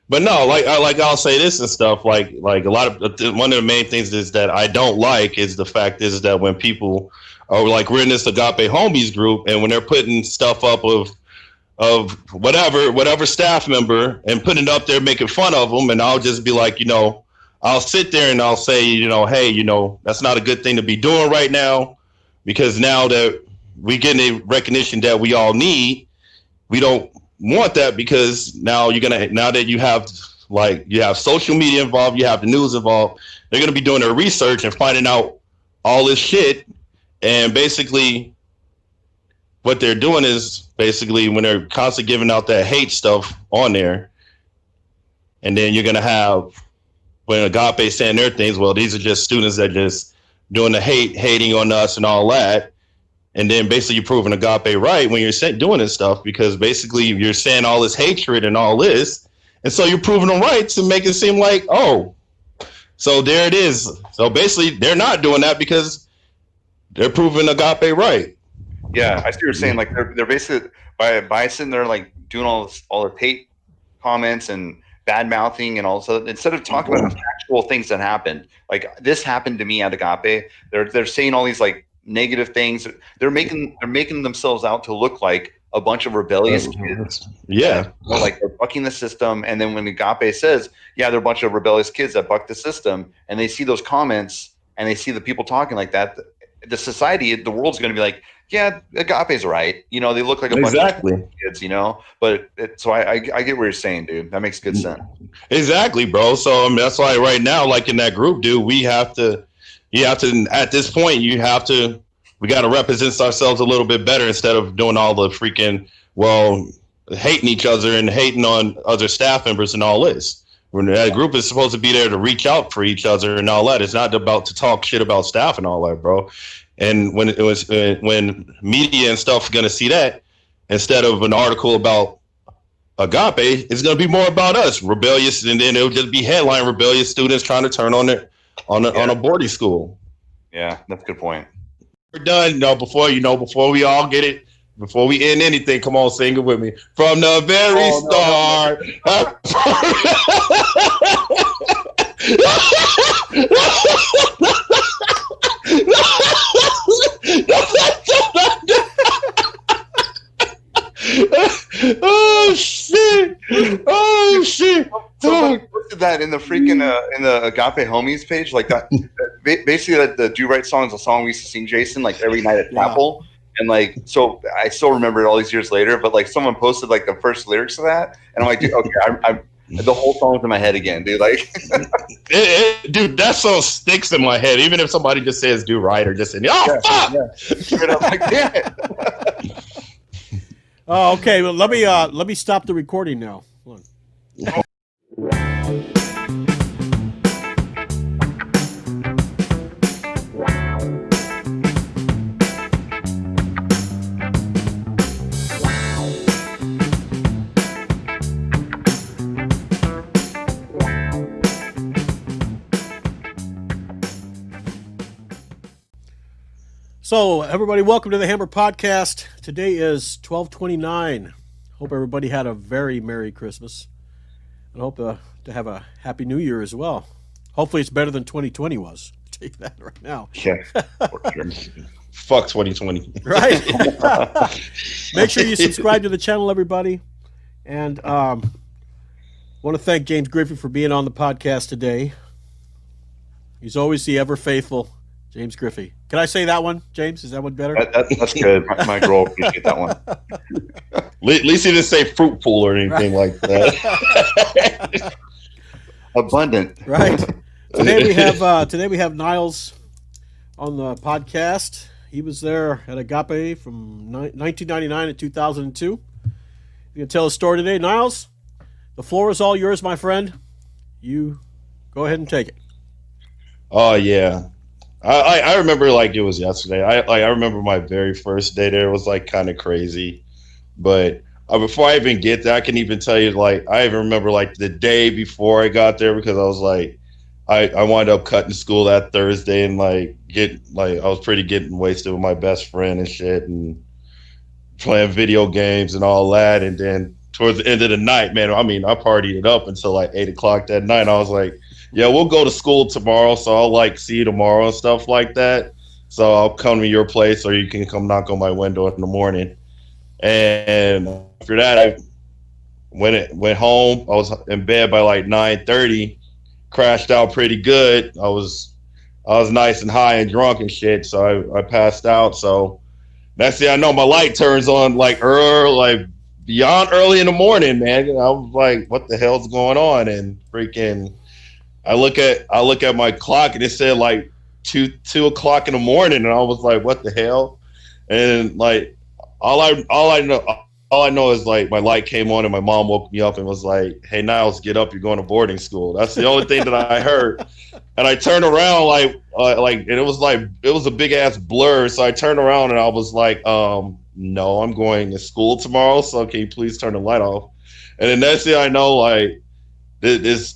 But no, I'll say this and stuff. Like a lot of one of the main things is that I don't like is the fact is that when people are like we're in this Agape homies group, and when they're putting stuff up of whatever staff member and putting it up there making fun of them, and I'll just be like, I'll sit there and I'll say, hey, that's not a good thing to be doing right now, because now that we get a recognition that we all need, we don't want that, because now now that you have social media involved, you have the news involved, they're gonna be doing their research and finding out all this shit. And basically what they're doing is basically when they're constantly giving out that hate stuff on there, and then you're gonna have when Agape saying their things, well, these are just students that just doing the hating on us and all that. And then basically you're proving Agape right when you're doing this stuff, because basically you're saying all this hatred and all this. And so you're proving them right to make it seem like, oh, so there it is. So basically they're not doing that because they're proving Agape right. Yeah, I see what you're saying. Like they're basically by sitting there like doing all the hate comments and bad mouthing and all, so instead of talking about actual things that happened, like this happened to me at Agape, they're saying all these like negative things. They're making themselves out to look like a bunch of rebellious kids. Yeah, like they're bucking the system. And then when Agape says, yeah, they're a bunch of rebellious kids that buck the system, and they see those comments and they see the people talking like that, the society, the world's going to be like, yeah, Agape's right. They look like a bunch of kids, But so I get what you're saying, dude. That makes good sense. Exactly, bro. So I mean, that's why right now, like in that group, dude, you have to at this point, we got to represent ourselves a little bit better instead of doing all the freaking hating each other and hating on other staff members and all this. When that group is supposed to be there to reach out for each other and all that. It's not about to talk shit about staff and all that, bro. And when media and stuff are going to see that, instead of an article about Agape, it's going to be more about us, rebellious, and then it'll just be headline rebellious students trying to turn on a boarding school. Yeah, that's a good point. We're done. Before we all get it, before we end anything, come on, sing it with me. From the very start. Oh shit! Somebody posted that in the freaking in the Agape homies page, like that. Basically, the Do Right song is a song we used to sing, Jason, like every night at chapel. And like, so I still remember it all these years later. But like, someone posted like the first lyrics of that, and I'm like, dude, okay, I'm the whole song's in my head again, dude. Like, dude, that song sticks in my head, even if somebody just says "Do Right" or just saying, fuck!" Yeah. Straight up, like, damn it. Oh, okay. Well, let me stop the recording now. Hold on. So, everybody, welcome to the Hammer Podcast. Today is 12/29. Hope everybody had a very Merry Christmas. And hope to have a Happy New Year as well. Hopefully it's better than 2020 was. I'll tell you that right now. Yeah. Fuck 2020. Right? Make sure you subscribe to the channel, everybody. And want to thank James Griffey for being on the podcast today. He's always the ever faithful James Griffey. Can I say that one, James? Is that one better? That's good. My girl appreciate that one. At least he didn't say fruitful or anything like that. Abundant. Right. Today we have Niles on the podcast. He was there at Agape from 1999 to 2002. You can tell a story today, Niles. The floor is all yours, my friend. You go ahead and take it. Oh yeah. I remember like it was yesterday. I remember my very first day there was like kind of crazy, but before I even get there, I can even tell you like I even remember like the day before I got there, because I was like I wound up cutting school that Thursday and I was getting wasted with my best friend and shit and playing video games and all that, and then towards the end of the night, man. I mean, I partied it up until like 8 o'clock that night. I was like, yeah, we'll go to school tomorrow, so I'll like see you tomorrow and stuff like that. So I'll come to your place, or you can come knock on my window in the morning. And after that, I went home. I was in bed by like 9:30. Crashed out pretty good. I was nice and high and drunk and shit, so I passed out. So next thing I know, my light turns on like beyond early in the morning, man. And I was like, what the hell's going on? And freaking, I look at my clock and it said like 2 o'clock in the morning, and I was like, what the hell? And like all I know is like my light came on and my mom woke me up and was like, hey, Niles, get up, you're going to boarding school. That's the only thing that I heard. And I turned around and it was a big ass blur. So I turned around and I was like, no, I'm going to school tomorrow, so can you please turn the light off? And the next thing I know, like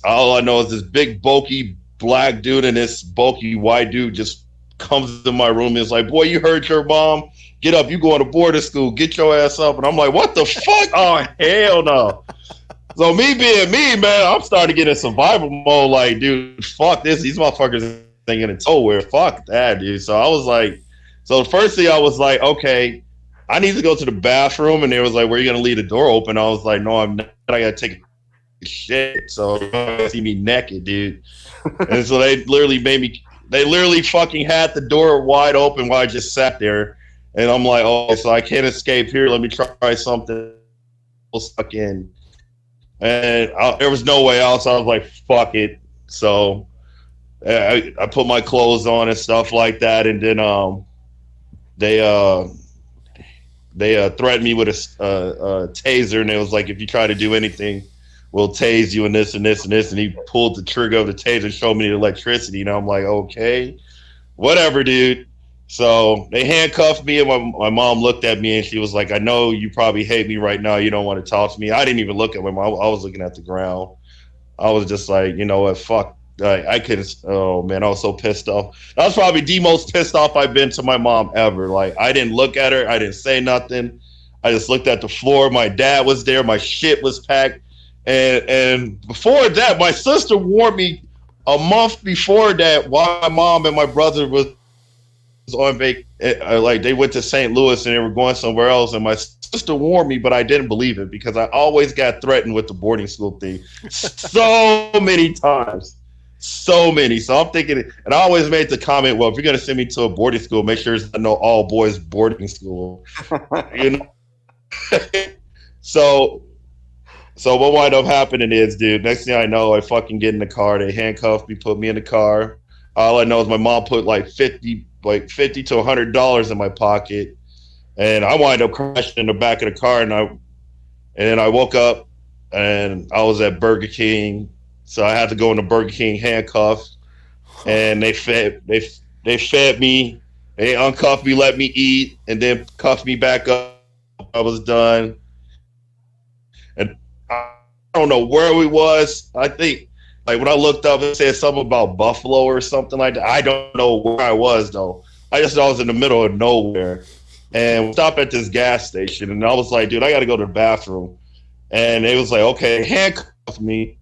all I know is this big bulky black dude and this bulky white dude just comes in my room and is like, boy, you heard your mom? Get up, you going to boarding school, get your ass up. And I'm like, what the fuck? Oh, hell no. So me being me, man, I'm starting to get in survival mode. Like, dude, fuck this. These motherfuckers thinking it's nowhere. Fuck that, dude. So I was like, so the first thing I was like, okay, I need to go to the bathroom. And they was like, where are you going to leave the door open? I was like, no, I'm not. I got to take a shit. So they see me naked, dude. And so they literally fucking had the door wide open while I just sat there. And I'm like, oh, so I can't escape here. Let me try something. Stuck in. And there was no way else. I was like, fuck it. So I put my clothes on and stuff like that. And then they threatened me with a taser. And it was like, if you try to do anything, we'll tase you and this and this and this. And he pulled the trigger of the taser and showed me the electricity. And I'm like, okay, whatever, dude. So they handcuffed me, and my mom looked at me, and she was like, I know you probably hate me right now. You don't want to talk to me. I didn't even look at my mom. I was looking at the ground. I was just like, you know what, fuck. I couldn't. Oh, man, I was so pissed off. That was probably the most pissed off I've been to my mom ever. Like, I didn't look at her. I didn't say nothing. I just looked at the floor. My dad was there. My shit was packed. And before that, my sister warned me a month before that while my mom and my brother was on vacation, like they went to St. Louis and they were going somewhere else, and my sister warned me, but I didn't believe it because I always got threatened with the boarding school thing so many times, so many. So I'm thinking, and I always made the comment, well, if you're gonna send me to a boarding school, make sure it's no all boys boarding school, you know. So what wound up happening is, dude, next thing I know, I fucking get in the car. They handcuffed me, put me in the car. All I know is my mom put like $50 to $100 in my pocket, and I wind up crashing in the back of the car. And then I woke up, and I was at Burger King, so I had to go into Burger King handcuffed. And they fed me, they uncuffed me, let me eat, and then cuffed me back up. I was done, and I don't know where we was. I think. Like when I looked up, it said something about Buffalo or something like that. I don't know where I was though. I just know I was in the middle of nowhere, and we stopped at this gas station. And I was like, dude, I got to go to the bathroom. And it was like, okay, handcuff me,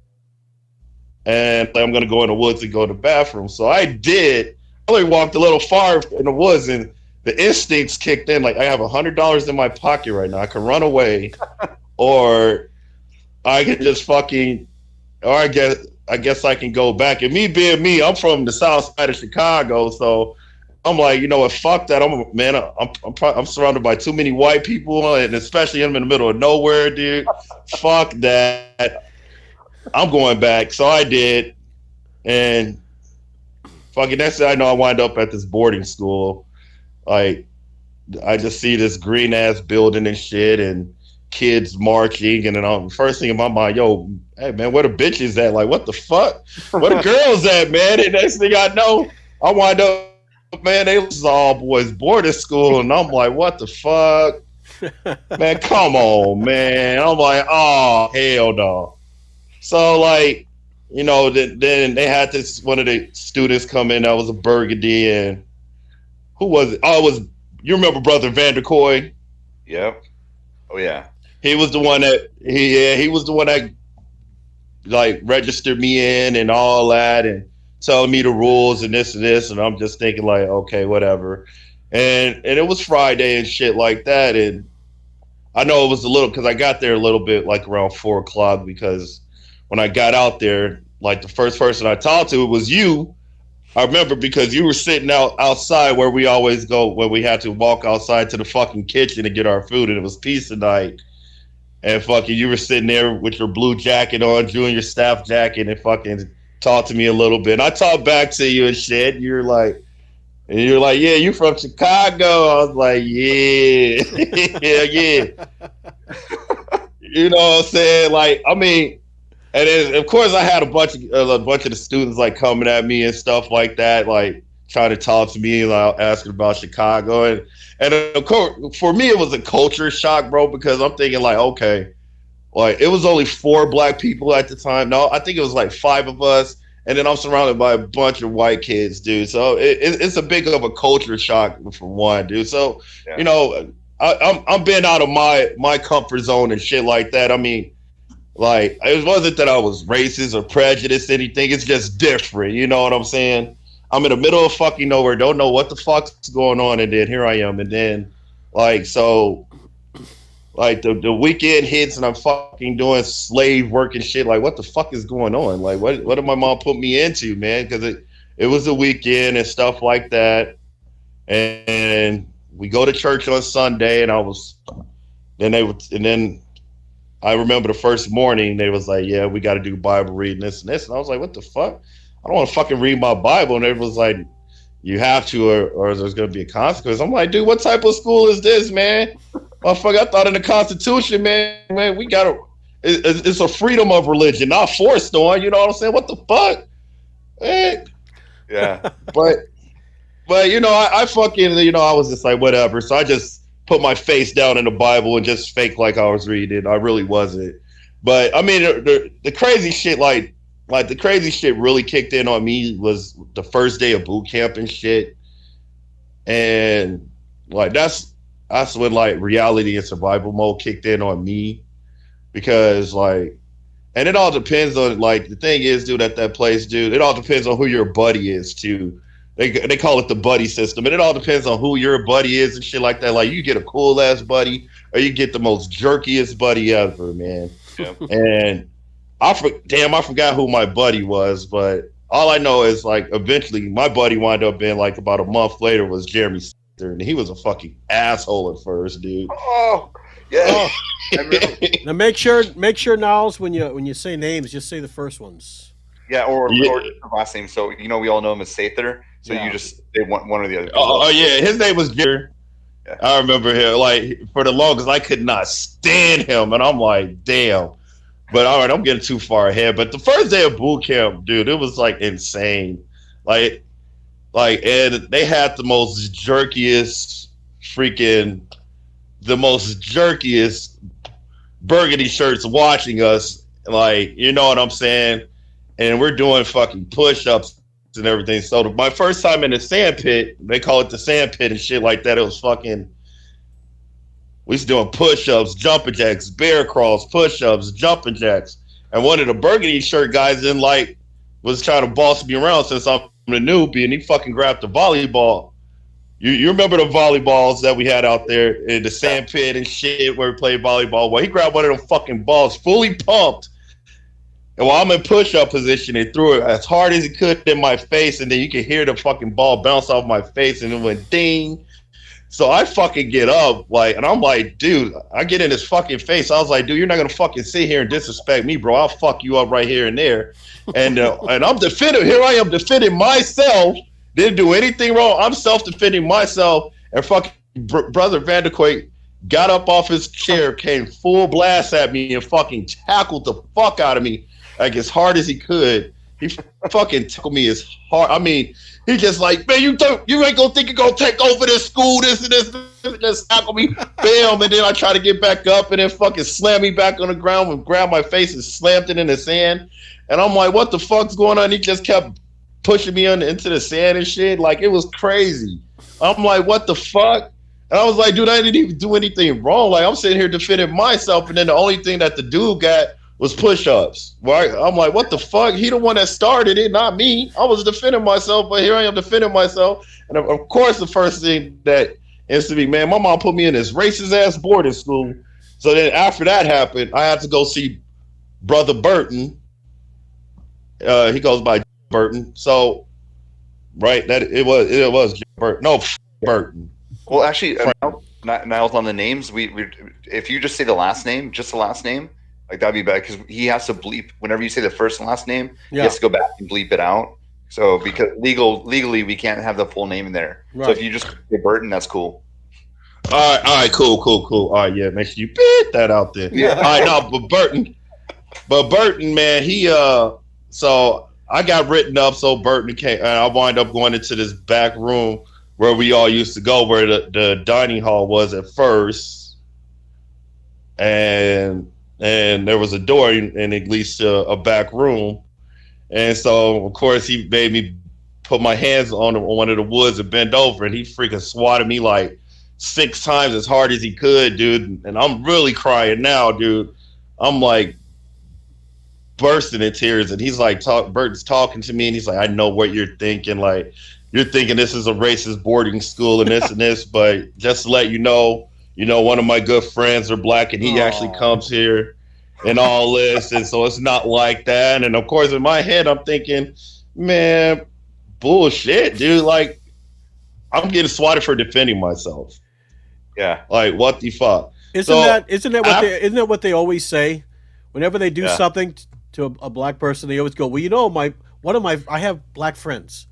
and I'm gonna go in the woods and go to the bathroom. So I did. I only walked a little far in the woods, and the instincts kicked in. Like I have $100 in my pocket right now. I can run away, or I can just fucking, or I guess I can go back. And me being me, I'm from the south side of Chicago, so I'm like, you know what, fuck that. I'm surrounded by too many white people, and especially I'm in the middle of nowhere, dude. Fuck that. I'm going back. So I did, and fucking next thing I know, I wind up at this boarding school. Like, I just see this green ass building and shit, and kids marching, and then first thing in my mind, yo, hey man, where the bitches at? Like, what the fuck? Where the girls at, man? And next thing I know, I wind up, man, they was all boys boarding school, and I'm like, what the fuck? Man, come on, man. I'm like, oh, hell no. So like, you know, then they had this, one of the students come in that was a burgundy, and who was it? Oh, it was, you remember Brother Vanderkoy? Yep. Oh yeah. he was the one that he was the one that like registered me in and all that and telling me the rules and this, and I'm just thinking like, okay, whatever. And it was Friday and shit like that, and I know it was a little because I got there a little bit like around 4 o'clock because when I got out there, like the first person I talked to was you. I remember because you were sitting outside where we always go when we had to walk outside to the fucking kitchen to get our food, and it was pizza night. And fucking, you were sitting there with your blue jacket on, Drew, and your staff jacket, and fucking talked to me a little bit. And I talked back to you and shit. You're like, yeah, you from Chicago? I was like, yeah, yeah. You know what I'm saying? Like, I mean, and then, of course, I had a bunch of the students like coming at me and stuff like that, like trying to talk to me, like asking about Chicago, and of course, for me, it was a culture shock, bro, because I'm thinking like, okay, like it was only 4 black people at the time. No, I think it was like 5 of us, and then I'm surrounded by a bunch of white kids, dude. So it's a big of a culture shock for one, dude. So yeah. You know, I'm being out of my comfort zone and shit like that. I mean, like it wasn't that I was racist or prejudiced or anything. It's just different. You know what I'm saying? I'm in the middle of fucking nowhere, don't know what the fuck's going on, and then here I am, and then like so like the weekend hits and I'm fucking doing slave work and shit. Like, what the fuck is going on? Like, what did my mom put me into, man? Because it was the weekend and stuff like that. And we go to church on Sunday, and then I remember the first morning they was like, yeah, we got to do Bible reading, this and this. And I was like, what the fuck? I don't want to fucking read my Bible. And everyone's like, you have to, or there's going to be a consequence. I'm like, dude, what type of school is this, man? Motherfucker, I thought in the Constitution, man, we got to, it's a freedom of religion, not forced on, you know what I'm saying? What the fuck? Man. Yeah. But you know, I fucking, you know, I was just like, whatever. So I just put my face down in the Bible and just fake like I was reading it. I really wasn't. But I mean, the crazy shit, like the crazy shit really kicked in on me was the first day of boot camp and shit. And like, that's when like reality and survival mode kicked in on me, because like, and it all depends on, like, the thing is, dude, at that place, dude, it all depends on who your buddy is too. They call it the buddy system, and it all depends on who your buddy is and shit like that. Like, you get a cool ass buddy, or you get the most jerkiest buddy ever, man. Yeah. And I forgot who my buddy was, but all I know is like eventually my buddy wound up being like about a month later was Jeremy, and he was a fucking asshole at first, dude. Oh, yeah. Now make sure, Niles, when you say names, just say the first ones. Yeah, or the last name. So you know we all know him as Sather. So you just say one or the other. Oh yeah, his name was Jerry. Yeah. I remember him like for the longest. I could not stand him, and I'm like, damn. But all right, I'm getting too far ahead. But the first day of boot camp, dude, it was like insane. Like, and they had the most jerkiest burgundy shirts watching us. Like, you know what I'm saying? And we're doing fucking push-ups and everything. So my first time in the sand pit, they call it the sand pit and shit like that. It was fucking, we was doing push-ups, jumping jacks, bear crawls, push-ups, jumping jacks. And one of the burgundy shirt guys was trying to boss me around since I'm a newbie, and he fucking grabbed the volleyball. You remember the volleyballs that we had out there in the sand pit and shit where we played volleyball? Well, he grabbed one of them fucking balls, fully pumped. And while I'm in push-up position, he threw it as hard as he could in my face, and then you could hear the fucking ball bounce off my face, and it went ding. So I fucking get up, like, and I'm like, dude, I get in his fucking face. I was like, dude, you're not gonna fucking sit here and disrespect me, bro. I'll fuck you up right here and there. And I'm defending. Here I am defending myself. Didn't do anything wrong. I'm self-defending myself. And fucking brother Vanderquake got up off his chair, came full blast at me, and fucking tackled the fuck out of me, like as hard as he could. He fucking tackled me as hard. I mean, he just like, man, you ain't gonna think you're gonna take over this school, this and this, and just tackle me, bam, and then I try to get back up, and then fucking slam me back on the ground and grab my face and slammed it in the sand. And I'm like, what the fuck's going on? He just kept pushing me into the sand and shit. Like, it was crazy. I'm like, what the fuck? And I was like, dude, I didn't even do anything wrong. Like, I'm sitting here defending myself, and then the only thing that the dude got was push-ups. Right? I'm like, what the fuck? He the one that started it, not me. I was defending myself, but here I am defending myself. And of course, the first thing that instantly, man, my mom put me in this racist ass boarding school. So then after that happened, I had to go see Brother Burton. He goes by Burton. So, right, that it was Burton. No, Burton. Well, actually, Niles, on the names, we if you just say the last name, just the last name, like that'd be bad because he has to bleep whenever you say the first and last name. He has to go back and bleep it out. So because legally we can't have the full name in there. Right. So if you just say Burton, that's cool. All right, cool. All right, yeah, make sure you beat that out there. Yeah. All right, no, but Burton, man, he so I got written up, so Burton came, and I wind up going into this back room where we all used to go, where the dining hall was at first, and there was a door, and it leads to a back room, and so of course he made me put my hands on one of the woods and bend over, and he freaking swatted me like 6 times as hard as he could, dude, and I'm really crying now, dude. I'm like bursting in tears, and he's like, Burton's talking to me, and he's like, I know what you're thinking, like, you're thinking this is a racist boarding school and this and this, but just to let you know, one of my good friends are black, and he actually comes here and all this, and so it's not like that. And of course, in my head, I'm thinking, man, bullshit, dude. Like, I'm getting swatted for defending myself. Yeah. Like, what the fuck? Isn't that what they always say? Whenever they do something to a black person, they always go, well, I have black friends.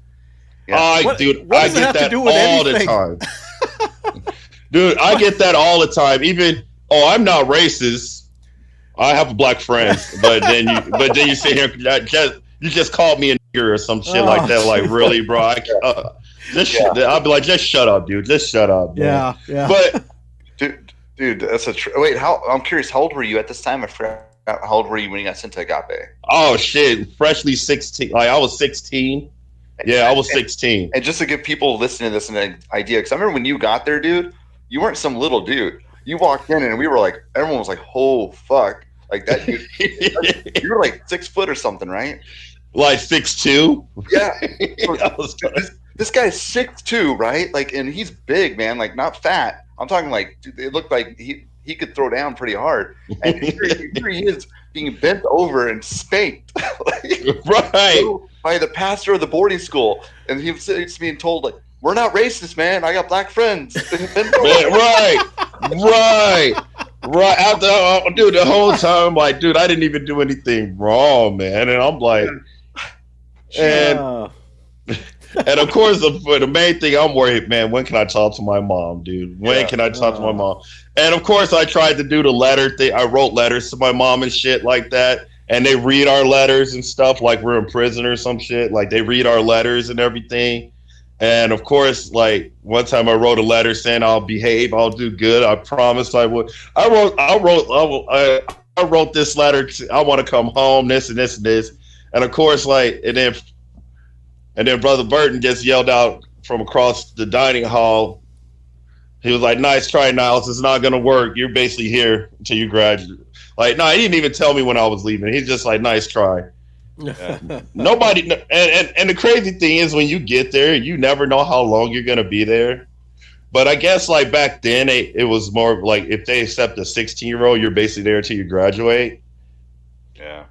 Yeah. Dude, I get that all the time. Dude, I get that all the time. Even, I'm not racist. I have black friends, but then you sit here, you just called me a nigger or some shit like that. Like, really, bro? I'll be like, just shut up, dude. Just shut up. Man. Yeah. But dude, that's wait. I'm curious. How old were you at this time? How old were you when you got sent to Agape? Oh shit, freshly 16. Like, I was 16. Yeah, I was 16. And just to give people listening to this an idea, because I remember when you got there, dude, you weren't some little dude. You walked in and we were like, everyone was like, oh, fuck. Like that dude. You were like 6 foot or something, right? Like 6'2"? Yeah. This guy's 6'2", right? Like, and he's big, man. Like, not fat. I'm talking like, dude, it looked like he could throw down pretty hard. And here he is being bent over and spanked. Right. By the pastor of the boarding school. And he's being told, like, we're not racist, man. I got black friends. Man, right. After, dude, the whole time, I'm like, dude, I didn't even do anything wrong, man. And I'm like, and of course, the main thing I'm worried, man, when can I talk to my mom, dude? When can I talk to my mom? And of course, I tried to do the letter thing. I wrote letters to my mom and shit like that. And they read our letters and stuff like we're in prison or some shit. Like, they read our letters and everything. And of course, like, one time I wrote a letter saying I'll behave, I'll do good. I promised I would. I wrote this letter. I want to come home. This and this and this. And of course, like, and then Brother Burton just yelled out from across the dining hall. He was like, "Nice try, Niles. It's not gonna work. You're basically here until you graduate." Like, no, he didn't even tell me when I was leaving. He's just like, "Nice try." Yeah. Nobody, and the crazy thing is, when you get there, you never know how long you're gonna be there. But I guess, like, back then, it was more like, if they accept a 16-year-old, you're basically there until you graduate. Yeah.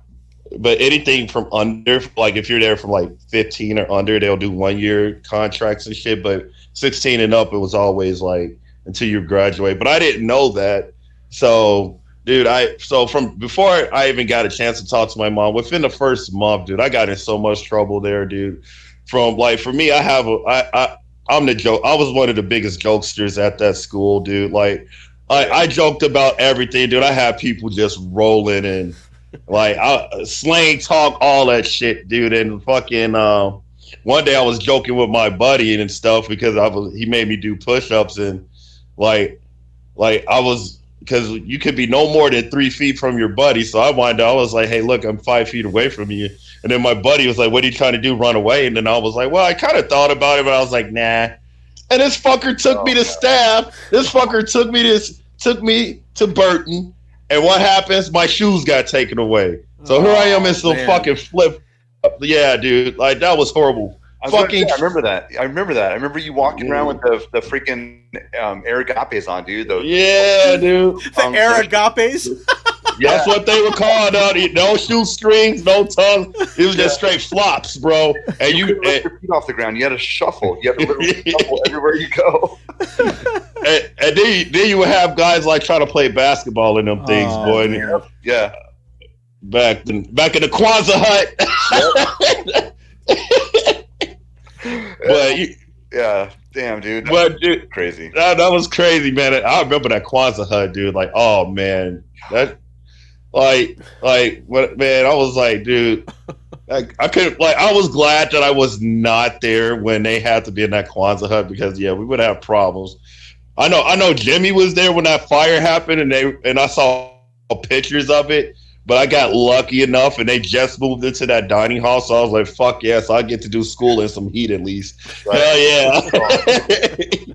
But anything from under, like, if you're there from like 15 or under, they'll do 1-year contracts and shit. But 16 and up, it was always like until you graduate. But I didn't know that, so. Dude, from before I even got a chance to talk to my mom, within the first month, dude, I got in so much trouble there, dude. From, like, for me, I'm the joke. I was one of the biggest jokesters at that school, dude. Like, I joked about everything, dude. I had people just rolling and like slang talk, all that shit, dude. And fucking one day I was joking with my buddy and stuff because he made me do push-ups and like I was. Because you could be no more than 3 feet from your buddy. So I was like, hey, look, I'm 5 feet away from you. And then my buddy was like, what are you trying to do, run away? And then I was like, well, I kind of thought about it, but I was like, nah, And this fucker took me to staff. This fucker took me to Burton. And what happens? My shoes got taken away. So here I am in some fucking flip. Yeah, dude. Like, that was horrible. I remember that. I remember you walking around with the freaking Air Agapes on, dude. Yeah, dude. The Air Agapes? That's what they were called. No shoestrings, no tongue. It was just straight flops, bro. And you lift your feet off the ground. You had to shuffle. You had to literally shuffle everywhere you go. and then you would have guys like trying to play basketball in them things, boy. Man. Yeah. Back in the Kwanzaa hut. Yeah, damn, dude. Dude, crazy. That was crazy, man. I remember that Kwanzaa hut, dude. Like, oh man, that, like, what, man? I was like, dude, I couldn't. Like, I was glad that I was not there when they had to be in that Kwanzaa hut because, yeah, we would have problems. I know Jimmy was there when that fire happened, and I saw pictures of it. But I got lucky enough, and they just moved into that dining hall, so I was like, "Fuck yes, I get to do school in some heat at least." Right. Hell yeah!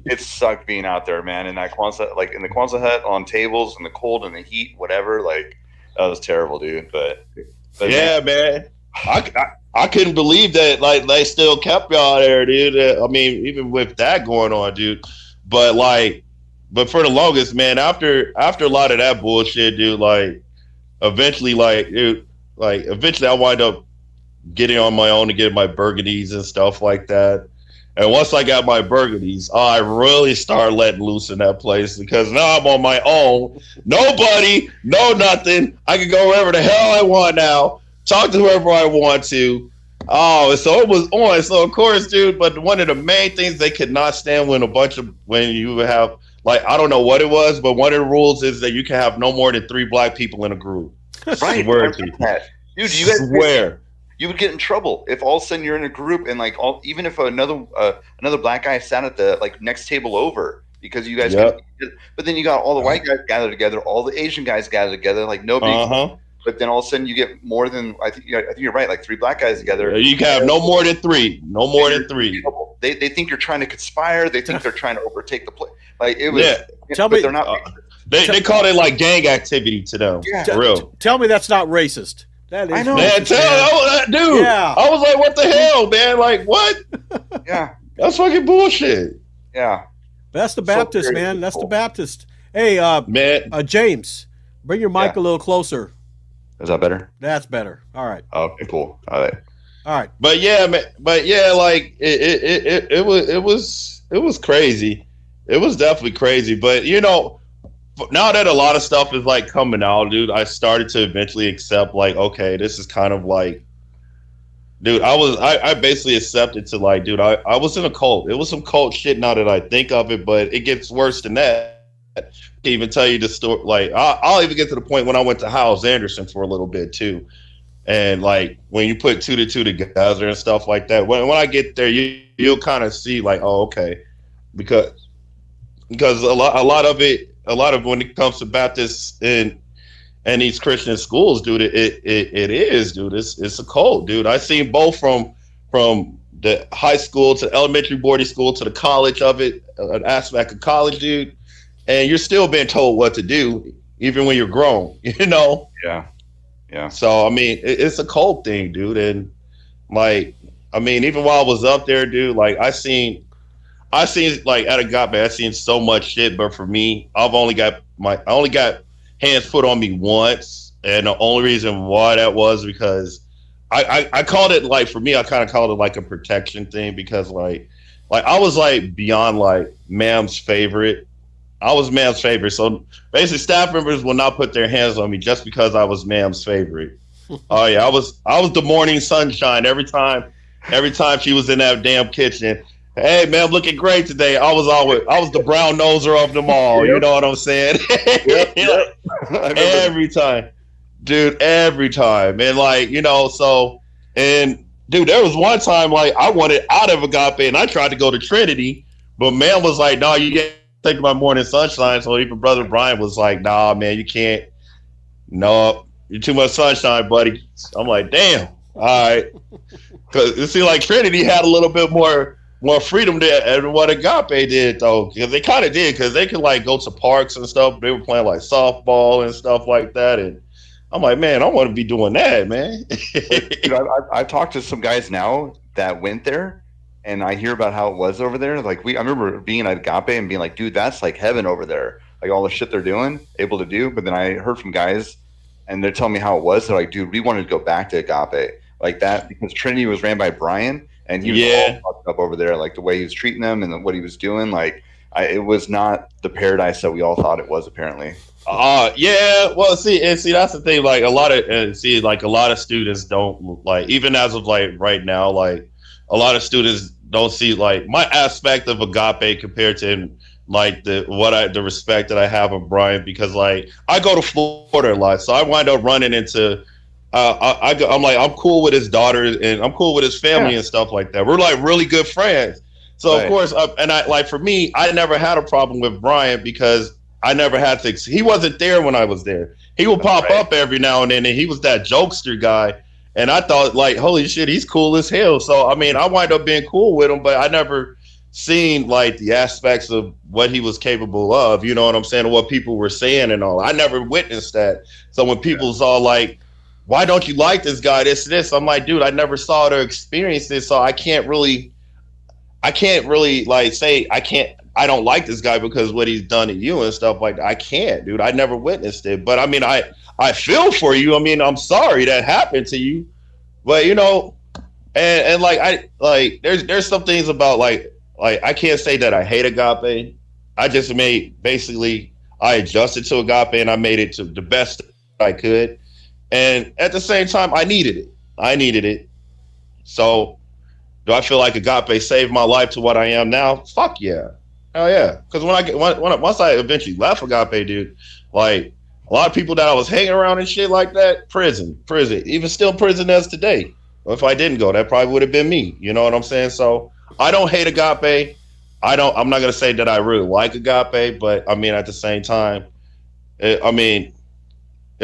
It sucked being out there, man. In that Kwanzaa, like in the Kwanzaa hut, on tables in the cold and the heat, whatever. Like, that was terrible, dude. But yeah, man. I couldn't believe that. Like, they still kept y'all there, dude. I mean, even with that going on, dude. But for the longest, man, after a lot of that bullshit, dude, like. Eventually I wind up getting on my own to get my burgundies and stuff like that. And once I got my burgundies, I really started letting loose in that place because now I'm on my own. Nobody, no nothing. I can go wherever the hell I want now. Talk to whoever I want to. Oh, so it was on. So of course, dude, but one of the main things they could not stand when you have, like, I don't know what it was, but one of the rules is that you can have no more than 3 black people in a group. Right. Dude, you guys swear. You would get in trouble if all of a sudden you're in a group and like even if another black guy sat at the like next table over because you guys but then you got all the white guys gathered together, all the Asian guys gathered together, like nobody. But then all of a sudden you get more than I think you're right, like 3 black guys together. You can have no more than 3. No more than 3. They think you're trying to conspire. They think they're trying to overtake the play. Like it was. Tell me, they're not. They call it like gang activity to them. Yeah. For real. Tell me that's not racist. That is. I know, man. Dude. Yeah. I was like, what the hell, man? Like, what? Yeah. That's fucking bullshit. Yeah. That's the Baptist, man. That's the Baptist. Hey, man. James, bring your mic a little closer. Is that better? That's better. All right. Okay, cool. All right. But yeah, man. But yeah, like it was crazy. It was definitely crazy. But now that a lot of stuff is like coming out, dude, I started to eventually accept like, okay, this is kind of like, dude, I basically accepted to like, dude, I was in a cult. It was some cult shit now that I think of it, but it gets worse than that. I can't even tell you the story. Like, I'll even get to the point when I went to Hyles Anderson for a little bit too. And like when you put 2 to 2 together and stuff like that, when I get there, you'll kind of see like, oh, okay, because a lot of when it comes to Baptists and these Christian schools, dude, it is, dude. It's a cult, dude. I've seen both from the high school to elementary boarding school to the college of it, an aspect of college, dude. And you're still being told what to do, even when you're grown, Yeah. Yeah. So, I mean, it's a cult thing, dude. And like, I mean, even while I was up there, dude, like I seen like at Agape, I seen so much shit. But for me, I only got hands put on me once. And the only reason why that was because I called it, like, for me, I kind of called it like a protection thing because like I was like beyond like ma'am's favorite. I was ma'am's favorite. So basically staff members will not put their hands on me just because I was ma'am's favorite. Oh yeah, I was the morning sunshine every time she was in that damn kitchen. Hey man, I'm looking great today. I was the brown noser of them all. You know what I'm saying? Yep. Every time. Dude, every time. And like, so, and dude, there was one time like I wanted out of Agape and I tried to go to Trinity, but man was like, no, you can't take my morning sunshine. So even Brother Brian was like, nah, man, you can't. No, you're too much sunshine, buddy. I'm like, damn. All right. Because it seemed like Trinity had a little bit more more freedom than what Agape did, though, because they kind of did, because they could like go to parks and stuff. They were playing like softball and stuff like that, and I'm like, man, I want to be doing that, man. Dude, I've talked to some guys now that went there, and I hear about how it was over there. Like I remember being at Agape and being like, dude, that's like heaven over there. Like all the shit they're doing, able to do. But then I heard from guys, and they're telling me how it was. They're like, dude, we wanted to go back to Agape like that because Trinity was ran by Brian, and he was all fucked up over there, like the way he was treating them and what he was doing. Like, it was not the paradise that we all thought it was, apparently. Yeah. Well, see, that's the thing. Like a lot of students don't like, even as of like right now, like a lot of students don't see like my aspect of Agape compared to like the respect that I have of Brian, because like I go to Florida a lot, so I wind up running into I'm cool with his daughter and I'm cool with his family and stuff like that. We're like really good friends. So of course, for me, I never had a problem with Brian because I never had to. He wasn't there when I was there. He would pop up every now and then, and he was that jokester guy. And I thought, like, holy shit, he's cool as hell. So I mean, I wind up being cool with him, but I never seen like the aspects of what he was capable of. You know what I'm saying? What people were saying and all. I never witnessed that. So when people saw like, why don't you like this guy? This. I'm like, dude, I never saw it or experienced it, so I can't really like say I don't like this guy because what he's done to you and stuff like that. I can't, dude. I never witnessed it. But I mean, I feel for you. I mean, I'm sorry that happened to you. But you know, and there's some things about like I can't say that I hate Agape. I just I adjusted to Agape and I made it to the best I could. And at the same time, I needed it. So do I feel like Agape saved my life to what I am now? Fuck yeah. Hell yeah. Because once I eventually left Agape, dude, like a lot of people that I was hanging around and shit like that, prison, even still prison as today. If I didn't go, that probably would have been me. You know what I'm saying? So I don't hate Agape. I'm not going to say that I really like Agape, but I mean, at the same time, it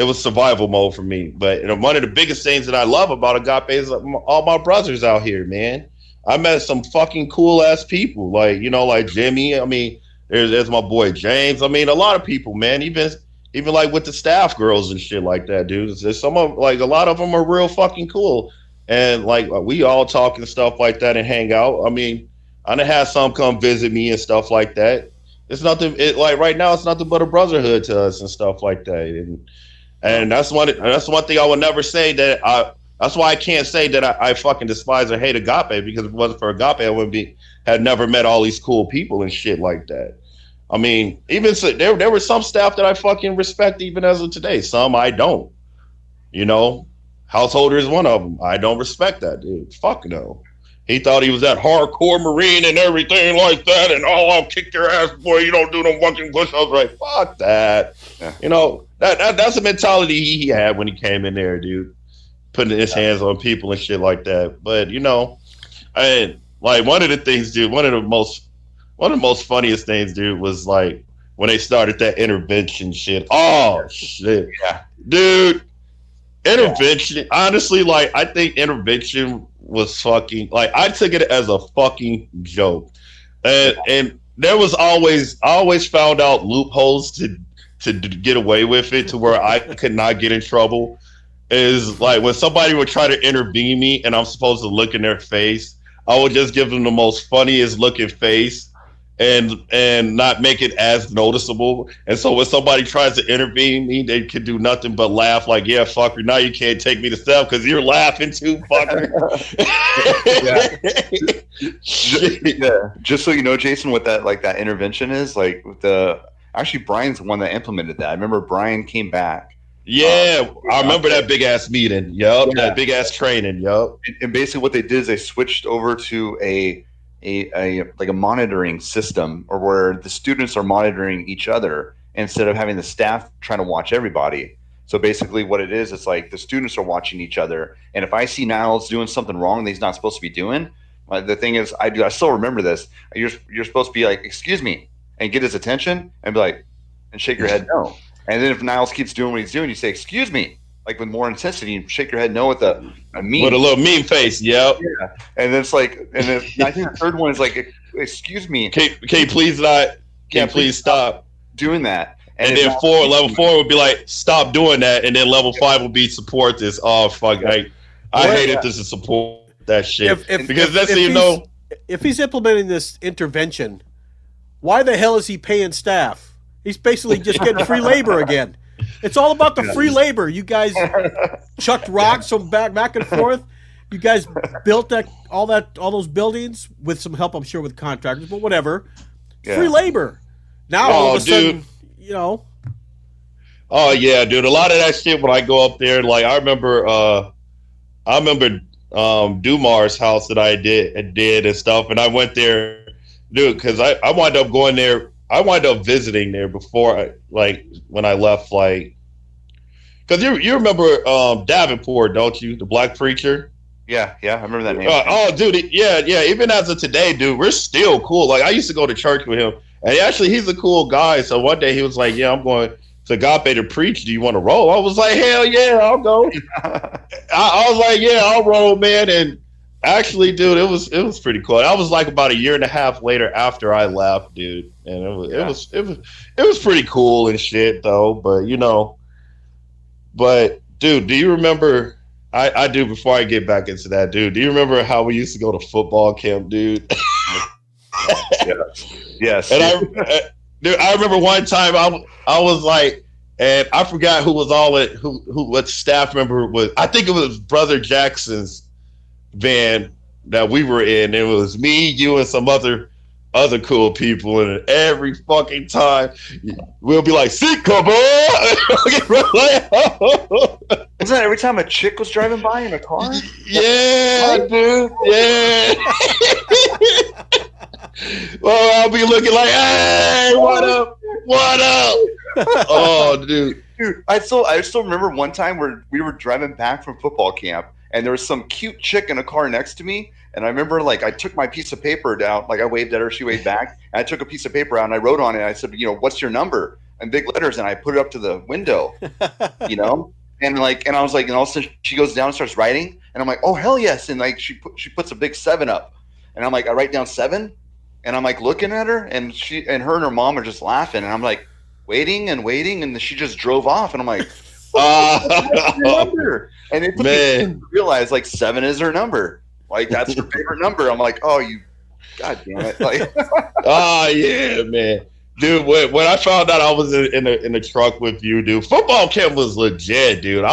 was survival mode for me. But one of the biggest things that I love about Agape is all my brothers out here, man. I met some fucking cool ass people, like like Jimmy. I mean, there's my boy James. I mean, a lot of people, man. Even like with the staff girls and shit like that, dude. There's a lot of them are real fucking cool, and like we all talk and stuff like that and hang out. I mean, I done had some come visit me and stuff like that. It's nothing. Like right now, it's nothing but a brotherhood to us and stuff like that. And that's one thing I would never say that that's why I can't say that I fucking despise or hate Agape, because if it wasn't for Agape, I had never met all these cool people and shit like that. I mean, even so, there were some staff that I fucking respect even as of today. Some I don't. Householder is one of them. I don't respect that dude. Fuck no. He thought he was that hardcore Marine and everything like that, and I'll kick your ass, boy. You don't do no fucking push-ups, right? Fuck that. Yeah. That's the mentality he had when he came in there, dude. Putting his hands on people and shit like that. But one of the most funniest things, dude, was like when they started that intervention shit. Oh shit, yeah, dude. Intervention. Yeah. Honestly, like I think intervention was fucking like I took it as a fucking joke, and there was I always found out loopholes to get away with it to where I could not get in trouble. Is like when somebody would try to intervene me and I'm supposed to look in their face, I would just give them the most funniest looking face and not make it as noticeable. And so when somebody tries to intervene me, they could do nothing but laugh like, yeah, fucker, now you can't take me to cell because you're laughing too, fucker. Yeah. Just so you know, Jason, what that intervention is, like actually Brian's the one that implemented that. I remember Brian came back. Yeah, I remember that big ass meeting. Yup, yeah. That big ass training. Yup. And basically, what they did is they switched over to a monitoring system, or where the students are monitoring each other instead of having the staff trying to watch everybody. So basically, what it is, it's like the students are watching each other, and if I see Niles doing something wrong that he's not supposed to be doing, the thing is, I still remember this. You're supposed to be like, "Excuse me," and get his attention, and be like, and shake your head no. And then if Niles keeps doing what he's doing, you say, "Excuse me," like with more intensity, and shake your head no with a mean. With a little mean face, yep. Yeah. And then it's like, and then I think the third one is like, excuse me. Can you please not? Can you please stop doing that? And then level 4 would be like, stop doing that. And then level 5 would be support this. Oh, fuck. I hated this to support that shit. Because that's, if he's implementing this intervention, why the hell is he paying staff? He's basically just getting free labor again. It's all about the free labor. You guys chucked rocks from back and forth. You guys built all those buildings with some help, I'm sure, with contractors, but whatever. Yeah. Free labor. Now all of a sudden, you know. Oh yeah, dude. A lot of that shit when I go up there, like I remember Dumar's house that I did and stuff, and I went there, dude, because I wound up going there. I wound up visiting there before, when I left, because you remember Davenport, don't you? The black preacher. Yeah, I remember that name. Dude, yeah. Even as of today, dude, we're still cool. Like I used to go to church with him, and he's a cool guy. So one day he was like, "Yeah, I'm going to Agape to preach. Do you want to roll?" I was like, "Hell yeah, I'll go." I was like, "Yeah, I'll roll, man." And actually, dude, it was pretty cool. That was like about a year and a half later after I left, dude, and it was pretty cool and shit though. But dude, do you remember? I do. Before I get back into that, dude, do you remember how we used to go to football camp, dude? Yes. And dude, I remember one time I was like, and I forgot who was what staff member was. I think it was Brother Jackson's van that we were in. It was me, you, and some other cool people, and every fucking time we'll be like, "Sit, come on!" Wasn't that every time a chick was driving by in a car? Yeah, dude. Yeah. Well, I'll be looking like, "Hey, what up? What up?" Oh, dude. I still remember one time where we were driving back from football camp, and there was some cute chick in a car next to me. And I remember, I took my piece of paper down, I waved at her, she waved back, and I took a piece of paper out and I wrote on it. I said, "What's your number?" In big letters, and I put it up to the window, and I was like, and all of a sudden she goes down and starts writing, and I'm like, "Oh hell yes!" And she puts a big 7 up, and I'm like, I write down 7, and I'm looking at her, and her and her mom are just laughing, and I'm like, waiting, and she just drove off, and I'm like, number. And it took me to realize 7 is her number. That's her favorite number. I'm like, oh, you, god damn it! Oh yeah, man, dude. When I found out I was in the truck with you, dude, football camp was legit, dude.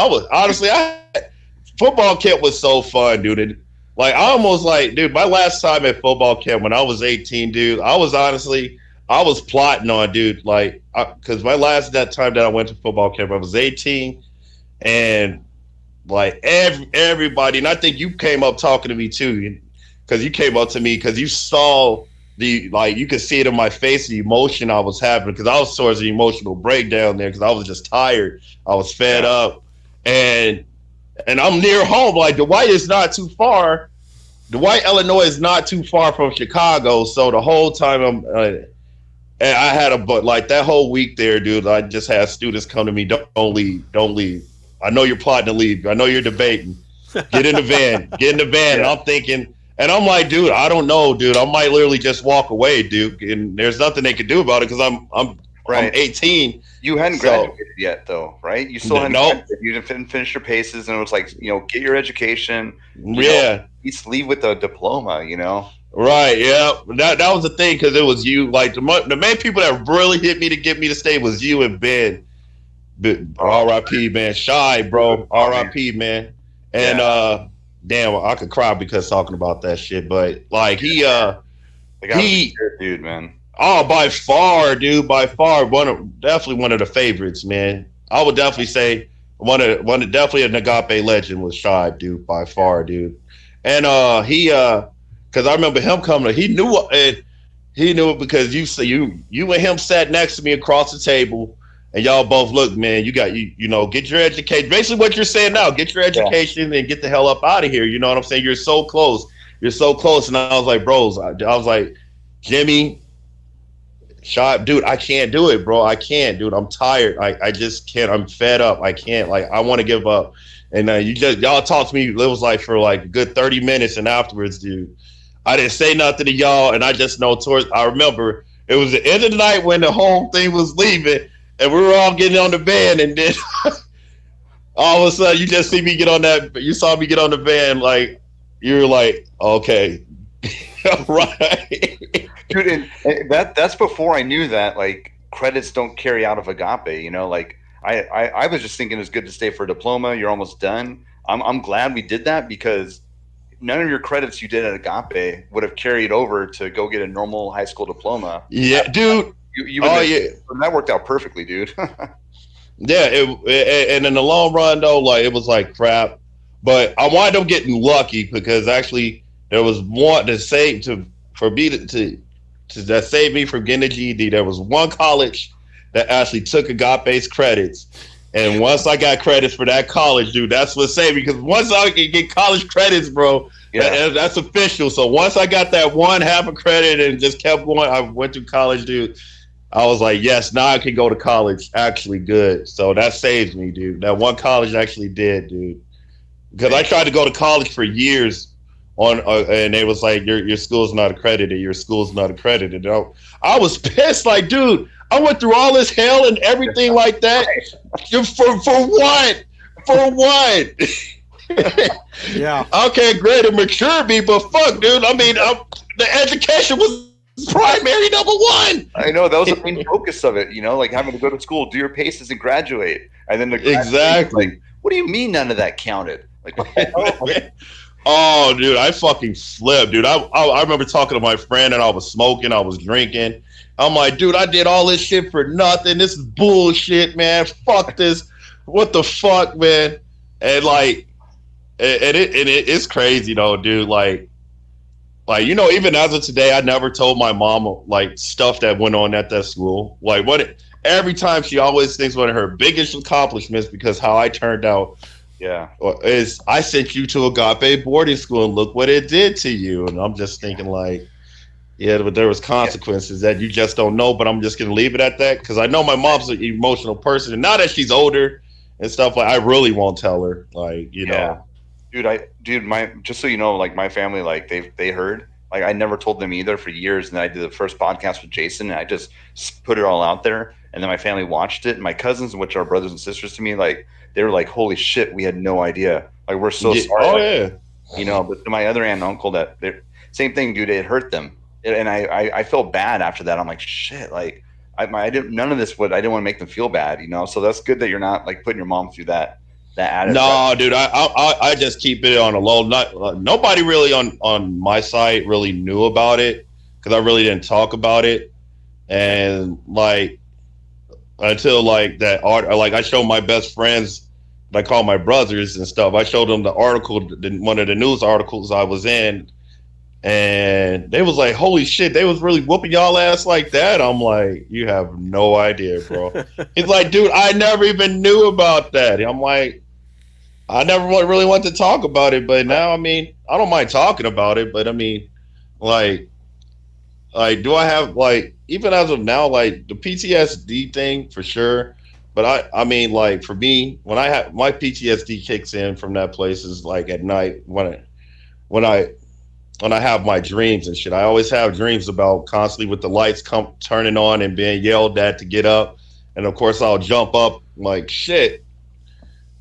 Football camp was so fun, dude. And I almost dude, my last time at football camp when I was 18, dude, I was plotting on, dude, because that time that I went to football camp, I was 18, and everybody, and I think you came up talking to me too, because you came up to me because you saw you could see it in my face, the emotion I was having, because I was towards the emotional breakdown there because I was just tired. I was fed up, and I'm near home. Dwight is not too far. Dwight, Illinois is not too far from Chicago, so the whole time and I had that whole week there, dude. I just had students come to me, don't leave. I know you're plotting to leave. I know you're debating. Get in the van. Yeah. And I'm thinking, and I'm like, dude, I don't know, dude. I might literally just walk away, dude. And there's nothing they could do about it because I'm 18. You hadn't graduated yet, though, right? You still hadn't. Graduated. You didn't finish your paces, and it was get your education. At least leave with a diploma, Right, yeah. That was the thing, because it was you. The main people that really hit me to get me to stay was you and Ben. R.I.P. man, Shy, bro. R.I.P. man. And damn, I could cry because talking about that shit. But he dude, man. Oh, by far, dude, definitely one of the favorites, man. I would definitely say definitely an Agape legend was Shy, dude, by far, dude. And because I remember him coming, he knew it because you and him sat next to me across the table. And y'all both look, man, get your education. Basically what you're saying now, get your education and get the hell up out of here. You know what I'm saying? You're so close. And I was like, bros, I was like, Jimmy, shot, dude. I can't do it, bro. I can't, dude. I'm tired. I just can't. I'm fed up. I can't. Like, I want to give up. And y'all talked to me. It was like for like a good 30 minutes, and afterwards, dude, I didn't say nothing to y'all, and I just know I remember it was the end of the night when the whole thing was leaving, and we were all getting on the van, and then all of a sudden you just see me get on that. You saw me get on the van, like you were like, okay, right, dude. And that's before I knew that like credits don't carry out of Agape. You know, like I was just thinking it's good to stay for a diploma. You're almost done. I'm glad we did that because none of your credits you did at Agape would have carried over to go get a normal high school diploma. Yeah, dude. That worked out perfectly, dude. Yeah, and in the long run though, like it was like crap. But I wound up getting lucky because actually there was one that saved that saved me from getting a GED. There was one college that actually took Agape's credits. And once I got credits for that college, dude, that's what saved me. Because once I could get college credits, bro, that's official. So once I got that one half a credit and just kept going, I went to college, dude. I was like, yes, now I can go to college. Actually, good. So that saves me, dude. That one college actually did, dude. Because I tried to go to college for years and it was like, your school's not accredited. Your school's not accredited. I was pissed. Like, dude, I went through all this hell and everything like that. For what? For what? Yeah. Okay, great and mature me, but fuck, dude. I mean, the education was primary number one. I know that was the main focus of it, you know, like having to go to school, do your paces, and graduate, and then exactly. Like, what do you mean none of that counted? Like, oh, dude, I fucking flipped, dude. I remember talking to my friend, and I was smoking, I was drinking. I'm like, dude, I did all this shit for nothing. This is bullshit, man. Fuck this. What the fuck, man? And like, it's crazy though, dude. Like, you know, even as of today, I never told my mom like stuff that went on at that school. Like every time she always thinks one of her biggest accomplishments because how I turned out. Yeah. Is I sent you to Agape boarding school and look what it did to you. And I'm just thinking like, yeah, but there was consequences that you just don't know, but I'm just going to leave it at that. Cause I know my mom's an emotional person and now that she's older and stuff like, I really won't tell her like, you know. Just so you know, like my family, like they heard, like I never told them either for years. And then I did the first podcast with Jason and I just put it all out there. And then my family watched it. And my cousins, which are brothers and sisters to me, like they were like, holy shit, we had no idea. Like, we're so sorry. Oh, like, yeah. You know, but to my other aunt and uncle, same thing, dude, it hurt them. And I felt bad after that. I'm like, shit, like I didn't, none of this I didn't want to make them feel bad, you know? So that's good that you're not like putting your mom through that added. No, dude, I just keep it on a low. Nobody really on my site really knew about it because I really didn't talk about it. And like, until like that art, like I showed my best friends, I call my brothers and stuff. I showed them the article, one of the news articles I was in, and they was like, "Holy shit!" They was really whooping y'all ass like that. I'm like, "You have no idea, bro." He's like, "Dude, I never even knew about that." I'm like, "I never really wanted to talk about it, but now, I mean, I don't mind talking about it, but I mean, like, do I have like?" Even as of now, like the PTSD thing for sure. But I mean, like for me, when I have my PTSD kicks in from that place is like at night when I have my dreams and shit. I always have dreams about constantly with the lights turning on and being yelled at to get up, and of course I'll jump up like shit,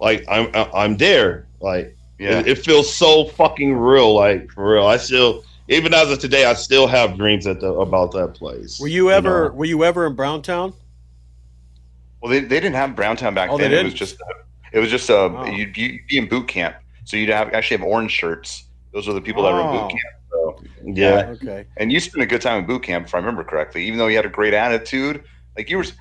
like I'm there. Like it feels so fucking real. Like for real, I still. Even as of today, I still have dreams about that place. Were you ever in Browntown? Well, they didn't have Browntown back then. It was just you'd be in boot camp, so you'd actually have orange shirts. Those were the people that were in boot camp. So yeah, okay. And you spent a good time in boot camp, if I remember correctly. Even though he had a great attitude, like he was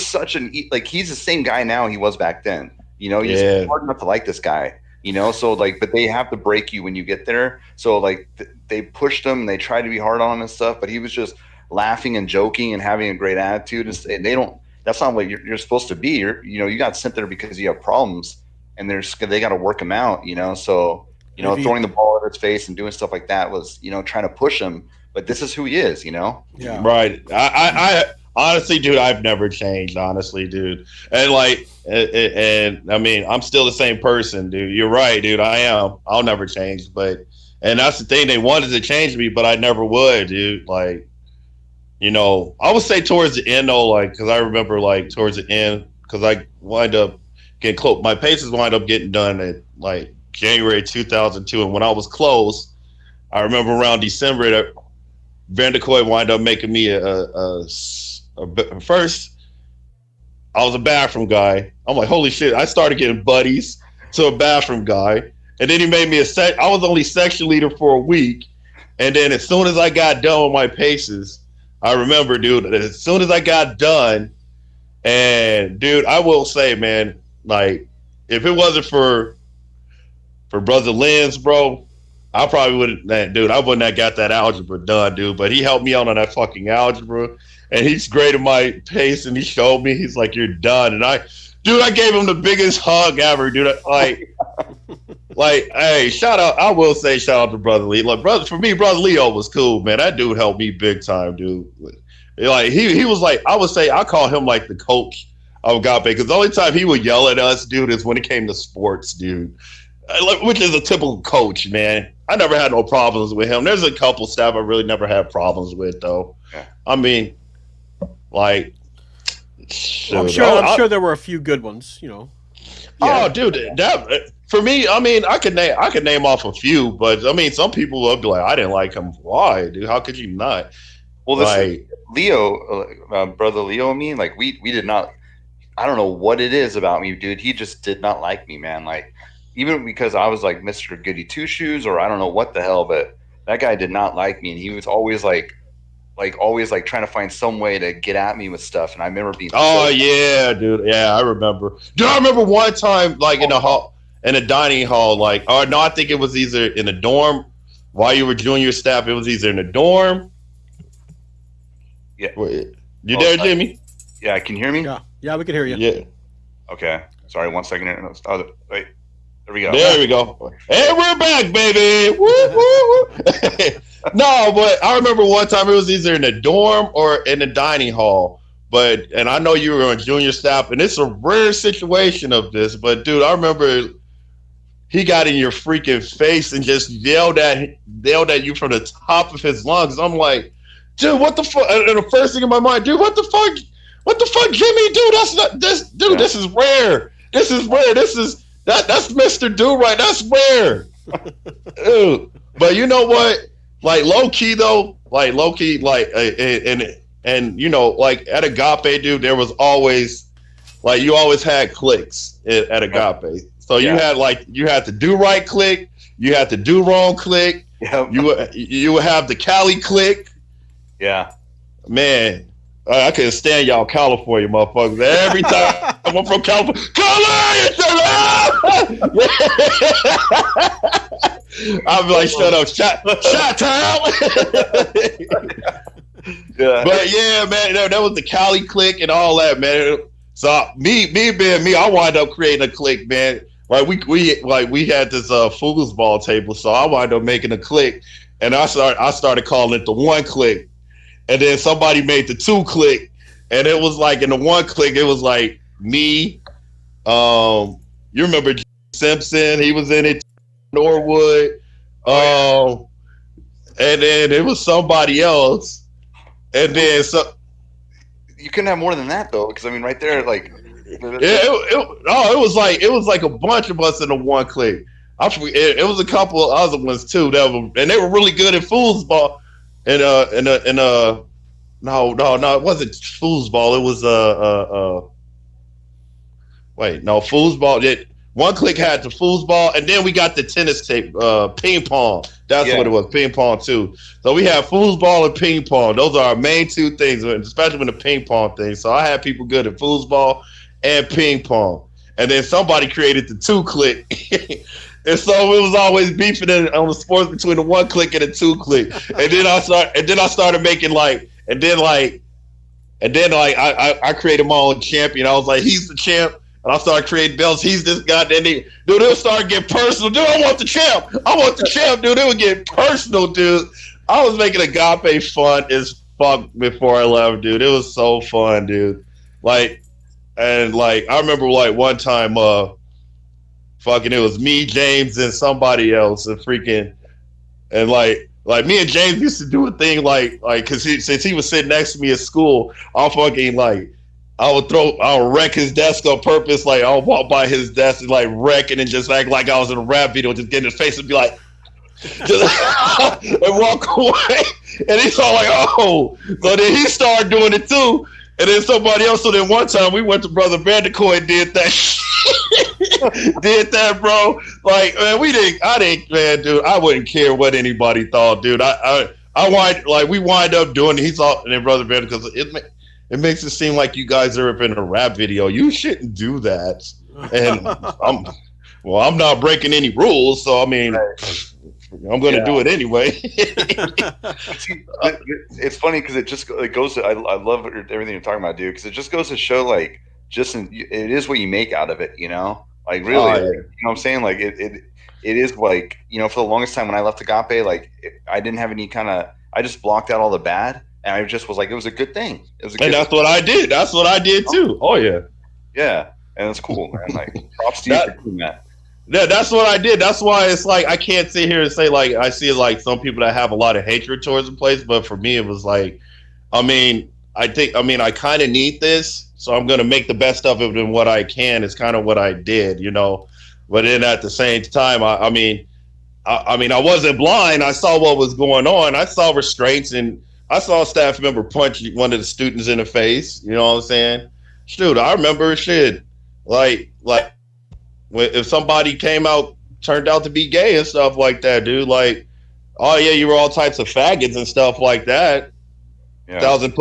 such he's the same guy now he was back then. You know, it's hard not to like this guy. You know, so like, but they have to break you when you get there. So like, they pushed him, and they tried to be hard on him and stuff, but he was just laughing and joking and having a great attitude. And they don't. That's not what you're supposed to be. You got sent there because you have problems, and they got to work them out. You know, so throwing the ball at his face and doing stuff like that was trying to push him. But this is who he is. You know. Yeah. Right. honestly, dude, I've never changed. Honestly, dude, and like, and I mean, I'm still the same person, dude. You're right, dude. I am. I'll never change, but and that's the thing. They wanted to change me, but I never would, dude. Like, I would say towards the end though, like, because I remember like towards the end, because I wind up getting close. My paces wind up getting done at like January 2002, and when I was close, I remember around December that Vanderkoy wind up making me first. I was a bathroom guy. I'm like, holy shit! I started getting buddies to a bathroom guy, and then he made me I was only section leader for a week, and then as soon as I got done with my paces, I remember, dude. As soon as I got done, and dude, I will say, man, like, if it wasn't for Brother Lenz, bro, I probably wouldn't, dude. I wouldn't have got that algebra done, dude. But he helped me out on that fucking algebra, and he's graded my pace, and he showed me. He's like, "You're done," and I gave him the biggest hug ever, dude. Like, hey, shout out. I will say, shout out to Brother Lee. Like, Brother Leo was cool, man. That dude helped me big time, dude. Like, he was like, I would say, I call him like the coach of Agape, because the only time he would yell at us, dude, is when it came to sports, dude. Which is a typical coach, man. I never had no problems with him. There's a couple staff I really never had problems with, though. Yeah. I mean, like, I'm sure there were a few good ones, Yeah. Oh, dude, that for me, I mean, I could name off a few, but I mean, some people will be like, I didn't like him. Why, dude? How could you not? Well, this Leo, Brother Leo, and me, like, we did not. I don't know what it is about me, dude. He just did not like me, man. Like, even because I was like Mr. Goody Two Shoes, or I don't know what the hell, but that guy did not like me, and he was always always trying to find some way to get at me with stuff. And I remember being yeah, dude. Yeah, I remember. Dude, I remember one time, like, in a dining hall, like, or no, I think it was either in a dorm while you were junior staff. It was either in a dorm. Yeah. You there, Jimmy? Yeah, can you hear me? Yeah, we can hear you. Yeah. Okay. Sorry, 1 second. Oh, wait. There we go. There we go. And we're back, baby. Woo, woo, woo. No, but I remember one time it was either in a dorm or in a dining hall. And I know you were on junior staff, and it's a rare situation of this. But dude, I remember he got in your freaking face and just yelled at you from the top of his lungs. I'm like, dude, what the fuck? And the first thing in my mind, dude, what the fuck, Jimmy? Dude, that's not this. Dude, this is rare. This is rare. That's Mr. Dude, right? That's rare. Dude. But you know what? Like, low key though, like like at Agape, dude, there was always, like, you always had cliques at Agape. So you had the do right clique, you had the do wrong clique. Yep. You would have the Cali clique. Yeah, man. I couldn't stand y'all California motherfuckers. Every time I'm from California, I'll be like, shut up, shot town. Yeah. But yeah, man, that was the Cali clique and all that, man. So me being me, I wind up creating a clique, man. Like we had this foosball table, so I wind up making a clique, and I started calling it the one clique. And then somebody made the two click, and it was like in the one click, it was like me. You remember Simpson? He was in it. Norwood. And then it was somebody else. And then you couldn't have more than that though, because I mean, right there, like. It was like a bunch of us in the one click. It was a couple of other ones too and they were really good at foosball. No, it wasn't foosball. It was foosball. One click had the foosball, and then we got the tennis tape, ping pong. That's what it was, ping pong too. So we have foosball and ping pong. Those are our main two things, especially when the ping pong thing. So I had people good at foosball and ping pong, and then somebody created the two click. And so it was always beefing on the sports between the one click and the two click. And then I started making I created my own champion. I was like, he's the champ. And I started creating belts. He's this guy. Dude, it'll start getting personal. Dude, I want the champ. Dude. It would get personal, dude. I was making Agape fun as fuck before I left, dude. It was so fun, dude. Like, and like I remember like one time, fucking it was me, James, and somebody else, and freaking, and like me and James used to do a thing like because since he was sitting next to me at school, I'll fucking like I'll wreck his desk on purpose. Like I'll walk by his desk and like wreck it and just act like I was in a rap video, just get in his face and be like, just, and walk away. And he's all like, oh. So then he started doing it too. And then somebody else. So then one time we went to Brother Bandicoot and did that. Did that, bro. Like, man, man, dude. I wouldn't care what anybody thought, dude. We wind up doing it. He's all, and then Brother Bandicoot, it makes it seem like you guys are up in a rap video. You shouldn't do that. And I'm not breaking any rules, so I mean, I'm going to do it anyway. See, it's funny because it goes to, I love everything you're talking about, dude, because it just goes to show, like, it is what you make out of it, you know? Like, really, you know what I'm saying? Like, it is like, you know, for the longest time when I left Agape, like, I didn't have any I just blocked out all the bad. And I just was like, it was a good thing. And that's what I did. That's what I did too. Oh yeah. Yeah. And it's cool, man. Like, props to you for doing that. Yeah, that's what I did. That's why it's like I can't sit here and say like I see like some people that have a lot of hatred towards the place, but for me it was like, I kind of need this, so I'm gonna make the best of it in what I can. It's kind of what I did, you know. But then at the same time, I wasn't blind. I saw what was going on. I saw restraints and I saw a staff member punch one of the students in the face. You know what I'm saying? Dude, I remember shit like if somebody turned out to be gay and stuff like that, dude. Like, oh yeah, you were all types of faggots and stuff like that. Yeah. 1,000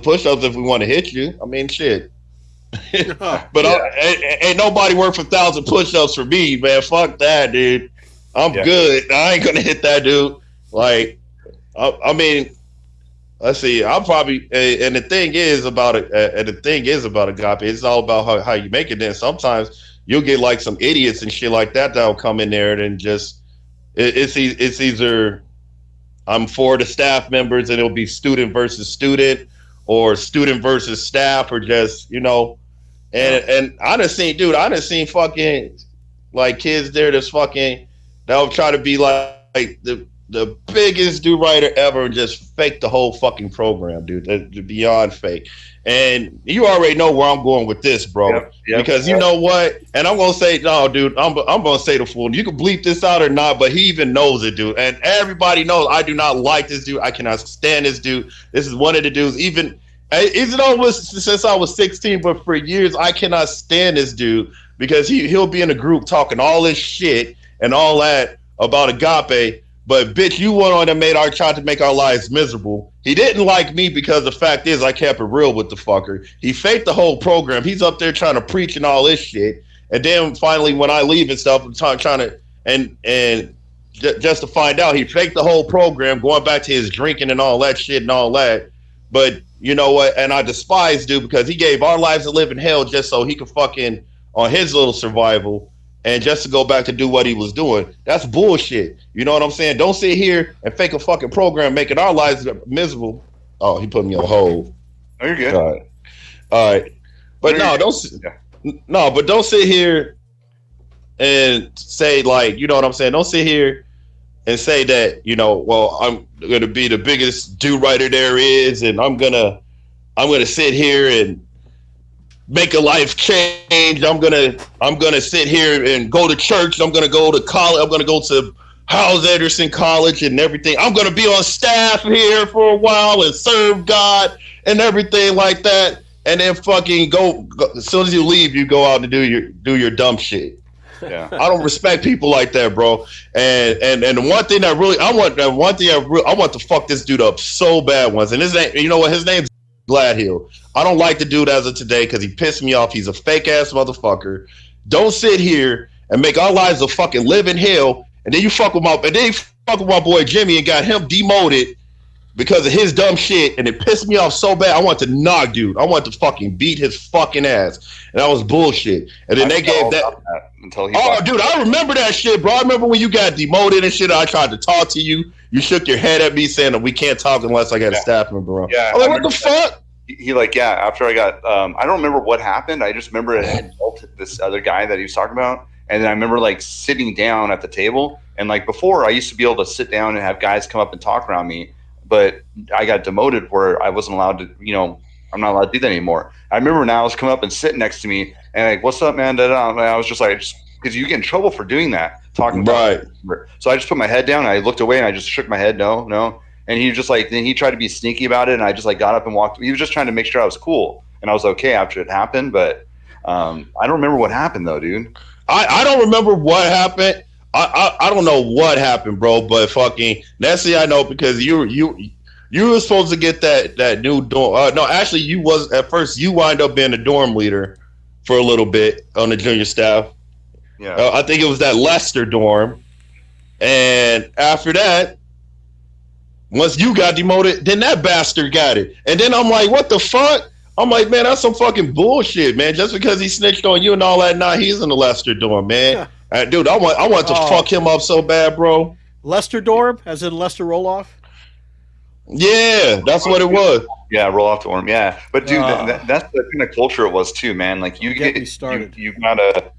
push-ups if we want to hit you. I mean, shit. But ain't nobody worked for 1,000 push-ups for me, man. Fuck that, dude. I'm good. I ain't gonna hit that dude. Like, I mean. Let's see. I'll probably, and the thing is about Agape. It's all about how you make it. Then sometimes you'll get like some idiots and shit like that'll come in there and just it's either I'm for the staff members and it'll be student versus student or student versus staff or just and I done seen fucking like kids there that'll try to be like the biggest do-writer ever and just fake the whole fucking program, dude. They're beyond fake. And you already know where I'm going with this, bro. Yep, because you know what? And I'm going to say, no, dude, I'm going to say the fool. You can bleep this out or not, but he even knows it, dude. And everybody knows I do not like this dude. I cannot stand this dude. This is one of the dudes, even though it was since I was 16, but for years, I cannot stand this dude because he'll be in a group talking all this shit and all that about Agape. But bitch, you went on and tried to make our lives miserable. He didn't like me because the fact is I kept it real with the fucker. He faked the whole program. He's up there trying to preach and all this shit. And then finally, when I leave and stuff, I'm trying to just to find out, he faked the whole program, going back to his drinking and all that shit and all that. But you know what? And I despise dude because he gave our lives a living hell just so he could fucking on his little survival. And just to go back to do what he was doing, that's bullshit. You know what I'm saying? Don't sit here and fake a fucking program making our lives miserable. Oh, he put me on hold. Oh, you're good. All right. But but don't sit here and say like, you know what I'm saying? Don't sit here and say that, well, I'm gonna be the biggest do-writer there is, and I'm gonna sit here and make a life change. I'm gonna sit here and go to church. I'm gonna go to college. I'm gonna go to House Ederson College and everything. I'm gonna be on staff here for a while and serve God and everything like that. And then fucking go as soon as you leave, you go out and do your dumb shit. Yeah, I don't respect people like that, bro. And the one thing that really I want to fuck this dude up so bad once. And his name, you know what? His name's Gladhill. I don't like the dude as of today because he pissed me off. He's a fake ass motherfucker. Don't sit here and make our lives a fucking living hell, and then you fuck with my boy Jimmy and got him demoted because of his dumb shit, and it pissed me off so bad. I wanted to knock dude. I wanted to fucking beat his fucking ass, and that was bullshit. And then they gave that until he. Oh, dude, I remember that shit, bro. I remember when you got demoted and shit. I tried to talk to you. You shook your head at me saying that we can't talk unless I got a staff member on. Yeah, I'm like, what the fuck? He like, yeah. After I got, I don't remember what happened. I just remember it had this other guy that he was talking about, and then I remember like sitting down at the table, and like before, I used to be able to sit down and have guys come up and talk around me. But I got demoted where I wasn't allowed to, I'm not allowed to do that anymore. I remember Niles come up and sit next to me and like, what's up, man? And I was just like, because you get in trouble for doing that, talking right. About so I just put my head down and I looked away and I just shook my head, no. And he just like, then he tried to be sneaky about it. And I just like got up and walked. He was just trying to make sure I was cool and I was okay after it happened. But I don't remember what happened though, dude. I don't remember what happened. I don't know what happened, bro, but fucking Nessie, I know because you were supposed to get that new dorm. No, actually, you was at first. You wind up being the dorm leader for a little bit on the junior staff. Yeah, I think it was that Lester dorm, and after that, once you got demoted, then that bastard got it, and then I'm like, what the fuck? I'm like, man, that's some fucking bullshit, man. Just because he snitched on you and all that, nah, he's in the Lester dorm, man. Yeah. Dude, I want to fuck him up so bad, bro. Lester dorm, as in Lester Roloff? Yeah, that's what it was. Yeah, roll off dorm. Yeah, but dude, that's the kind of culture it was too, man. Like you get started. You gotta,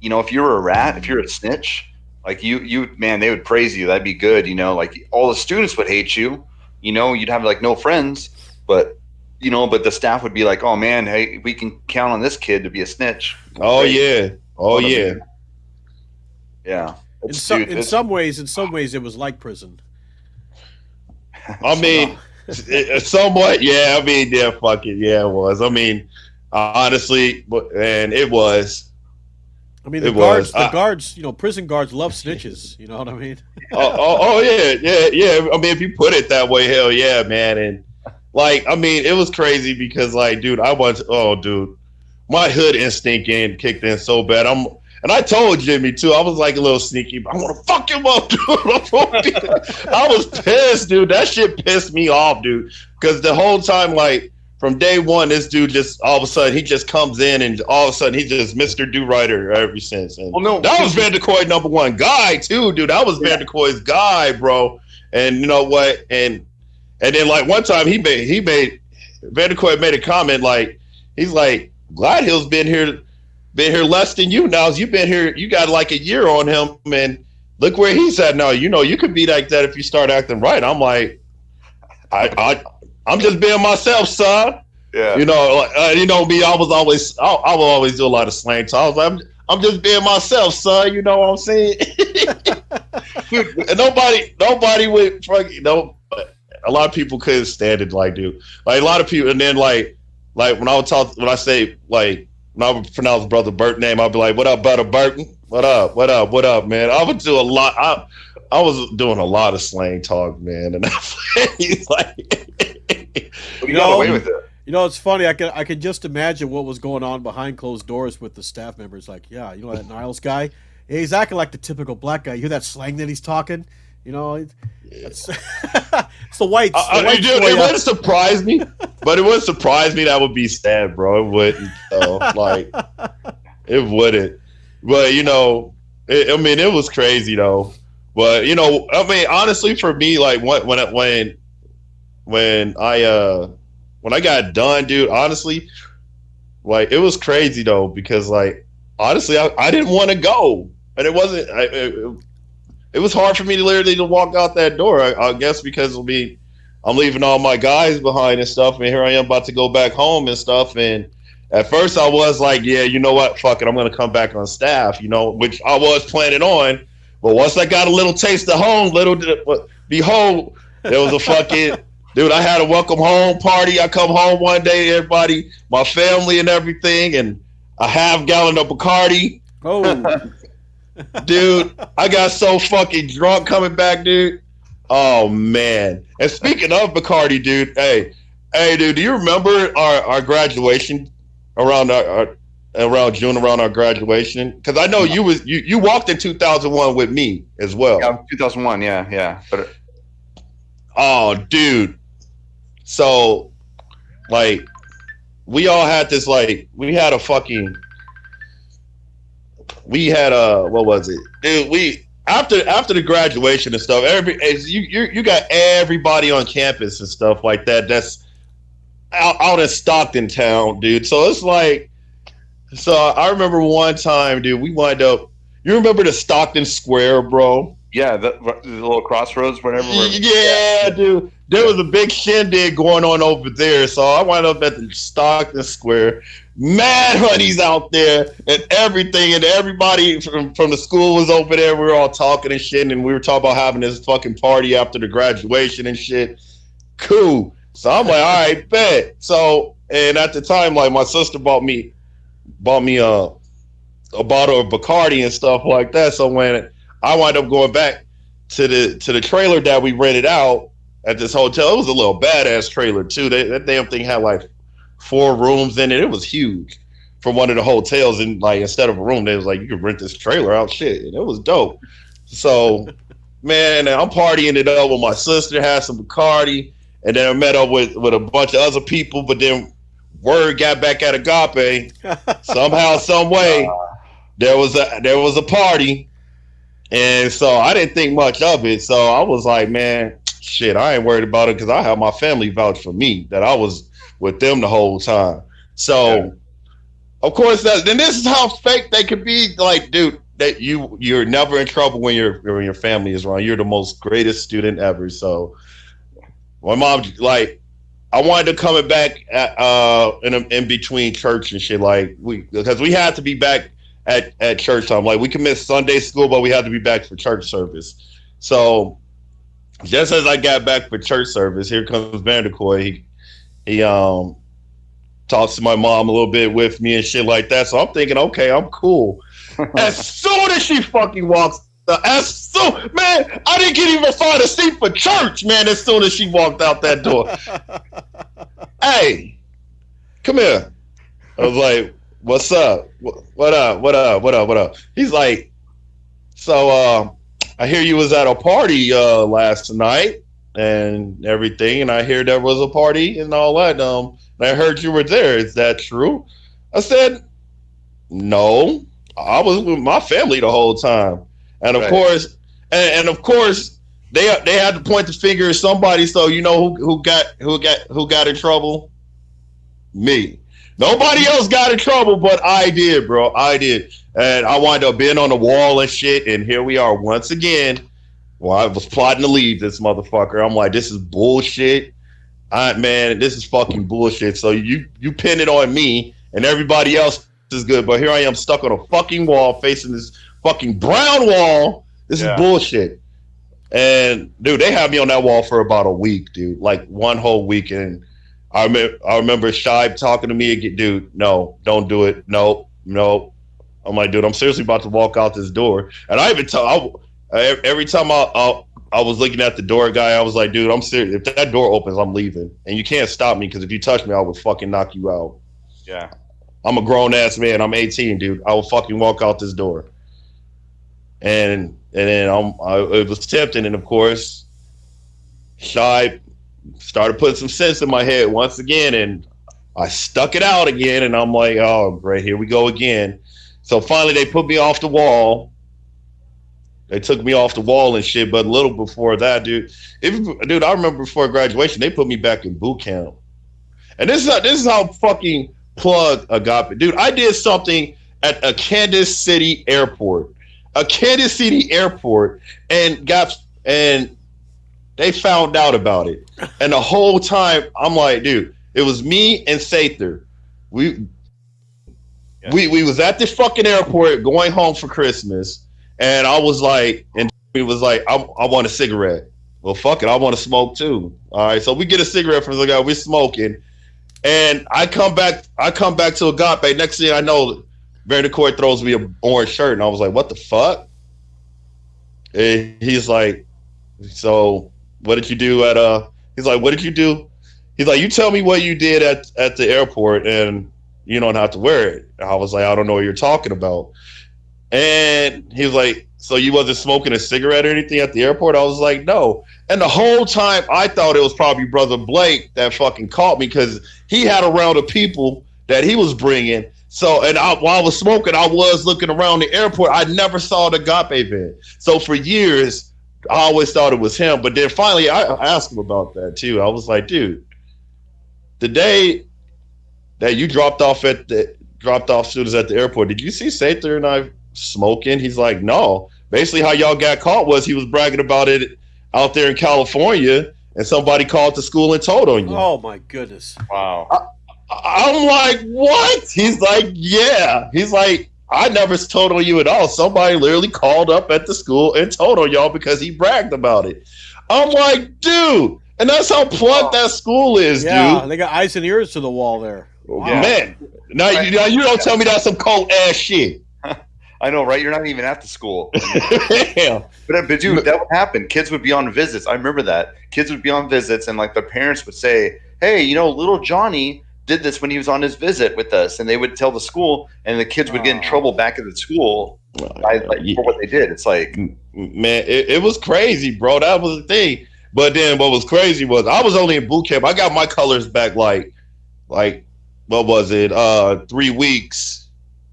if you're a rat, if you're a snitch, like you, man, they would praise you. That'd be good, Like all the students would hate you. You'd have like no friends, but the staff would be like, oh man, hey, we can count on this kid to be a snitch. Oh yeah. Oh yeah. Yeah. In some ways, it was like prison. I mean, somewhat, yeah. I mean, yeah, fuck it, yeah, it was. I mean, honestly, and it was. I mean, the guards, prison guards love snitches. You know what I mean? oh yeah. I mean, if you put it that way, hell yeah, man. And like, I mean, it was crazy because, like, dude, my hood instinct kicked in so bad. And I told Jimmy too. I was like a little sneaky. I want to fuck him up, dude. I was pissed, dude. That shit pissed me off, dude. Because the whole time, like from day one, this dude just all of a sudden he just comes in and all of a sudden he's just Mr. Do-Rider ever since. And that was Vanderkoy #1 guy too, dude. That was Vanderkoy's guy, bro. And you know what? And then like one time he made Vanderkoy made a comment like he's like Gladhill's been here less than you now. You've been here, you got like a year on him, and look where he's at now. You could be like that if you start acting right. I'm like, I'm just being myself, son. Yeah. Me. I will always do a lot of slang talk. I'm just being myself, son. You know what I'm saying? And nobody would fucking a lot of people couldn't stand it, like, dude. Like a lot of people, and then like when I would pronounce Brother Burton name, I'd be like, "What up, Brother Burton? What up, man?" I would do a lot. I was doing a lot of slang talk, man, and he's like, "You got away with it." It's funny. I could just imagine what was going on behind closed doors with the staff members. Like, yeah, that Niles guy. Yeah, he's acting like the typical black guy. You hear that slang that he's talking? It's the whites. It wouldn't surprise me, but it wouldn't surprise me that would be Stan, bro. It wouldn't. It wouldn't. But it was crazy though. But I mean, honestly, for me, like when I got done, dude, honestly, like it was crazy though because like honestly, I didn't want to go, and it wasn't. It was hard for me to literally to walk out that door. I guess because I'm leaving all my guys behind and stuff, and here I am about to go back home and stuff. And at first I was like, yeah, you know what, fuck it, I'm gonna come back on staff, which I was planning on. But once I got a little taste of home, behold, there was a fucking dude. I had a welcome home party. I come home one day, everybody, my family and everything, and a half gallon of Bacardi. Oh. Dude, I got so fucking drunk coming back, dude. Oh man! And speaking of Bacardi, dude, hey, dude, do you remember our graduation around June, around our graduation? Because I know you walked in 2001 with me as well. Yeah, 2001, yeah. But Oh, dude. So, like, we all had this, like, we had a, what was it? Dude, after the graduation and stuff, you got everybody on campus and stuff like that. That's out in Stockton town, dude. So it's like, so I remember one time, dude, we wind up, you remember the Stockton Square, bro? Yeah, the little crossroads, whatever. Yeah, dude. There was a big shindig going on over there. So I wound up at the Stockton Square. Mad honeys out there and everything. And everybody from the school was over there. We were all talking and shit. And we were talking about having this fucking party after the graduation and shit. Cool. So I'm like, all right, bet. So, and at the time, like, my sister bought me a bottle of Bacardi and stuff like that. So when I wound up going back to the trailer that we rented out at this hotel, it was a little badass trailer too. That damn thing had like 4 rooms in it. It was huge for one of the hotels. And like, instead of a room, they was like, you could rent this trailer out. Shit, and it was dope. So, man, I'm partying it up with my sister. Had some Bacardi, and then I met up with a bunch of other people. But then word got back at Agape. Somehow, some way, there was a party. And so I didn't think much of it. So I was like, man, shit, I ain't worried about it because I have my family vouch for me that I was with them the whole time. So, of course, then this is how fake they could be. Like, dude, that you're never in trouble when your family is around. You're the most greatest student ever. So my mom, like, I wanted to come back in between church and shit, like because we had to be back at church time. Like, we could miss Sunday school, but we had to be back for church service. So just as I got back for church service, here comes Vanderkoy. He talks to my mom a little bit with me and shit like that. So I'm thinking, okay, I'm cool. As soon as she fucking walks, man, I didn't even find a seat for church, man. As soon as she walked out that door, hey, come here. I was like, what's up? What up? He's like, so I hear you was at a party last night and everything, and I hear there was a party and all that. And I heard you were there. Is that true? I said, no, I was with my family the whole time. And of course, and of course, they had to point the finger at somebody. So you know who got in trouble? Me. Nobody else got in trouble, but I did, bro. I did. And I wound up being on the wall and shit. And here we are once again. Well, I was plotting to leave this motherfucker. I'm like, this is bullshit. Man, this is fucking bullshit. So you pin it on me and everybody else is good. But here I am stuck on a fucking wall facing this fucking brown wall. This is bullshit. And, dude, they had me on that wall for about a week, dude. Like, one whole week. And I remember Shibe talking to me again, dude, no, don't do it. No. I'm like, dude, I'm seriously about to walk out this door. And I even every time I was looking at the door guy, I was like, dude, I'm serious. If that door opens, I'm leaving. And you can't stop me because if you touch me, I will fucking knock you out. Yeah. I'm a grown ass man. I'm 18, dude. I will fucking walk out this door. And then it was tempting. And of course, Shibe started putting some sense in my head once again, and I stuck it out again, and I'm like, oh, great, here we go again. So finally they put me off the wall. They took me off the wall and shit, but a little before that, dude, I remember before graduation, they put me back in boot camp. And this is how fucking plug Agape. Dude, I did something at a Kansas City airport. And they found out about it. And the whole time, I'm like, dude, it was me and Sather. We was at the fucking airport going home for Christmas. And I was like, and he was like, I want a cigarette. Well, fuck it, I want to smoke too. All right, so we get a cigarette from the guy, we're smoking. And I come back to Agape. Next thing I know, Vanderkoy throws me an orange shirt. And I was like, what the fuck? And he's like, so what did you do he's like, what did you do? He's like, you tell me what you did at the airport and you don't have to wear it. And I was like, I don't know what you're talking about. And he was like, so you wasn't smoking a cigarette or anything at the airport? I was like, no. And the whole time I thought it was probably Brother Blake that fucking caught me because he had a round of people that he was bringing. So, and while I was smoking, I was looking around the airport. I never saw the Agape van. So for years, I always thought it was him. But then finally, I asked him about that too. I was like, dude, the day that you dropped off students at the airport, did you see Sather and I smoking? He's like, no. Basically, how y'all got caught was he was bragging about it out there in California, and somebody called the school and told on you. Oh my goodness! Wow. I'm like, what? He's like, yeah. He's like, I never told on you at all. Somebody literally called up at the school and told on y'all because he bragged about it. I'm like, dude. And that's how plugged that school is, yeah, dude. they got eyes and ears to the wall there. Wow. Man, now you don't tell me that's some cold ass shit. I know, right? You're not even at the school. Yeah. But dude, that would happen. Kids would be on visits. I remember that. Kids would be on visits, and like the parents would say, hey, little Johnny did this when he was on his visit with us, and they would tell the school, and the kids would get in trouble back at the school for what they did. It's like, man, it was crazy, bro. That was the thing. But then what was crazy was I was only in boot camp. I got my colors back like what was it? 3 weeks.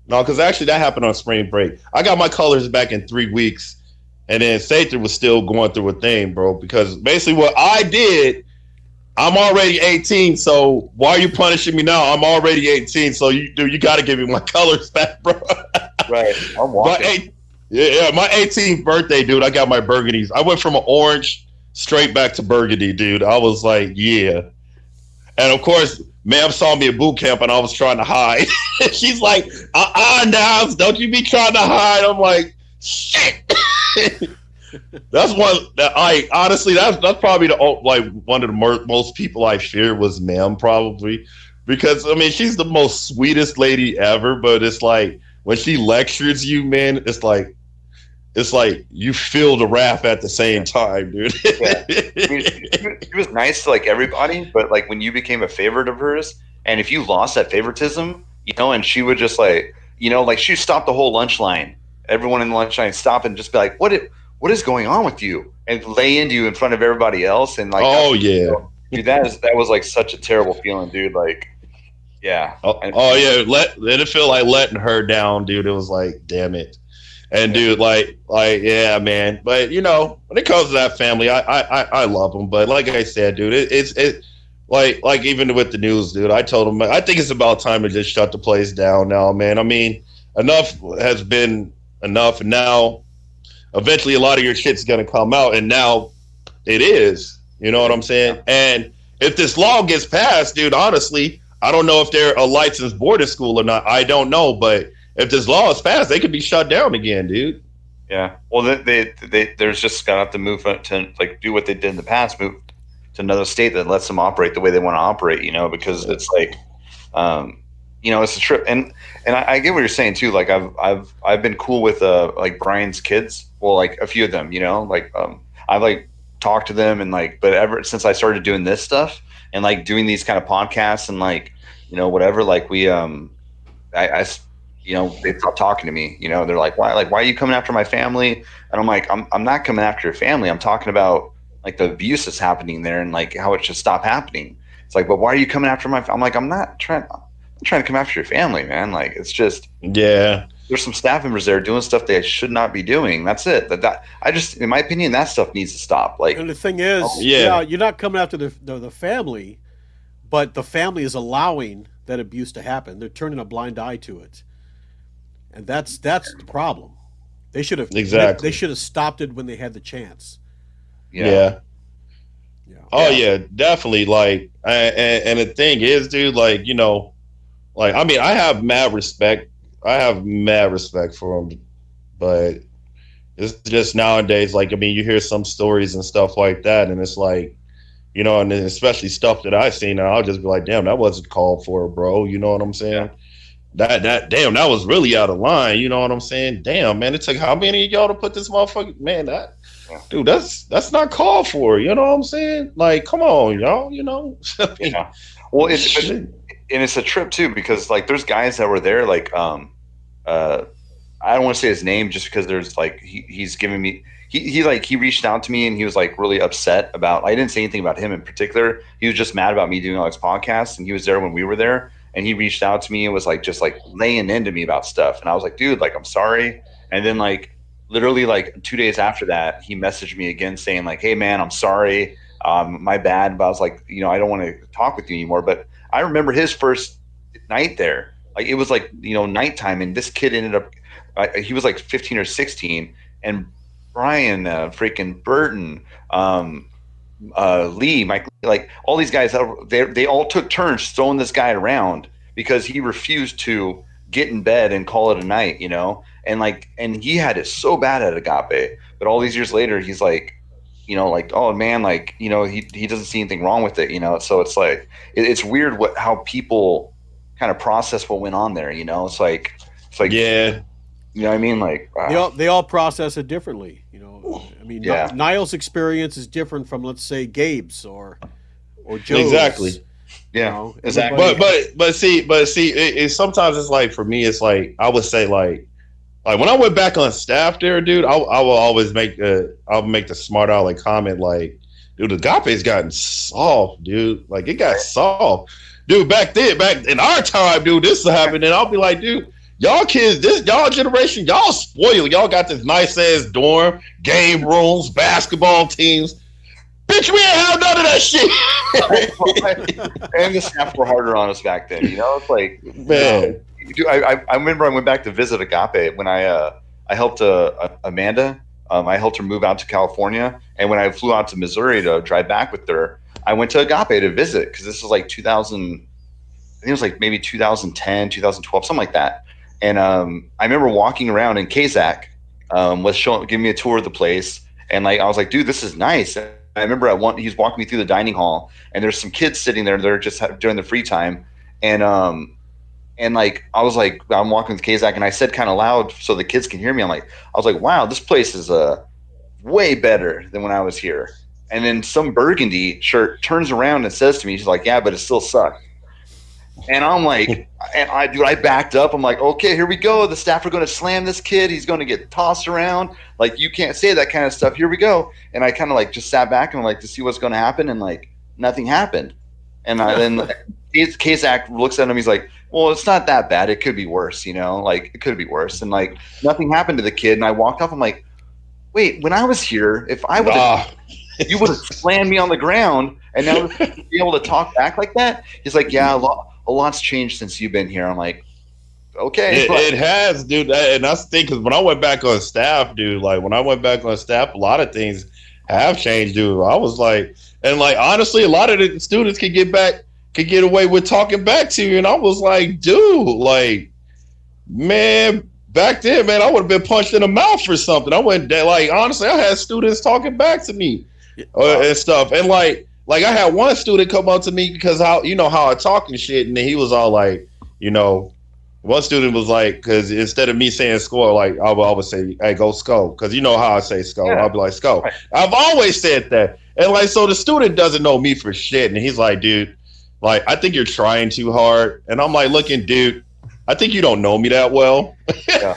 No, because actually that happened on spring break. I got my colors back in 3 weeks, and then Sather was still going through a thing, bro. Because basically what I did, I'm already 18, so why are you punishing me now? I'm already 18, so you got to give me my colors back, bro. Right. I'm walking. My 18th birthday, dude, I got my burgundies. I went from an orange straight back to burgundy, dude. I was like, yeah. And of course, ma'am saw me at boot camp, and I was trying to hide. She's like, Niles, don't you be trying to hide. I'm like, shit. That's one that I honestly, that's probably one of the most people I fear was ma'am, probably, because I mean she's the most sweetest lady ever, but it's like when she lectures you, man, it's like you feel the wrath at the same time, dude. Yeah. I mean, she was nice to like everybody, but like when you became a favorite of hers, and if you lost that favoritism, and she would just like she stopped the whole lunch line. Everyone in the lunch line stop and just be like, what is going on with you? And lay into you in front of everybody else, and like, dude, that was like such a terrible feeling, dude. Like, yeah. Let it feel like letting her down, dude. It was like, damn it. And dude, like, yeah, man. But when it comes to that family, I love them. But like I said, dude, it's like even with the news, dude, I told them I think it's about time to just shut the place down now, man. I mean, enough has been enough, and now eventually a lot of your shit's gonna come out, and now it is. You know what I'm saying? And if this law gets passed, dude, honestly, I don't know if they're a licensed boarding school or not. I don't know, but if this law is passed, they could be shut down again, dude. Yeah. Well, there's just gonna have to move to like do what they did in the past, move to another state that lets them operate the way they want to operate. Because it's like, it's a trip. And I get what you're saying too. Like I've been cool with like Brian's kids. Well, like a few of them, I've like talked to them and like, but ever since I started doing this stuff and like doing these kind of podcasts and like, whatever, like we they stopped talking to me. They're like, why are you coming after my family? And I'm like, I'm not coming after your family. I'm talking about like the abuse that's happening there and like how it should stop happening. It's like, but why are you coming after I'm like, I'm trying to come after your family, man. Like, it's just, yeah, there's some staff members there doing stuff they should not be doing. That's it. I just, in my opinion, that stuff needs to stop. Like, and the thing is, you're not coming after the family, but the family is allowing that abuse to happen. They're turning a blind eye to it. And that's the problem. They should have They should have stopped it when they had the chance. Yeah. Oh yeah, definitely. Like, and the thing is, dude, like like I mean, I have mad respect. For them, but it's just nowadays. Like, I mean, you hear some stories and stuff like that, and it's like, and especially stuff that I've seen, and I'll just be like, damn, that wasn't called for, bro. You know what I'm saying? That damn, that was really out of line. You know what I'm saying? Damn, man, it took how many of y'all to put this motherfucker? Man, dude, that's not called for. You know what I'm saying? Like, come on, y'all. Yeah. Well, it's a trip too, because like there's guys that were there. Like, I I don't want to say his name just because there's like he's giving me he reached out to me and he was like really upset about. I didn't say anything about him in particular. He was just mad about me doing all his podcasts, and he was there when we were there, and he reached out to me and was like just like laying into me about stuff, and I was like, dude, like I'm sorry. And then like literally like 2 days after that, he messaged me again saying like, hey man, I'm sorry, my bad. But I was like, I don't want to talk with you anymore. But I remember his first night there. Like it was like nighttime, and this kid ended up. He was like 15 or 16, and Brian, freaking Burton, Lee, Mike, like all these guys, they all took turns throwing this guy around because he refused to get in bed and call it a night, and he had it so bad at Agape. But all these years later, he's like, like, oh man, like, he doesn't see anything wrong with it, So it's like, it's weird how people kind of process what went on there, It's like, yeah. You know what I mean? Like they all process it differently. I mean, yeah. Niles' experience is different from, let's say, Gabe's or Joe's. Exactly. Yeah. Exactly. But see, sometimes it's like, for me, it's like I would say like when I went back on staff there, dude, I will always make the smart aleck comment like, dude, Agape's gotten soft, dude. Like it got soft, dude. Back in our time, dude, this happened, and I'll be like, dude. Y'all kids, y'all generation, y'all spoiled. Y'all got this nice ass dorm, game rooms, basketball teams. Bitch, we ain't have none of that shit. And the staff were harder on us back then. It's like, man. I remember I went back to visit Agape when I helped Amanda. I helped her move out to California, and when I flew out to Missouri to drive back with her, I went to Agape to visit because this was like 2000. I think it was like maybe 2010, 2012, something like that. And I remember walking around, and Kazak was giving me a tour of the place, and like I was like, dude, this is nice. And I remember he's walking me through the dining hall, and there's some kids sitting there. They're just during the free time, and like I was like, I'm walking with Kazak, and I said kind of loud so the kids can hear me. I was like, wow, this place is way better than when I was here. And then some burgundy shirt turns around and says to me, she's like, yeah, but it still sucks. And I'm like, I backed up. I'm like, okay, here we go. The staff are going to slam this kid. He's going to get tossed around. Like, you can't say that kind of stuff. Here we go. And I kind of like just sat back and like to see what's going to happen. And like, nothing happened. And then Kazak looks at him. He's like, well, it's not that bad. It could be worse, like it could be worse. And like, nothing happened to the kid. And I walked off. I'm like, wait, when I was here, if I would have, you would have slammed me on the ground. And now to be able to talk back like that. He's like, yeah, a lot's changed since you've been here. I'm like, okay. It has, dude. And that's the thing, because when I went back on staff, dude, like when I went back on staff, a lot of things have changed, dude. I was like, and like, honestly, a lot of the students could get away with talking back to you. And I was like, dude, like, man, back then, man, I would have been punched in the mouth for something. I went, like, honestly, I had students talking back to me and stuff. And like I had one student come up to me because how I talk and shit, and then he was all like, one student was like, because instead of me saying score, like I would always say, hey, go score, because you know how I say score. Yeah. I'll be like, score. Right. I've always said that, and like, so the student doesn't know me for shit, and he's like, dude, like I think you're trying too hard, and I'm like, looking, dude, I think you don't know me that well. Yeah.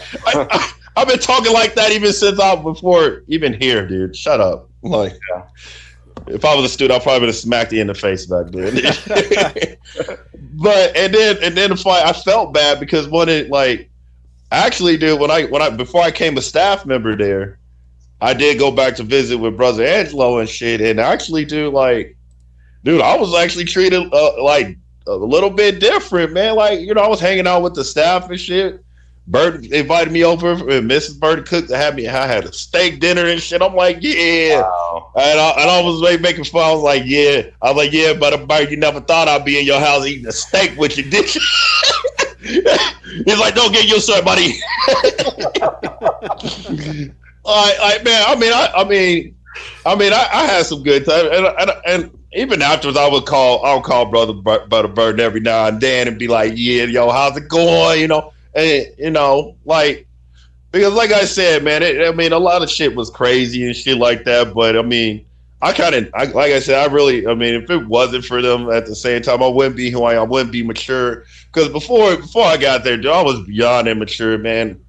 I've been talking like that even since before even here, dude. Shut up. Like. Yeah. If I was a student, I probably would have smacked you in the face back then. But and then I felt bad because actually, dude, before I became a staff member there, I did go back to visit with Brother Angelo and shit. And actually, dude, I was actually treated like a little bit different, man. Like, I was hanging out with the staff and shit. Bird invited me over, and Mrs. Bird cooked to have me. I had a steak dinner and shit. I'm like, yeah. Wow. And I was making fun. I was like, yeah. But Bird, you never thought I'd be in your house eating a steak with you, did you? He's like, don't get used to it, buddy. I had some good time, and even afterwards, I'll call Brother Bird every now and then and be like, yeah, yo, how's it going? And, because like I said, man, a lot of shit was crazy and shit like that. But like I said, if it wasn't for them at the same time, I wouldn't be who I wouldn't be mature. Because before I got there, dude, I was beyond immature, man.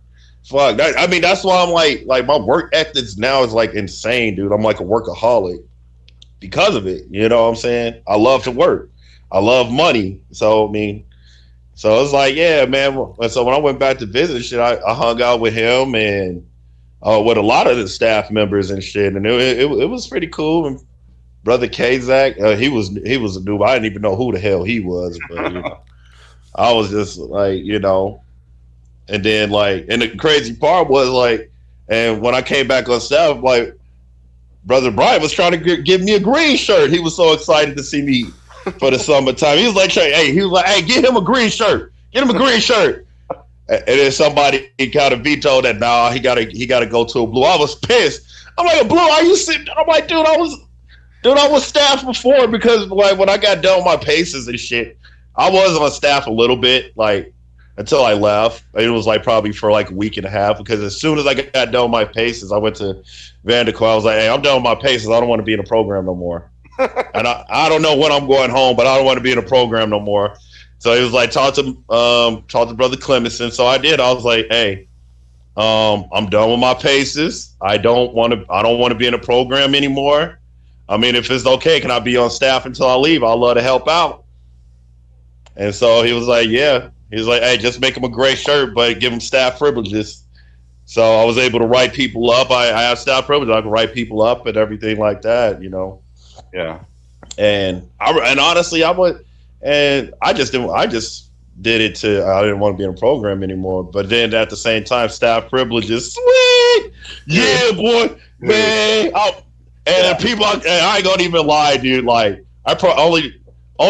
fuck. I mean, that's why I'm like my work ethics now is like insane, dude. I'm like a workaholic because of it. You know what I'm saying? I love to work. I love money. So I mean, so it's like, yeah, man. So when I went back to visit shit, I hung out with him and with a lot of the staff members and shit, and it was pretty cool. And Brother Kazak, he was a dude. I didn't even know who the hell he was, but you know, I was just like, you know, and then like, and the crazy part was like, and when I came back on staff, like Brother Brian was trying to give me a green shirt. He was so excited to see me for the summertime. He was like, hey, get him a green shirt. Get him a green shirt. And then somebody kind of vetoed that. Nah, he gotta go to a blue. I was pissed. I'm like, a blue? Are you sitting? I'm like, dude, I was staff before because like when I got done with my paces and shit, I was on staff a little bit, like until I left. It was like probably for like a week and a half because as soon as I got done with my paces, I went to Vanderquist. I was like, hey, I'm done with my paces. I don't want to be in a program no more. And I don't know when I'm going home, but I don't want to be in a program no more. So he was like, talk to Brother Clemenson. So I did. I was like, hey, I'm done with my paces. I don't want to be in a program anymore. I mean, if it's okay, can I be on staff until I leave? I'd love to help out. And so he was like, yeah. He was like, hey, just make him a gray shirt, but give him staff privileges. So I was able to write people up. I have staff privileges. I could write people up and everything like that, you know. Yeah. And honestly, I just did it to, I didn't want to be in a program anymore. But then at the same time, staff privileges, sweet. Yeah, boy, man. People, I ain't gonna even lie, dude. Like, only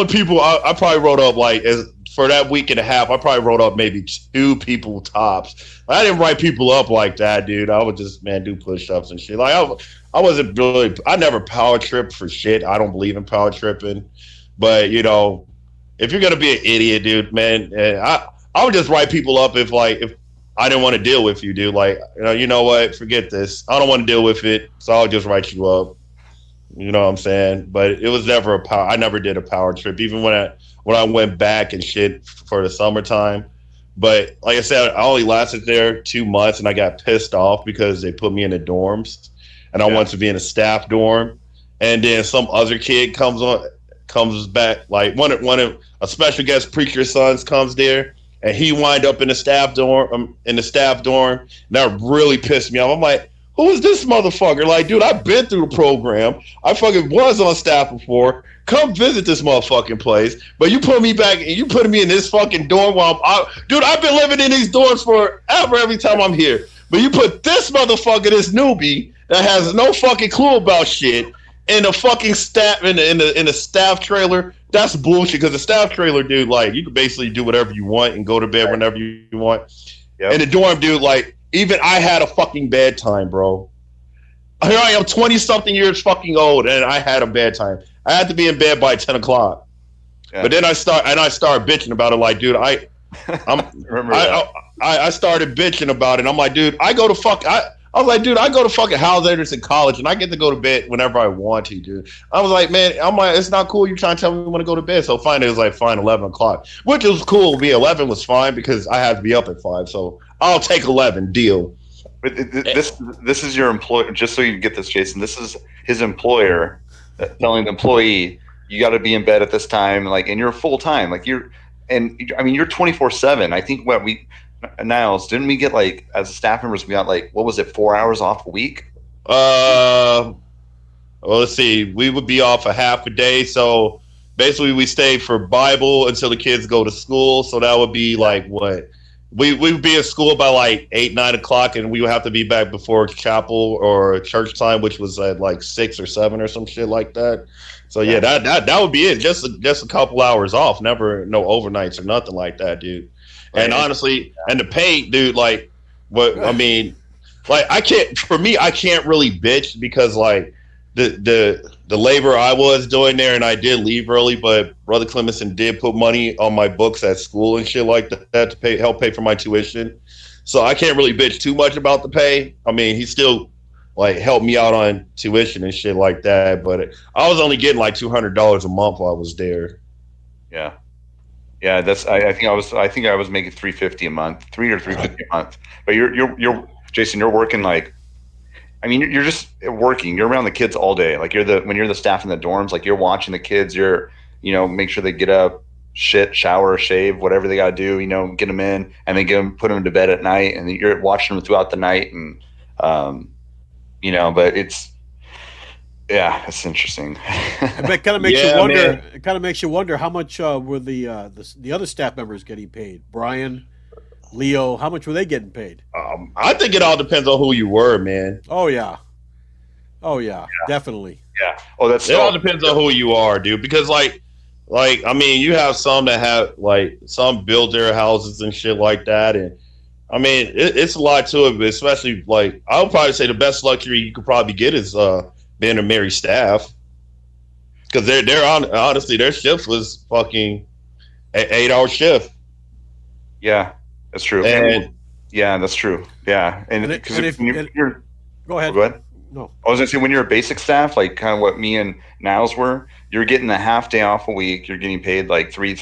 people I probably wrote up like for that week and a half, I probably wrote up maybe 2 people tops. I didn't write people up like that, dude. I would just, man, do push-ups and shit. Like I wasn't really, I never power tripped for shit. I don't believe in power tripping. But, you know, if you're going to be an idiot, dude, man, I would just write people up if I didn't want to deal with you, dude. Like, you know what? Forget this. I don't want to deal with it. So I'll just write you up. You know what I'm saying? But it was never I never did a power trip, even when I went back and shit for the summertime. But like I said, I only lasted there 2 months, and I got pissed off because they put me in the dorms, and I wanted to be in a staff dorm. And then some other kid comes back, like one of a special guest preacher's sons comes there, and he wind up in the staff dorm. And that really pissed me off. I'm like, who is this motherfucker? Like, dude, I've been through the program. I fucking was on staff before. Come visit this motherfucking place. But you put me back and you put me in this fucking dorm while dude, I've been living in these dorms forever every time I'm here. But you put this motherfucker, this newbie that has no fucking clue about shit in the fucking staff in the staff trailer. That's bullshit because the staff trailer, dude, like you can basically do whatever you want and go to bed whenever you want. Yep. And the dorm, dude, like even I had a fucking bedtime, bro. Here I am, 20-something years fucking old, and I had a bedtime. I had to be in bed by 10 o'clock. Yeah. But then I started bitching about it. Like, dude, I started bitching about it. I'm like, dude, I was like, dude, I go to fucking House Anderson College, and I get to go to bed whenever I want to, dude. I was like, man, it's not cool. You're trying to tell me when to go to bed. So finally, it was like, fine, 11 o'clock, which was cool. 11 was fine because I had to be up at 5. So I'll take 11, deal. But this is your employer. Just so you get this, Jason. This is his employer telling the employee you got to be in bed at this time, like, and you're full time, like you're 24/7. I think Niles, didn't we get like as staff members we got like what was it 4 hours off a week? Well, let's see. We would be off a half a day, so basically we stayed for Bible until the kids go to school. So that would be like what. We would be at school by like 8, 9 o'clock, and we would have to be back before chapel or church time, which was at like 6 or 7 or some shit like that. So yeah, that would be it. Just a couple hours off, never no overnights or nothing like that, dude. Right. And honestly, and the pay, dude, like what I mean, like I can't really bitch because like the labor I was doing there, and I did leave early, but Brother Clemenson did put money on my books at school and shit like that to help pay for my tuition. So I can't really bitch too much about the pay. I mean, he still like helped me out on tuition and shit like that, but I was only getting like $200 a month while I was there. Yeah. Yeah, that's. I think I was making 350 a month, 350 a month. But you're Jason. You're working like. I mean, you're just working. You're around the kids all day. Like when you're the staff in the dorms. Like you're watching the kids. You're make sure they get up, shit, shower, shave, whatever they got to do. Get them in, and then put them to bed at night, and then you're watching them throughout the night, and But it's interesting. It kind of makes you wonder. Man. It kind of makes you wonder how much were the other staff members getting paid? Brian, Leo, how much were they getting paid? I think it all depends on who you were, man. Oh yeah, definitely. Yeah. Oh, it all depends on who you are, dude. Because like I mean, you have some that have like some build their houses and shit like that, and I mean, it's a lot to it. But especially like I would probably say the best luxury you could probably get is being a married staff, because they're honestly their shift was fucking an 8-hour shift. Yeah, that's true. And yeah, that's true. Yeah, and because you're go ahead. Go ahead. No, I was gonna say when you're a basic staff, like kind of what me and Niles were, you're getting a half day off a week. You're getting paid like three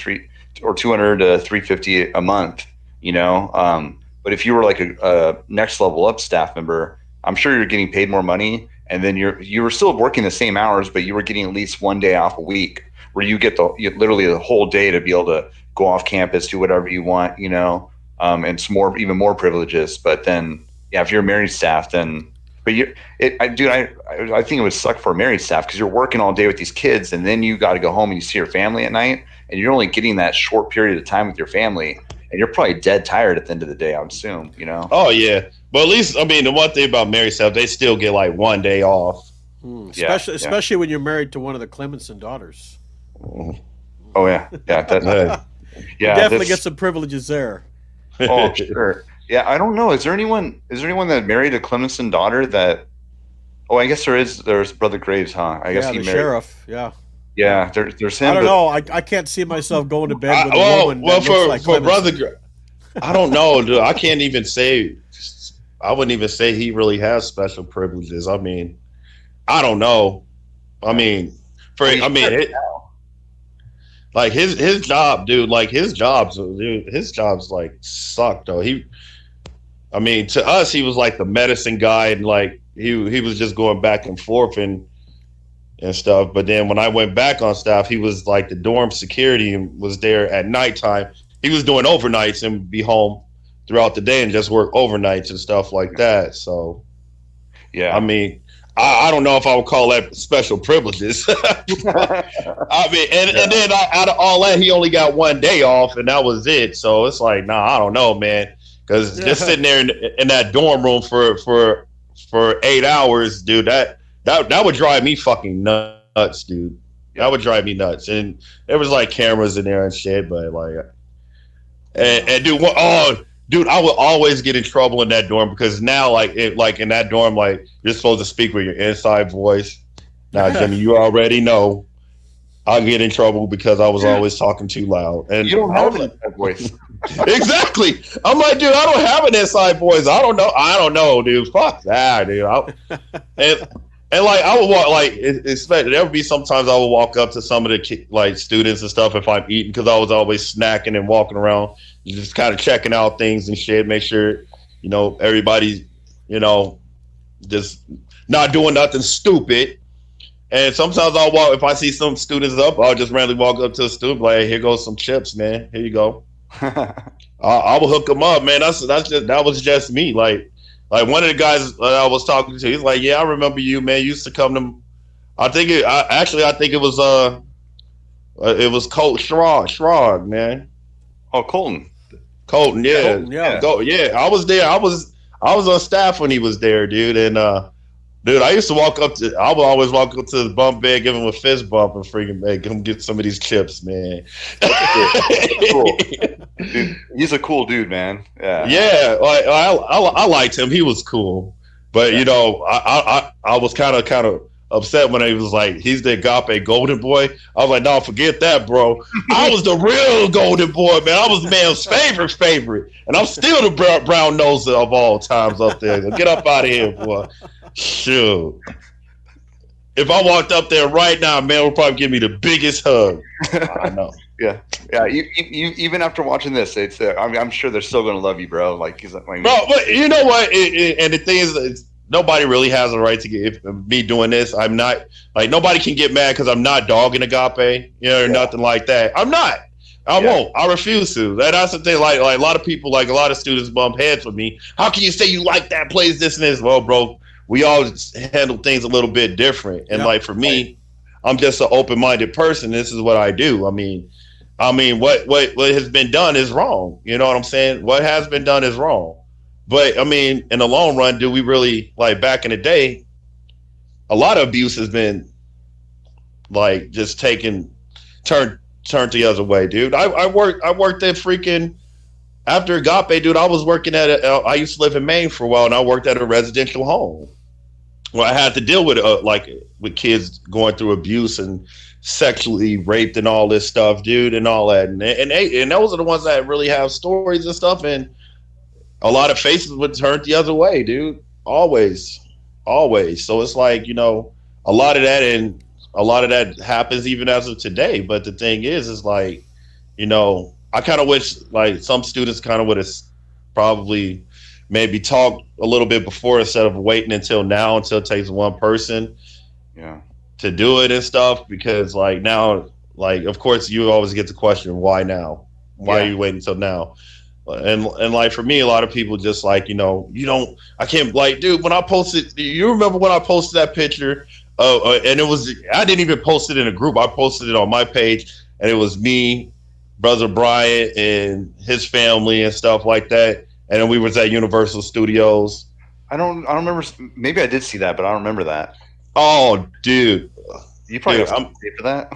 or 200 to 350 a month. But if you were like a next level up staff member, I'm sure you're getting paid more money. And then you were still working the same hours, but you were getting at least one day off a week where you get literally the whole day to be able to go off campus, do whatever you want, and some even more privileges. But then, if you're a married staff, then, I think it would suck for a married staff because you're working all day with these kids, and then you got to go home and you see your family at night, and you're only getting that short period of time with your family, and you're probably dead tired at the end of the day, I would assume, Oh yeah. But at least, I mean, the one thing about married staff, they still get like one day off. Especially when you're married to one of the Clemenson daughters. Oh yeah, yeah, you definitely get some privileges there. Oh sure, yeah. I don't know. Is there anyone that married a Clemenson daughter that? Oh, I guess there is. There's Brother Graves, huh? I guess he married. Sheriff. Yeah. Yeah, there's him. I don't know. I can't see myself going to bed with a woman. Well, for Brother, I don't know, dude. I can't even say. I wouldn't even say he really has special privileges. I mean, I don't know. I mean, like his job, dude. Like his jobs like suck though. I mean, to us, he was like the medicine guy, and like he was just going back and forth and stuff. But then when I went back on staff, he was like the dorm security and was there at nighttime. He was doing overnights and be home throughout the day and just work overnights and stuff like that. So, yeah, I mean, I don't know if I would call that special privileges. I mean, and then out of all that, he only got one day off, and that was it. So it's like, nah, I don't know, man, because just sitting there in that dorm room for 8 hours, dude, that would drive me fucking nuts, dude. That would drive me nuts. And there was like cameras in there and shit, but like, and dude, I would always get in trouble in that dorm because now, like in that dorm, like you're supposed to speak with your inside voice. Now, Jimmy, you already know I get in trouble because I was always talking too loud. And you don't have an inside voice. Exactly. I'm like, dude, I don't have an inside voice. I don't know, dude. Fuck that, dude. And like I would walk, like there would be sometimes I would walk up to some of the like students and stuff if I'm eating because I was always snacking and walking around, just kind of checking out things and shit, make sure everybody's just not doing nothing stupid. And sometimes I'll walk if I see some students up, I'll just randomly walk up to a student like, hey, here goes some chips, man. Here you go. I will hook them up, man. That was just me, like. Like one of the guys I was talking to, he's like, "Yeah, I remember you, man. You used to come to." I think it was Colt Schrog, man. Oh, Colton, yeah. Yeah. I was there. I was on staff when he was there, dude. And dude, I would always walk up to the bump bed, give him a fist bump, and freaking make him get some of these chips, man. Cool. Dude, he's a cool dude, man. Yeah. Like I liked him. He was cool, but I was kind of upset when he was like, he's the Agape golden boy. I was like, no, forget that, bro. I was the real golden boy, man. I was the man's favorite, and I'm still the brown nose of all times up there. So get up out of here, boy. Shoot. If I walked up there right now, man would probably give me the biggest hug. I know. Yeah. Even after watching this, it's I'm sure they're still gonna love you, bro. Like, he's like, Bro, but you know what? And the thing is, nobody really has a right to get me doing this. I'm not like nobody can get mad because I'm not dogging Agape, or nothing like that. I'm not. I won't. I refuse to. That's the thing. Like a lot of people, like a lot of students, bump heads with me. How can you say you like that place, this and this? Well, bro, we all handle things a little bit different. And like for me, I'm just an open-minded person. This is what I do. I mean, what has been done is wrong. You know what I'm saying? What has been done is wrong. But I mean, in the long run, do we really like back in the day? A lot of abuse has been like just turned the other way, dude. I worked at freaking after Agape, dude. I was working I used to live in Maine for a while, and I worked at a residential home. Well, I had to deal with with kids going through abuse and sexually raped and all this stuff, dude, and all that. And those are the ones that really have stories and stuff. And a lot of faces would turn the other way, dude. Always. So it's like, a lot of that happens even as of today. But the thing is like, I kind of wish like some students kind of would have probably maybe talked a little bit before instead of waiting until it takes one person to do it and stuff. Because like now, like, of course you always get the question, why now? Why are you waiting until now? And like for me, a lot of people just like, I can't, like, dude, when I posted, you remember when I posted that picture and I didn't even post it in a group. I posted it on my page and it was me, Brother Brian and his family and stuff like that. And then we was at Universal Studios. I don't remember. Maybe I did see that, but I don't remember that. Oh, dude. You probably have to pay for that.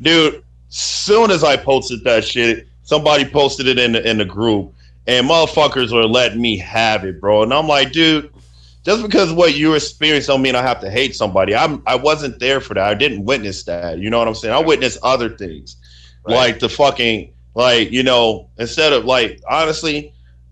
Dude, soon as I posted that shit, somebody posted it in the group, and motherfuckers were letting me have it, bro. And I'm like, dude, just because of what you experienced don't mean I have to hate somebody. I wasn't there for that. I didn't witness that. You know what I'm saying? I witnessed other things. Right. Like the fucking, like, instead of like, honestly,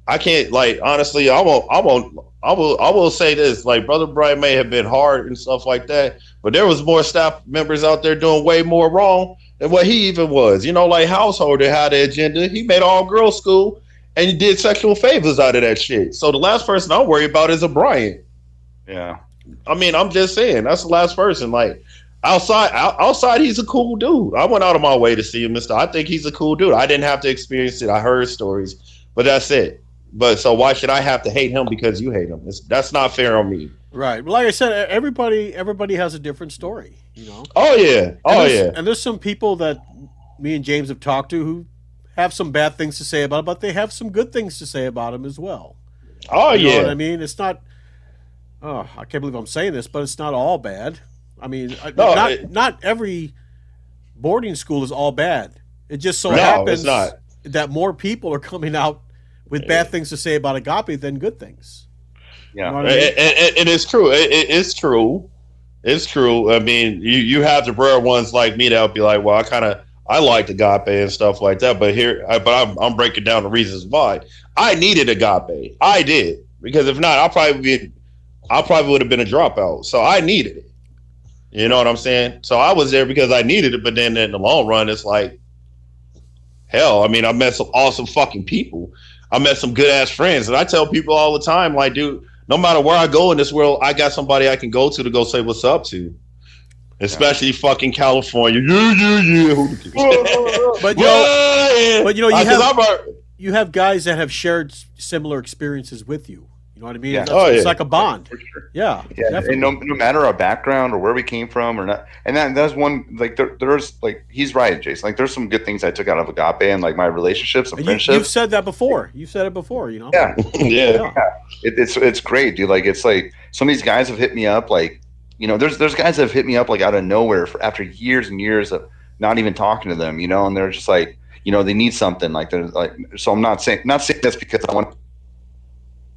I can't, like, honestly, I will say this, like, Brother Brian may have been hard and stuff like that, but there was more staff members out there doing way more wrong than what he even was. Like Householder had an agenda. He made all girls school and he did sexual favors out of that shit. So the last person I worry about is a Brian. Yeah. I mean, I'm just saying, that's the last person. Like, outside, he's a cool dude. I went out of my way to see him and stuff. I think he's a cool dude. I didn't have to experience it. I heard stories, but that's it. But so why should I have to hate him because you hate him? That's not fair on me. Right. Well, like I said, everybody has a different story, Oh yeah. And there's some people that me and James have talked to who have some bad things to say about him, but they have some good things to say about him as well. Oh you know what I mean? It's not. Oh, I can't believe I'm saying this, but it's not all bad. I mean, not every boarding school is all bad. It just so happens that more people are coming out with bad things to say about Agape than good things. Yeah, and it's true. It's true. It's true. I mean, you have the rare ones like me that'll be like, well, I liked Agape and stuff like that, but I'm breaking down the reasons why. I needed Agape. I did, because if not, I probably would have been a dropout. So I needed it. You know what I'm saying? So I was there because I needed it, but then in the long run, it's like, hell, I mean, I met some awesome fucking people. I met some good ass friends, and I tell people all the time, like, dude, no matter where I go in this world, I got somebody I can go to say what's up to. Especially fucking California. But you have guys that have shared similar experiences with you. You know what I mean? Yeah. It's like a bond. For sure. Yeah. And no matter our background or where we came from or not, and that's one, like, there's like, he's right, Jason. Like, there's some good things I took out of Agape and like my relationships and friendships. You've said that before. You've said it before. Yeah. Yeah. It's great, dude. Like, it's like some of these guys have hit me up, like, there's guys that have hit me up like out of nowhere after years and years of not even talking to them, and they're just like, they need something, like, they're like, so I'm not saying this because I want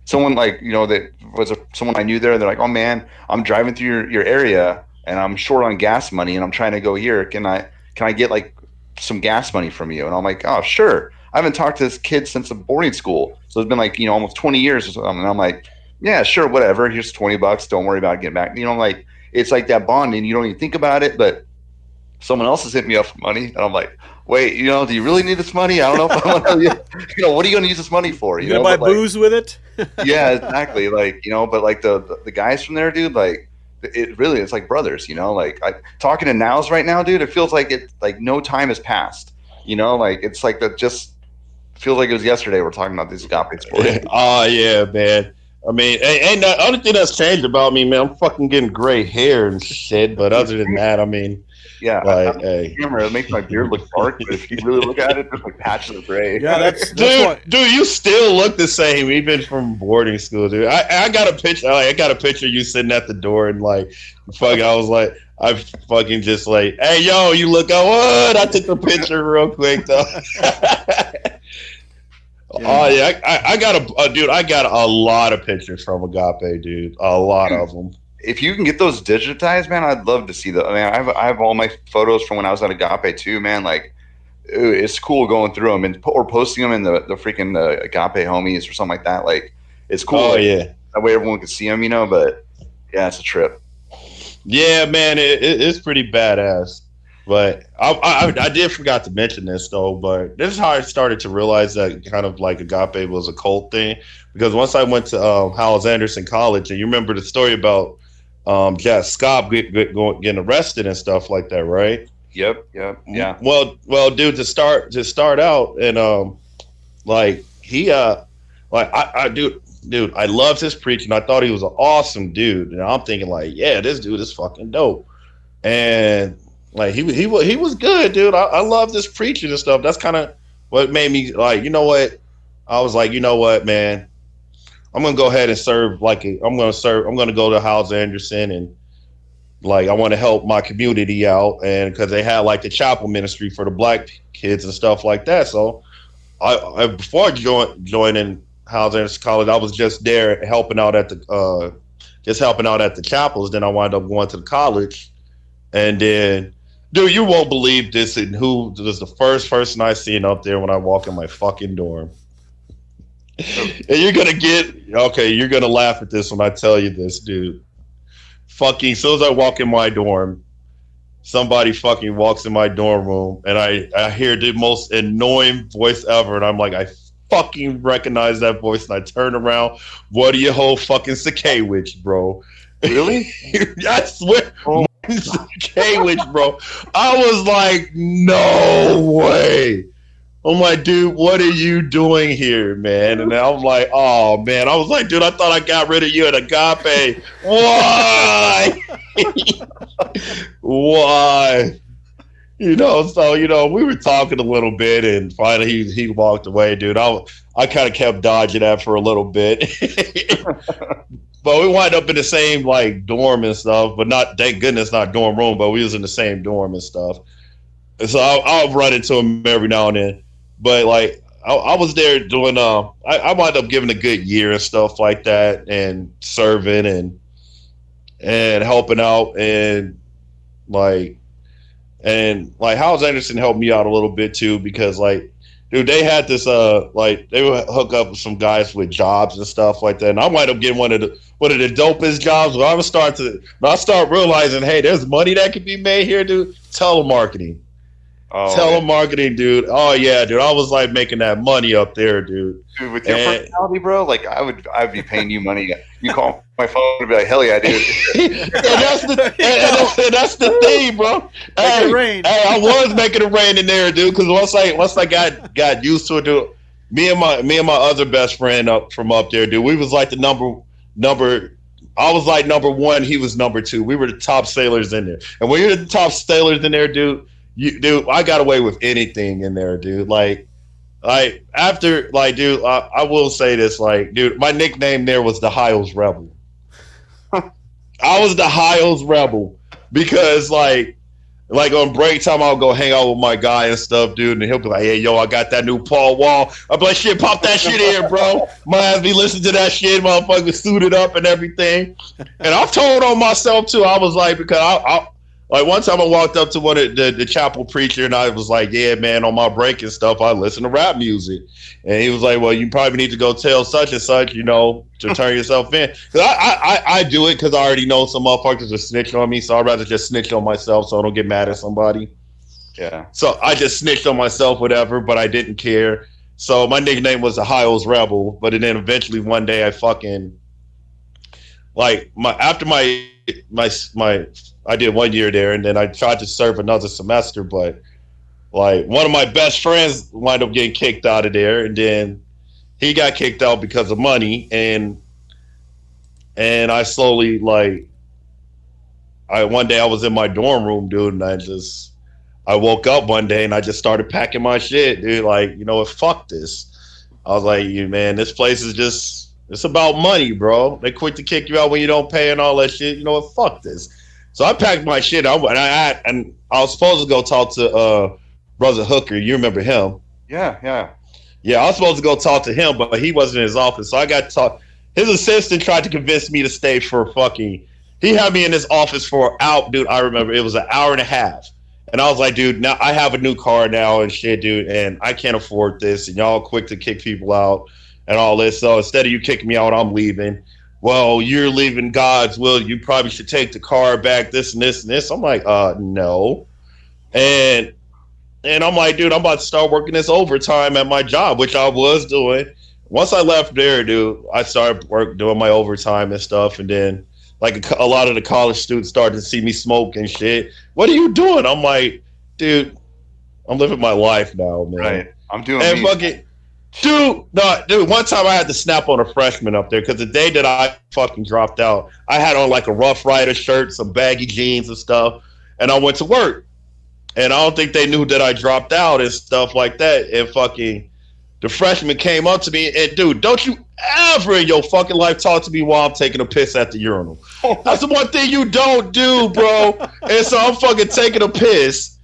someone, like, that was someone I knew there. They're like, oh man, I'm driving through your area and I'm short on gas money and I'm trying to go here. Can I get like some gas money from you? And I'm like, oh sure. I haven't talked to this kid since a boarding school, so it's been like, almost 20 years or something. And I'm like, yeah, sure, whatever. Here's $20. Don't worry about getting back. Like, it's like that bond, and you don't even think about it, but someone else has hit me up for money, and I'm like, wait, do you really need this money? I don't know if I want to, what are you going to use this money for? You gonna buy booze with it? Yeah, exactly. Like, but like the guys from there, dude, like it's like brothers, like talking to Niles right now, dude, it feels like no time has passed, like it's like that just feels like it was yesterday. We're talking about these Agape sports. Oh yeah, man. I mean, ain't the only thing that's changed about me, man. I'm fucking getting gray hair and shit. But other than that, I mean, yeah, like, camera, it makes my beard look dark. But if you really look at it, it's like patches of gray. Yeah, that's dude, you still look the same, even from boarding school, dude. I got a picture. I got a picture of you sitting at the door and like, fuck. I was like, I fucking just like, hey, yo, you look out. What? I took the picture real quick though. Oh yeah, I got dude. I got a lot of pictures from Agape, dude. A lot of them. If you can get those digitized, man, I'd love to see them. I mean, I have all my photos from when I was at Agape too, man. Like, it's cool going through them or posting them in the freaking Agape homies or something like that. Like, it's cool. Oh yeah, that way everyone can see them, But yeah, it's a trip. Yeah, man, it's pretty badass. But I did forgot to mention this though. But this is how I started to realize that kind of like Agape was a cult thing, because once I went to Niles Anderson College, and you remember the story about Jack Scott getting arrested and stuff like that, right? Yep, yeah. Well, dude, to start out, and like he dude, I loved his preaching. I thought he was an awesome dude, and I'm thinking like, yeah, this dude is fucking dope, and like he was good, dude. I love this preaching and stuff. That's kind of what made me like, you know what? I was like, you know what, man? I'm gonna go ahead and serve. I'm gonna go to Niles Anderson, and like I want to help my community out, and because they had like the chapel ministry for the black kids and stuff like that. So I before joining Niles Anderson College, I was just there helping out at the chapels. Then I wound up going to the college, and then. Dude, you won't believe this, and who was the first person I seen up there when I walk in my fucking dorm. And you're gonna laugh at this when I tell you this, dude. Fucking, as soon as I walk in my dorm, somebody fucking walks in my dorm room, and I hear the most annoying voice ever, and I'm like, I fucking recognize that voice, and I turn around. What are you whole fucking Sakewich, bro? Really? I swear. Oh. Sakewich, bro. I was like, no way. I'm like, dude, what are you doing here, man? And I'm like, oh man. I was like, dude, I thought I got rid of you at Agape. Why? Why? So we were talking a little bit, and finally he walked away, dude. I kind of kept dodging that for a little bit. But we wind up in the same like dorm and stuff, but not, thank goodness, not dorm room, but we was in the same dorm and stuff. And so I'll run into him every now and then. But like I was there doing I wound up giving a good year and stuff like that, and serving and helping out, and Niles Anderson helped me out a little bit too, because like, dude, they had this they would hook up with some guys with jobs and stuff like that, and I wind up getting one of the dopest jobs. When I start realizing, hey, there's money that could be made here, dude. Telemarketing. Telemarketing, dude. Oh yeah, dude. I was like making that money up there, dude. Dude, with your personality, bro, like I'd be paying you money. You call my phone and be like, hell yeah, dude. That's the thing, bro. Hey, I was making it rain in there, dude. Because once I got used to it, dude. Me and my other best friend up there, dude. We was like the number. I was like number one. He was number two. We were the top sailors in there. And when you're the top sailors in there, dude, I got away with anything in there, dude. Like after, like, dude, I will say this, like, dude, my nickname there was the Niles Rebel. I was the Niles Rebel because, like on break time, I'll go hang out with my guy and stuff, dude, and he'll be like, hey, yo, I got that new Paul Wall. I'll be like, shit, pop that shit in, bro. My ass be listening to that shit, motherfucker, suited up and everything. And I've told on myself, too. I was like, because Like one time I walked up to one of the chapel preacher and I was like, yeah, man, on my break and stuff, I listen to rap music. And he was like, well, you probably need to go tell such and such, to turn yourself in. Because I do it because I already know some motherfuckers are snitching on me. So I'd rather just snitch on myself so I don't get mad at somebody. Yeah. So I just snitched on myself, whatever, but I didn't care. So my nickname was the Hiles Rebel. But then eventually one day I fucking, like, after my I did 1 year there, and then I tried to serve another semester, but like one of my best friends wound up getting kicked out of there, and then he got kicked out because of money, and I slowly one day I was in my dorm room, dude, and I woke up one day and I just started packing my shit, dude. Like, fuck this. I was like, man, this place is just, it's about money, bro. They quick to kick you out when you don't pay and all that shit. Fuck this. So I packed my shit up, and I was supposed to go talk to Brother Hooker. You remember him? Yeah. Yeah, I was supposed to go talk to him, but he wasn't in his office. So I got to talk. His assistant tried to convince me to stay for fucking. He had me in his office for dude. I remember it was an hour and a half. And I was like, dude, now I have a new car now and shit, dude, and I can't afford this. And y'all quick to kick people out and all this. So instead of you kicking me out, I'm leaving. Well, you're leaving God's will. You probably should take the car back, this and this and this. I'm like, no. And I'm like, dude, I'm about to start working this overtime at my job, which I was doing. Once I left there, dude, I started doing my overtime and stuff. And then, like, a lot of the college students started to see me smoke and shit. What are you doing? I'm like, dude, I'm living my life now, man. Right. I'm doing and fucking, dude, one time I had to snap on a freshman up there because the day that I fucking dropped out, I had on like a Rough Rider shirt, some baggy jeans and stuff, and I went to work. And I don't think they knew that I dropped out and stuff like that. And fucking the freshman came up to me and, dude, don't you ever in your fucking life talk to me while I'm taking a piss at the urinal. That's the one thing you don't do, bro. And so I'm fucking taking a piss.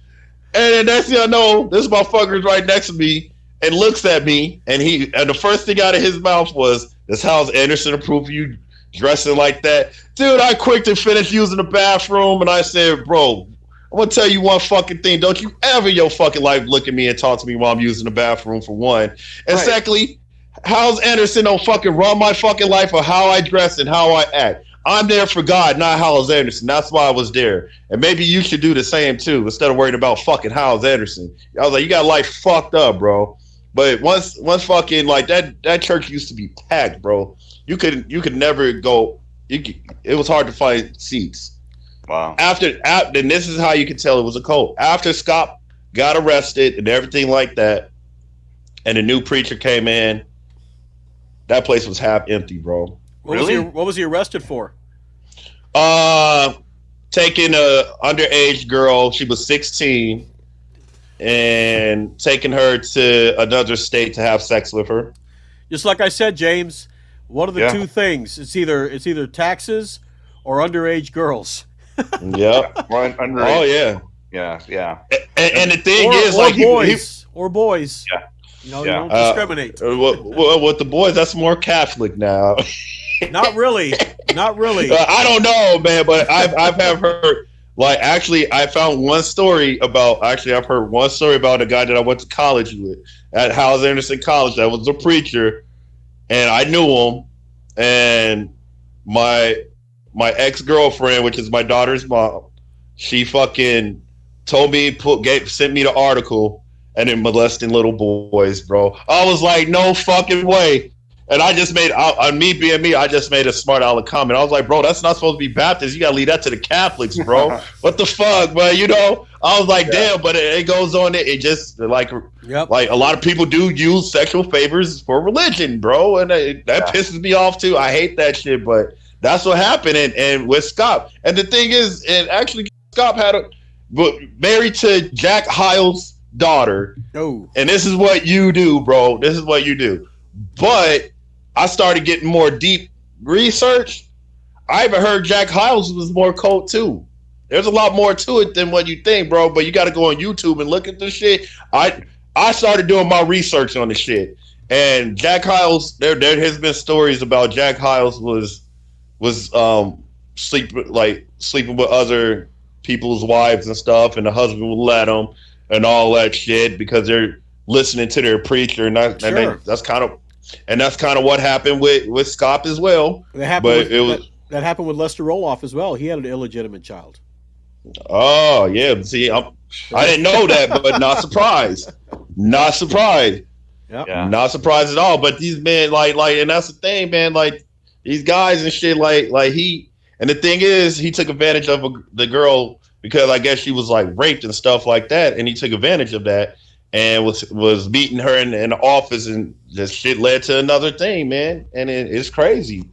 And then next thing I know, this motherfucker's right next to me and looks at me, and the first thing out of his mouth was, "This how's Anderson approve of you dressing like that?" Dude, I quickly finished using the bathroom, and I said, bro, I'm gonna tell you one fucking thing. Don't you ever in your fucking life look at me and talk to me while I'm using the bathroom, for one. And secondly, how's Anderson don't fucking run my fucking life or how I dress and how I act? I'm there for God, not Howells Anderson. That's why I was there. And maybe you should do the same too, instead of worrying about fucking Howells Anderson. I was like, you got life fucked up, bro. But once fucking like that church used to be packed, bro. You could never go. It was hard to find seats. Wow. After, and this is how you can tell it was a cult. After Scott got arrested and everything like that, and a new preacher came in, that place was half empty, bro. What was he arrested for? Taking a underage girl. She was 16. And taking her to another state to have sex with her. Just like I said, James, one of the two things. It's either taxes or underage girls. Yep. Underage. Oh yeah. Yeah. And the thing is, or like, boys. Or boys. Yeah. You don't discriminate. With the boys, that's more Catholic now. Not really. I don't know, man, but I've heard. Like, actually, I've heard one story about a guy that I went to college with at Howells Anderson College that was a preacher, and I knew him. And my ex-girlfriend, which is my daughter's mom, she fucking told me, sent me the article, and then molesting little boys, bro. I was like, no fucking way. And I just made, on me being me, I just made a smart aleck comment. I was like, bro, that's not supposed to be Baptist. You got to leave that to the Catholics, bro. What the fuck, man? I was like, damn, but it goes on. It just, like a lot of people do use sexual favors for religion, bro. And that pisses me off, too. I hate that shit, but that's what happened. And with Scott. And the thing is, and actually, Scott married to Jack Hiles' daughter. Oh. And this is what you do, bro. This is what you do. But I started getting more deep research. I even heard Jack Hiles was more cult too. There's a lot more to it than what you think, bro. But you got to go on YouTube and look at this shit. I started doing my research on the shit, and Jack Hiles. There has been stories about Jack Hiles was sleeping with other people's wives and stuff, and the husband will let them and all that shit because they're listening to their preacher, and that's kind of what happened with Scott as well. That happened with Lester Roloff as well. He had an illegitimate child. Oh yeah, see, I didn't know that, but not surprised. Not surprised. Yep. Yeah. Not surprised at all. But these men, like, and that's the thing, man. Like these guys and shit, like he. And the thing is, he took advantage of the girl because I guess she was like raped and stuff like that, and he took advantage of that and was beating her in the office, and this shit led to another thing, man. And it's crazy.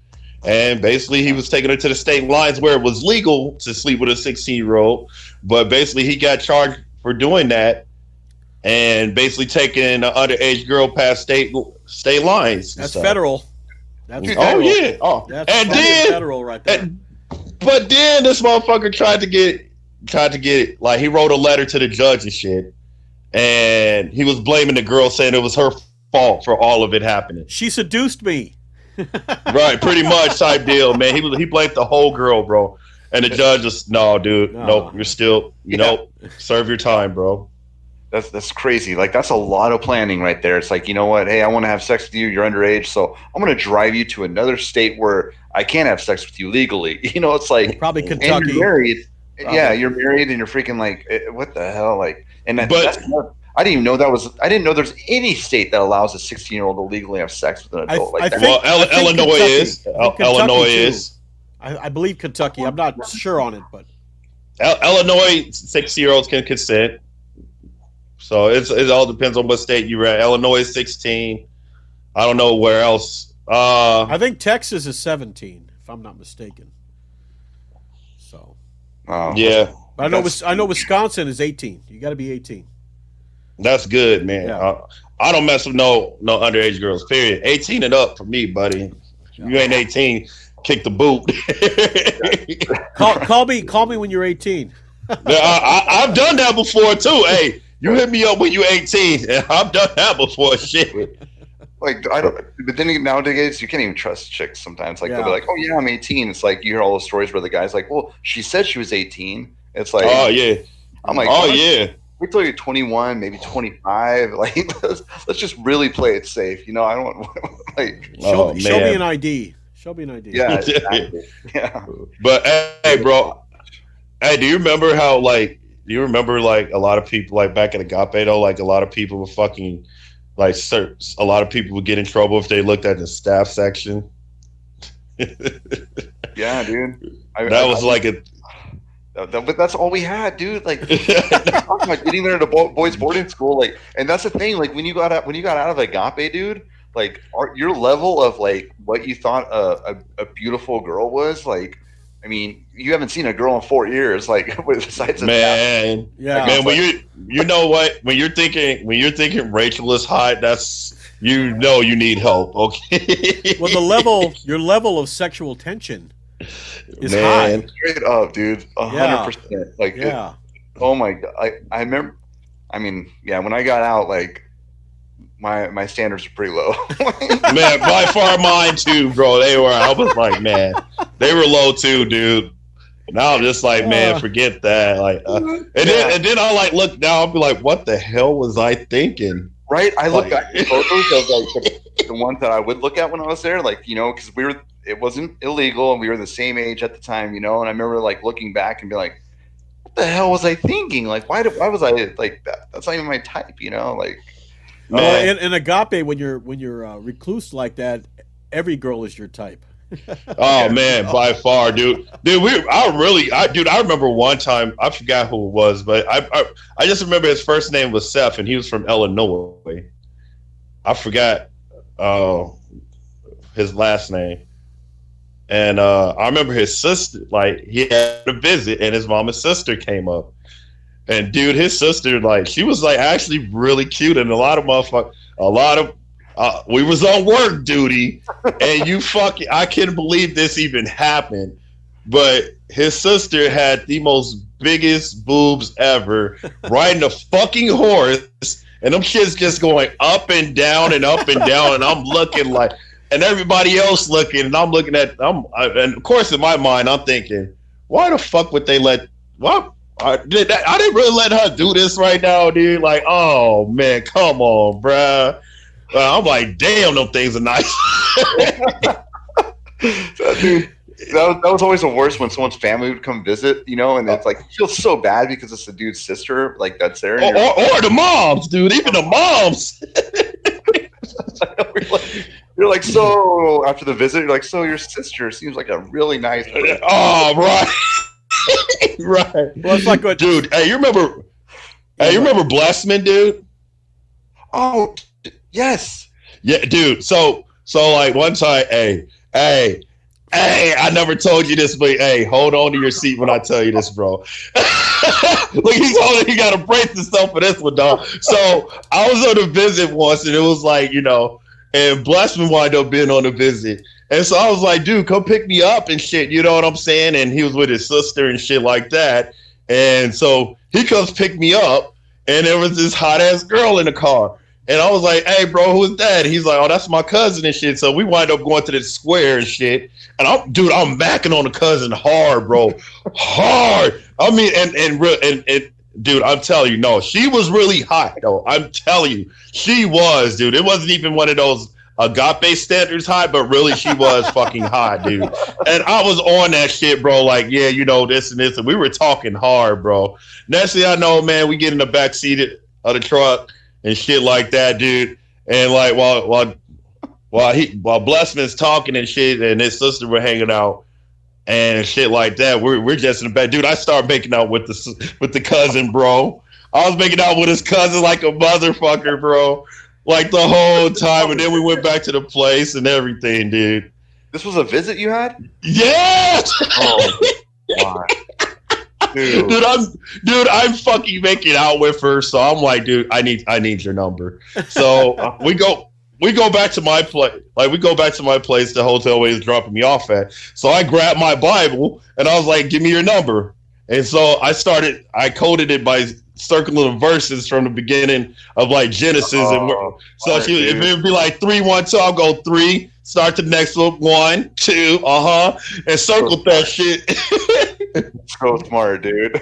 And basically, he was taking her to the state lines where it was legal to sleep with a 16-year-old, but basically he got charged for doing that, and basically taking an underage girl past state lines. That's federal. That's Oh federal. yeah. Oh, That's and then federal right there. but then this motherfucker tried to get like, he wrote a letter to the judge and shit, and he was blaming the girl, saying it was her fault for all of it happening. She seduced me. Right, pretty much type deal, man. He blamed the whole girl, bro. And the judge just, no, dude, nope, you're still, nope, serve your time, bro. That's crazy. Like, that's a lot of planning right there. It's like, you know what? Hey, I want to have sex with you. You're underage, so I'm going to drive you to another state where I can't have sex with you legally. You know, it's like, Probably and Kentucky. you're married. Probably. Yeah, you're married, and you're freaking like, what the hell? Like, and that's I didn't even know I didn't know there's any state that allows a 16-year-old to legally have sex with an adult like that. Well, Illinois is. Illinois is. I believe Kentucky. I'm not sure on it, but Illinois 6-year-olds can consent. So it all depends on what state you're at. Illinois is 16. I don't know where else. I think Texas is 17, if I'm not mistaken. So. Yeah. But I know Wisconsin is 18. You got to be 18. That's good, man. Yeah. I don't mess with no underage girls. Period. 18 and up for me, buddy. You ain't 18. Kick the boot. Call me when you're 18. I've done that before too. Hey, you hit me up when you're 18. I've done that before. Shit. Like, I don't. But then nowadays, you can't even trust chicks sometimes. Like, they'll be like, "Oh yeah, I'm 18." It's like you hear all those stories where the guy's like, "Well, she said she was 18." It's like, oh yeah. I'm like, oh yeah. Wait till you're 21, maybe 25. Like, let's just really play it safe. You know, I don't want like. Show me an ID. Show me an ID. Yeah, exactly. Yeah. But hey, bro. Hey, do you remember how like? Do you remember like a lot of people like back at Agape though? Like a lot of people were fucking. Like, a lot of people would get in trouble if they looked at the staff section. Yeah, dude. But that's all we had, dude. Like, talking about getting there to boys' boarding school, like, and that's the thing. Like, when you got out of Agape, dude, like, your level of like what you thought a beautiful girl was, like, I mean, you haven't seen a girl in 4 years, like, besides man. Yeah, man. When you know what? When you're thinking Rachel is hot, that's you need help. Okay. Well, your level of sexual tension is high. Straight up, dude. 100%. Like, yeah. Oh my god. I remember. I mean, yeah. When I got out, like, my standards are pretty low. Man, by far mine too, bro. I was like, man, they were low too, dude. Now I'm just like, man, forget that. Like, and then I like look now. I'll be like, what the hell was I thinking? Right. I look back at photos of like the ones that I would look at when I was there, like, you know, because it wasn't illegal and we were the same age at the time, you know. And I remember like looking back and be like, what the hell was I thinking? Like, why was I like that? That's not even my type, you know, like. In Agape, when you're recluse like that, every girl is your type. Oh man, by far, dude. I remember one time, I forgot who it was, but I just remember his first name was Seth, and he was from Illinois. I forgot his last name, and I remember his sister. Like, he had a visit, and his mom and sister came up. And dude, his sister, like, she was like actually really cute, and we was on work duty, and I can't believe this even happened. But his sister had the most biggest boobs ever, riding a fucking horse, and them shits just going up and down and up and down, and I'm looking like, and everybody else looking, and I'm looking at, and of course in my mind I'm thinking, why the fuck would they let? What? I didn't really let her do this right now, dude. Like, oh man, come on, bruh. I'm like, damn, them things are nice. Dude, that was always the worst when someone's family would come visit, you know, and it's like, you feel so bad because it's the dude's sister, like that's there. Or the moms, dude. Even the moms. You're like, so after the visit, you're like, so your sister seems like a really nice person. Oh, right. Right. Well, it's like what, dude, hey, you remember Blessman, dude? Oh, yes. Yeah, dude. So like one time, hey, I never told you this, but hey, hold on to your seat when I tell you this, bro. Look, he got to brace himself for this one, dog. So I was on a visit once, and it was like, you know, and Blessman wound up being on a visit. And so I was like, dude, come pick me up and shit. You know what I'm saying? And he was with his sister and shit like that. And so he comes pick me up, and there was this hot ass girl in the car. And I was like, hey, bro, who's that? And he's like, oh, that's my cousin and shit. So we wind up going to this square and shit. And I'm backing on the cousin hard, bro. Hard. I mean, and dude, I'm telling you, no, she was really hot, though. I'm telling you, she was, dude. It wasn't even one of those Agape standards hot, but really she was fucking hot, dude. And I was on that shit, bro. Like, yeah, you know, this and this. And we were talking hard, bro. Next thing I know, man, we get in the back seat of the truck and shit like that, dude. And like while Blessman's talking and shit, and his sister were hanging out and shit like that, we're just in the back, dude. I started making out with the cousin, bro. I was making out with his cousin like a motherfucker, bro. Like the whole time, and then we went back to the place and everything, dude. This was a visit you had? Yes. Oh, my. Dude, I'm fucking making out with her, so I'm like, dude, I need your number. So we go back to my place. Like we go back to my place, the hotel where he's dropping me off at. So I grabbed my Bible and I was like, give me your number. And so I coded it by circling the verses from the beginning of like Genesis. And so if it would be like 3, 1, 2, I'll go 3. Start the next one, 1, 2, and circle that shit. So smart, dude.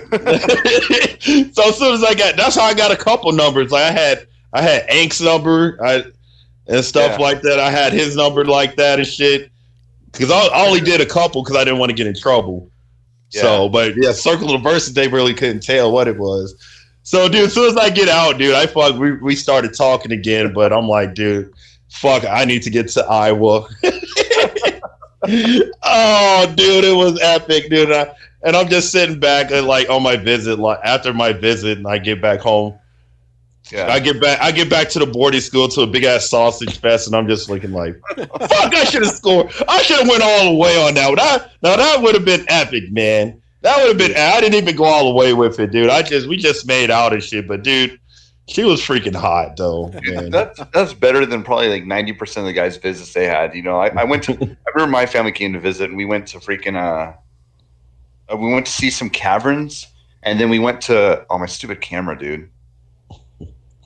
So as soon as that's how I got a couple numbers. Like I had Ank's number, and stuff like that. I had his number like that and shit. Because I only did a couple because I didn't want to get in trouble. Yeah. So, but yeah, circle the verses, they really couldn't tell what it was. So, dude, as soon as I get out, dude, we started talking again. But I'm like, dude, fuck, I need to get to Iowa. Oh, dude, it was epic, dude. And I'm just sitting back and like on my visit, like after my visit, and I get back home. Yeah. I get back to the boarding school to a big ass sausage fest, and I'm just looking like, fuck, I should have scored. I should have went all the way on that one. Now that would have been epic, man. That would have been. I didn't even go all the way with it, dude. We just made out and shit, but dude, she was freaking hot though. Man. That's better than probably like 90% of the guys' visits they had. You know, I remember my family came to visit, and we went to freaking we went to see some caverns, and then we went to my stupid camera, dude.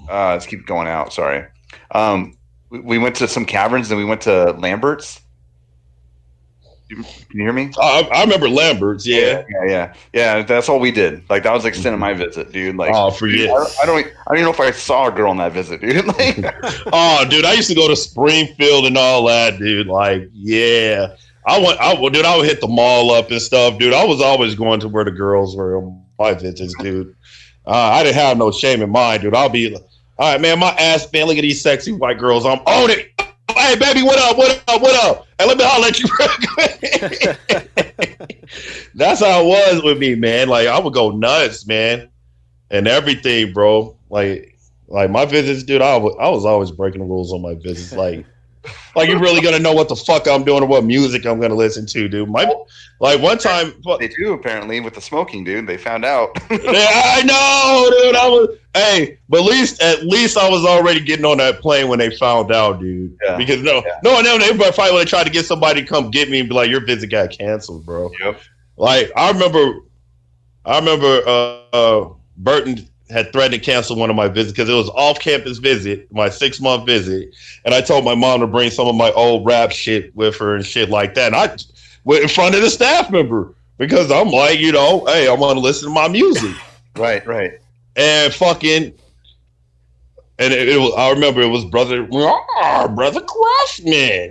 Let's keep going out. Sorry. We went to some caverns, and we went to Lambert's. Can you hear me? I remember Lambert's. Yeah. That's all we did. Like that was the extent of my visit, dude. Like, forget. I don't even know if I saw a girl on that visit, dude. Like, dude, I used to go to Springfield and all that, dude. Like, yeah, I would hit the mall up and stuff, dude. I was always going to where the girls were on my visits, dude. I didn't have no shame in mind, dude. I'll be, all right, man, my ass, man. Look at these sexy white girls. I'm on it. Hey, baby, what up? Hey, let me holler at you real quick. That's how it was with me, man. Like, I would go nuts, man, and everything, bro. Like my visits, dude, I was always breaking the rules on my visits. Like you really gonna know what the fuck I'm doing or what music I'm gonna listen to, dude. One time they do apparently with the smoking, dude. They found out. Yeah, I know, dude. But at least I was already getting on that plane when they found out, dude. Yeah. Because everybody probably would have tried to get somebody to come get me and be like, your visit got canceled, bro. Yep. Like I remember Burton had threatened to cancel one of my visits because it was off-campus visit, my 6-month visit, and I told my mom to bring some of my old rap shit with her and shit like that. And I went in front of the staff member because I'm like, you know, hey, I want to listen to my music. Right. And fucking, and it was, I remember it was Brother Crossman.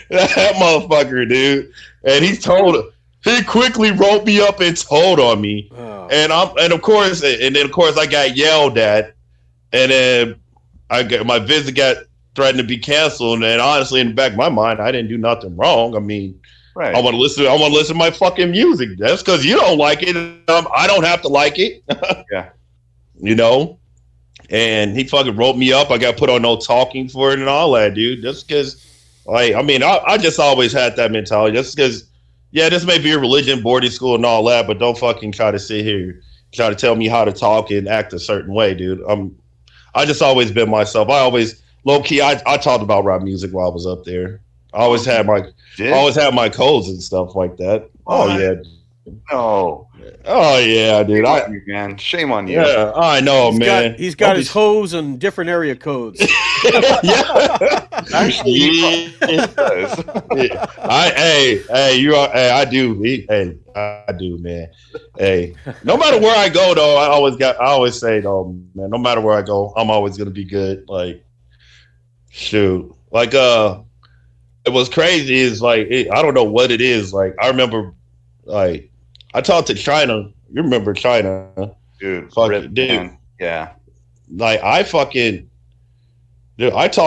That motherfucker, dude. And he quickly wrote me up and told on me. Oh. And of course I got yelled at. And then my visit got threatened to be canceled. And honestly, in the back of my mind, I didn't do nothing wrong. I mean, right. I want to listen to my fucking music. That's because you don't like it. I don't have to like it. Yeah. You know? And he fucking wrote me up. I got put on no talking for it and all that, dude. Just because, like, I mean, I just always had that mentality. Just because, yeah, this may be a religion, boarding school and all that, but don't fucking try to sit here, try to tell me how to talk and act a certain way, dude. I just always been myself. I always, low key, I talked about rap music while I was up there. I always had my codes and stuff like that. Oh yeah. No. Oh yeah, dude. Man, shame on you. Yeah, I know, man. He's got his hose and different area codes. Yeah. Actually, yeah. I do, man. Hey, no matter where I go, though, I always say, though, man, no matter where I go, I'm always gonna be good. Like, shoot, like, it was crazy. Is like, I don't know what it is. Like, I remember, like, I talked to China. You remember China, dude? Dude, yeah. Like, I talked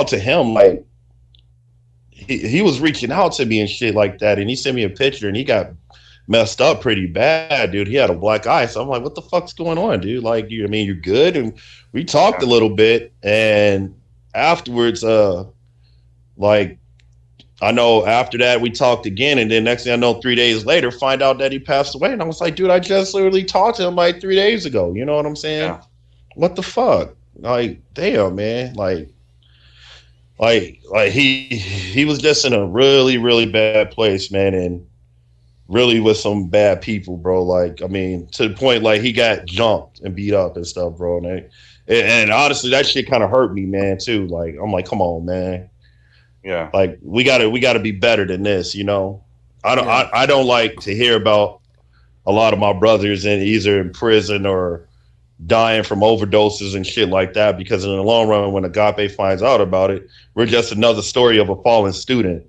to him, like, he was reaching out to me and shit like that, and he sent me a picture, and he got messed up pretty bad, dude. He had a black eye, so I'm like, what the fuck's going on, dude? Like, you're good? And we talked a little bit, and afterwards, like, I know after that we talked again, and then next thing I know, 3 days later, find out that he passed away, and I was like, dude, I just literally talked to him like 3 days ago. You know what I'm saying? Yeah. What the fuck? Like, damn, man. Like he was just in a really, really bad place, man, and really with some bad people, bro. Like, I mean, to the point like he got jumped and beat up and stuff, bro. And honestly, that shit kind of hurt me, man, too. Like, I'm like, come on, man. Yeah. Like, we gotta be better than this, you know. I don't like to hear about a lot of my brothers either in prison or dying from overdoses and shit like that, because in the long run, when Agape finds out about it, we're just another story of a fallen student.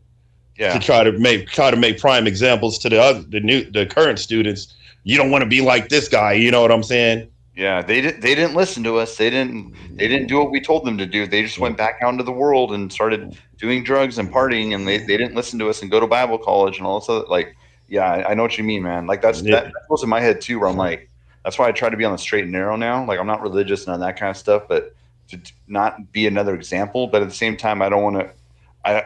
Yeah. To try to make prime examples to the current students. You don't want to be like this guy, you know what I'm saying? Yeah, they didn't listen to us. They didn't do what we told them to do. They just went back out into the world and started doing drugs and partying, and they didn't listen to us and go to Bible college and all this other, like, yeah, I know what you mean, man. Like, that goes in my head too, where I'm like, that's why I try to be on the straight and narrow now. Like, I'm not religious and that kind of stuff, but to not be another example. But at the same time, I don't want to,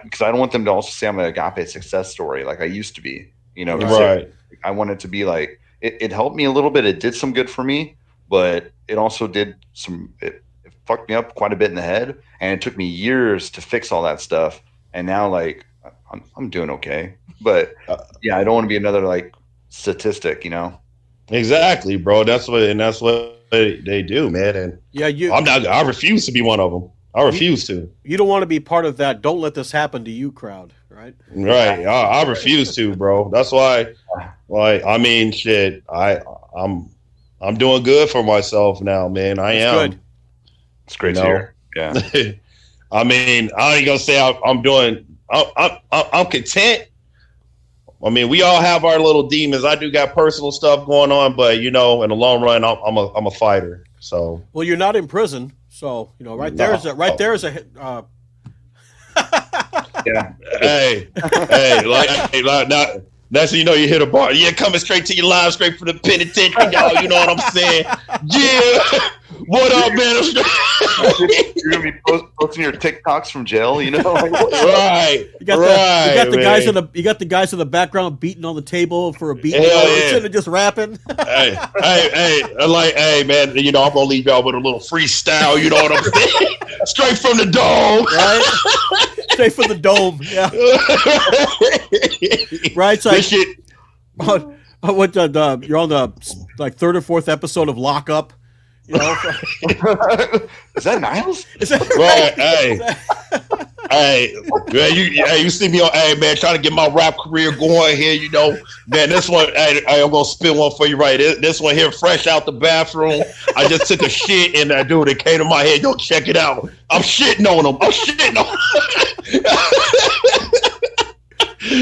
because I don't want them to also say I'm an Agape success story like I used to be. You know, right? I want it to be like it helped me a little bit. It did some good for me, but it also did it fucked me up quite a bit in the head, and it took me years to fix all that stuff. And now, like, I'm doing okay, but yeah, I don't want to be another like statistic, you know. Exactly, bro. That's what they do, man. And yeah, I refuse to be one of them. I refuse to. You don't want to be part of that "don't let this happen to you" crowd, right? Right. I refuse to, bro. That's why. Like, I mean, shit. I'm doing good for myself now, man. I am. Good. It's great to hear. Yeah. I mean, I ain't gonna say I'm content. I mean, we all have our little demons. I do got personal stuff going on, but you know, in the long run, I'm a fighter. So. Well, you're not in prison, so you know, there's a. Yeah. Hey, now. That's how you know you hit a bar. Yeah, coming straight to your line, straight from the penitentiary, dog. You know what I'm saying? Yeah. What up, man? You're gonna be posting your TikToks from jail, you know? Like, right. You got the guys in the background beating on the table for a beat. Instead of just rapping. hey, man. You know, I'm gonna leave y'all with a little freestyle. You know what I'm saying? Straight from the dome. Right. Straight from the dome. Yeah. Right. It's like, shit. You're on the like third or fourth episode of Lock Up. You know, is that Niles? Right. Hey. Hey, man, you see me on, hey man, trying to get my rap career going here, you know. Man, this one, hey, I'm gonna spit one for you right. This one here, fresh out the bathroom. I just took a shit and that dude, it came to my head. Yo, check it out. I'm shitting on him. I'm shitting on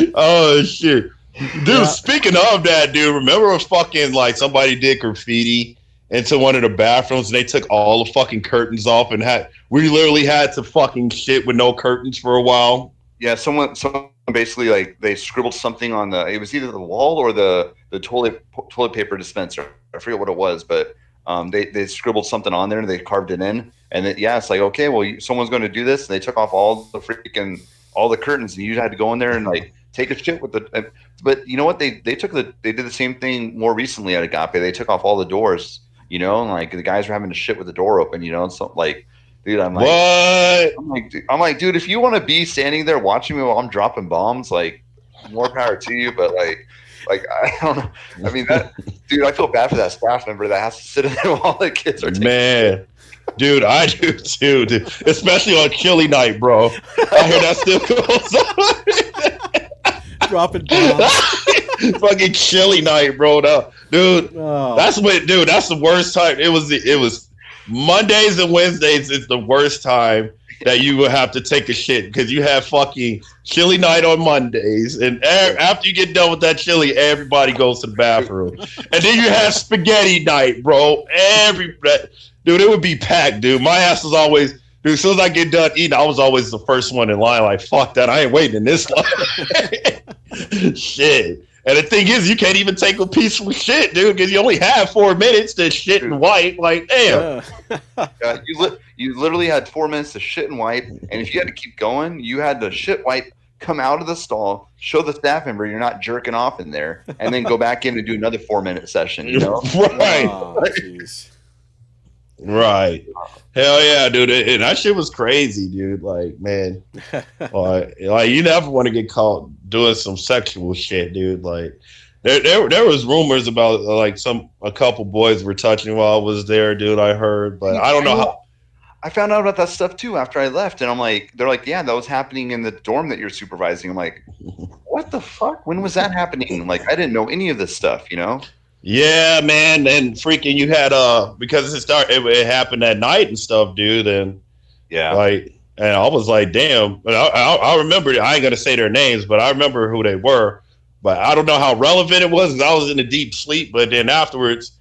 him. Oh shit. Dude, speaking of that, dude, remember when fucking like somebody did graffiti into one of the bathrooms and they took all the fucking curtains off and we literally had to fucking shit with no curtains for a while. Yeah, someone basically like they scribbled something on it was either the wall or the toilet paper dispenser. I forget what it was, but they scribbled something on there and they carved it in. And it's like, okay, well, someone's going to do this. And they took off all the curtains and you had to go in there and like take a shit with the. But you know what? They did the same thing more recently at Agape. They took off all the doors, you know, and like the guys were having to shit with the door open, you know, and so like, dude, I'm like, what? I'm like, dude, if you want to be standing there watching me while I'm dropping bombs, like, more power to you. But like I don't know. I mean, dude, I feel bad for that staff member that has to sit in there while the kids are taking shit. Dude, I do too, dude. Especially on chilly night, bro. I hear that still goes on. Dropping bombs. Fucking chilly night, bro. No, dude, that's the worst time. It was Mondays and Wednesdays is the worst time that you would have to take a shit because you have fucking chilly night on Mondays, and after you get done with that chili, everybody goes to the bathroom, and then you have spaghetti night, bro. Dude, it would be packed, dude. My ass was always, dude, as soon as I get done eating, I was always the first one in line. Like, fuck that, I ain't waiting in this line. Shit. And the thing is, you can't even take a peaceful shit, dude, because you only have 4 minutes to shit and wipe. Like, damn. You literally had 4 minutes to shit and wipe, and if you had to keep going, you had to shit, wipe, come out of the stall, show the staff member you're not jerking off in there, and then go back in and do another 4-minute session. You know, right? Oh, right. Hell yeah, dude. And that shit was crazy, dude. Like, man, like you never want to get caught doing some sexual shit, dude. Like, there was rumors about like a couple boys were touching while I was there, dude. I heard, but I don't know how. I found out about that stuff too after I left, and I'm like, they're like, yeah, that was happening in the dorm that you're supervising. I'm like, what the fuck? When was that happening? Like, I didn't know any of this stuff, you know? Yeah, man, and freaking you had because it happened at night and stuff, dude, and yeah, like, and I was like, damn. But I remember. I ain't gonna say their names, but I remember who they were. But I don't know how relevant it was. 'Cause I was in a deep sleep. But then afterwards,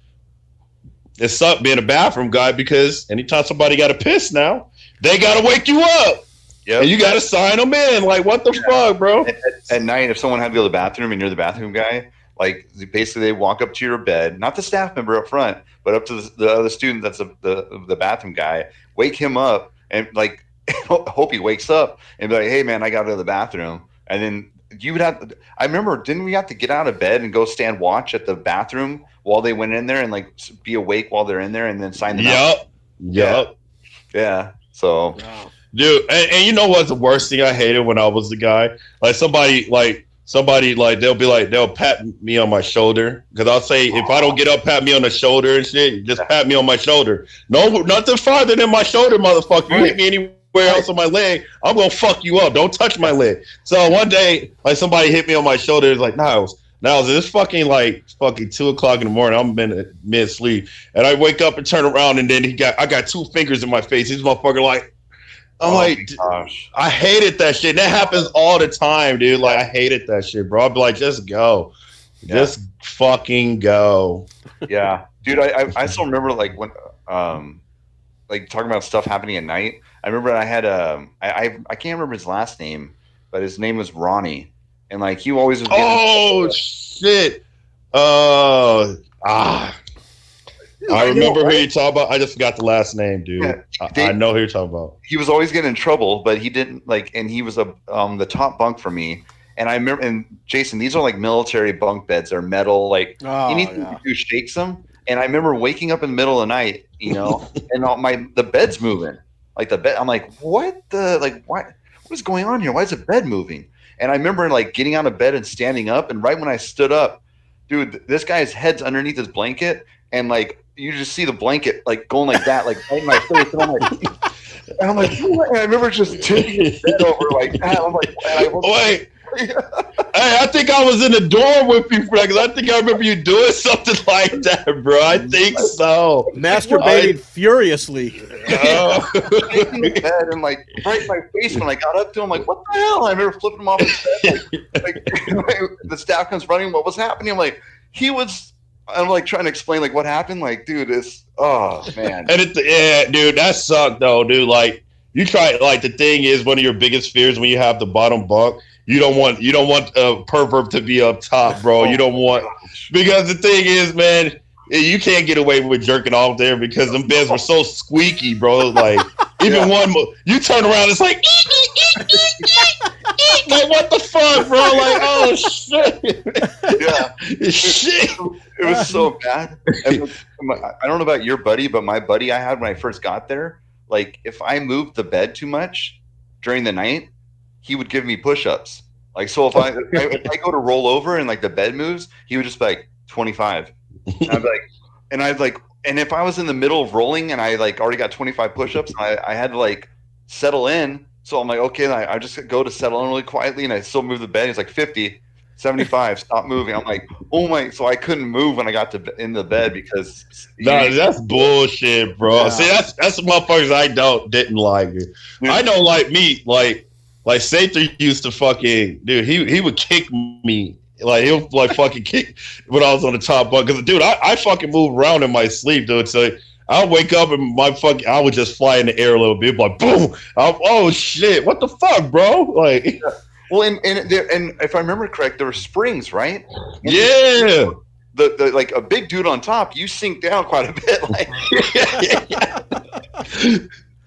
it sucked being a bathroom guy because anytime somebody got to piss now, they got to wake you up. Yeah, and you got to sign them in. Like, what the fuck, bro? At night, if someone had to go to the bathroom and you're the bathroom guy, like basically they walk up to your bed, not the staff member up front, but up to the other student that's the bathroom guy, wake him up and like hope he wakes up and be like, hey man, I got to go to the bathroom. And then you would have, I remember, didn't we have to get out of bed and go stand watch at the bathroom while they went in there and like be awake while they're in there and then sign them out? Yep. Yeah. So, dude, and you know what's the worst thing I hated when I was the guy? Like somebody they'll pat me on my shoulder because I'll say if I don't get up, pat me on the shoulder and shit. Just pat me on my shoulder. No, nothing farther than my shoulder, motherfucker. You hit me anywhere else on my leg, I'm gonna fuck you up. Don't touch my leg. So one day, like somebody hit me on my shoulder. It's like Niles, it's fucking 2:00 in the morning. I'm in mid sleep, and I wake up and turn around, and then I got 2 fingers in my face. This motherfucker like. I'm gosh. I hated that shit. That happens all the time, dude. Like, I hated that shit, bro. I'd be like, just go. Yeah. Just fucking go. Yeah. Dude, I still remember, like, when, like, talking about stuff happening at night. I remember I had, I can't remember his last name, but his name was Ronnie. And, like, he always was getting shit. I remember who you're talking about. I just forgot the last name, dude. Yeah, I know who you're talking about. He was always getting in trouble, but he didn't and he was the top bunk for me. And I remember, and Jason, these are like military bunk beds. They're metal. Like anything you do shakes them. And I remember waking up in the middle of the night, you know, and the bed's moving. Like the bed, I'm like, what is going on here? Why is the bed moving? And I remember like getting out of bed and standing up. And right when I stood up, dude, this guy's head's underneath his blanket, and like you just see the blanket like going like that, like right in my face. And I'm like, And I'm like, and I remember just tipping his head over like that. I'm like, wait. Hey, I think I was in the dorm with you, Frank. I think I remember you doing something like that, bro. I think so. Masturbating furiously. And like right in my face when I got up to him, like, what the hell? I remember flipping him off his bed. Like, the staff comes running. What was happening? I'm like, I'm like trying to explain like what happened. Like, dude, oh man. And dude, that sucked though, dude. Like, you try. Like, the thing is, one of your biggest fears when you have the bottom bunk. You don't want a pervert to be up top, bro. You don't want, because the thing is, man, you can't get away with jerking off there because them beds were so squeaky, bro. Like, even one, you turn around, it's like, like, what the fuck, bro? Like, oh shit, yeah, shit. It was so bad. And I don't know about your buddy, but my buddy I had when I first got there, like, if I moved the bed too much during the night, he would give me push-ups. Like, so if I go to roll over and like the bed moves, he would just be like 25. And I'd be like, and if I was in the middle of rolling and I like already got 25 push-ups, I had to like settle in. So I'm like, okay, I just go to settle in really quietly, and I still move the bed. He's like 50, 75, stop moving. I'm like, oh my! So I couldn't move when I got in the bed because that's bullshit, bro. Yeah. See, that's the motherfuckers I didn't like. Yeah. I know, like me, like Sather used to fucking, dude, he would kick me. Like, he'll like fucking kick when I was on the top bunk. Because, dude, I fucking move around in my sleep, dude. So I'll wake up and I would just fly in the air a little bit, like, boom. Oh, shit. What the fuck, bro? Like, well, and if I remember correct, there were springs, right? And yeah. The like a big dude on top, you sink down quite a bit. Like,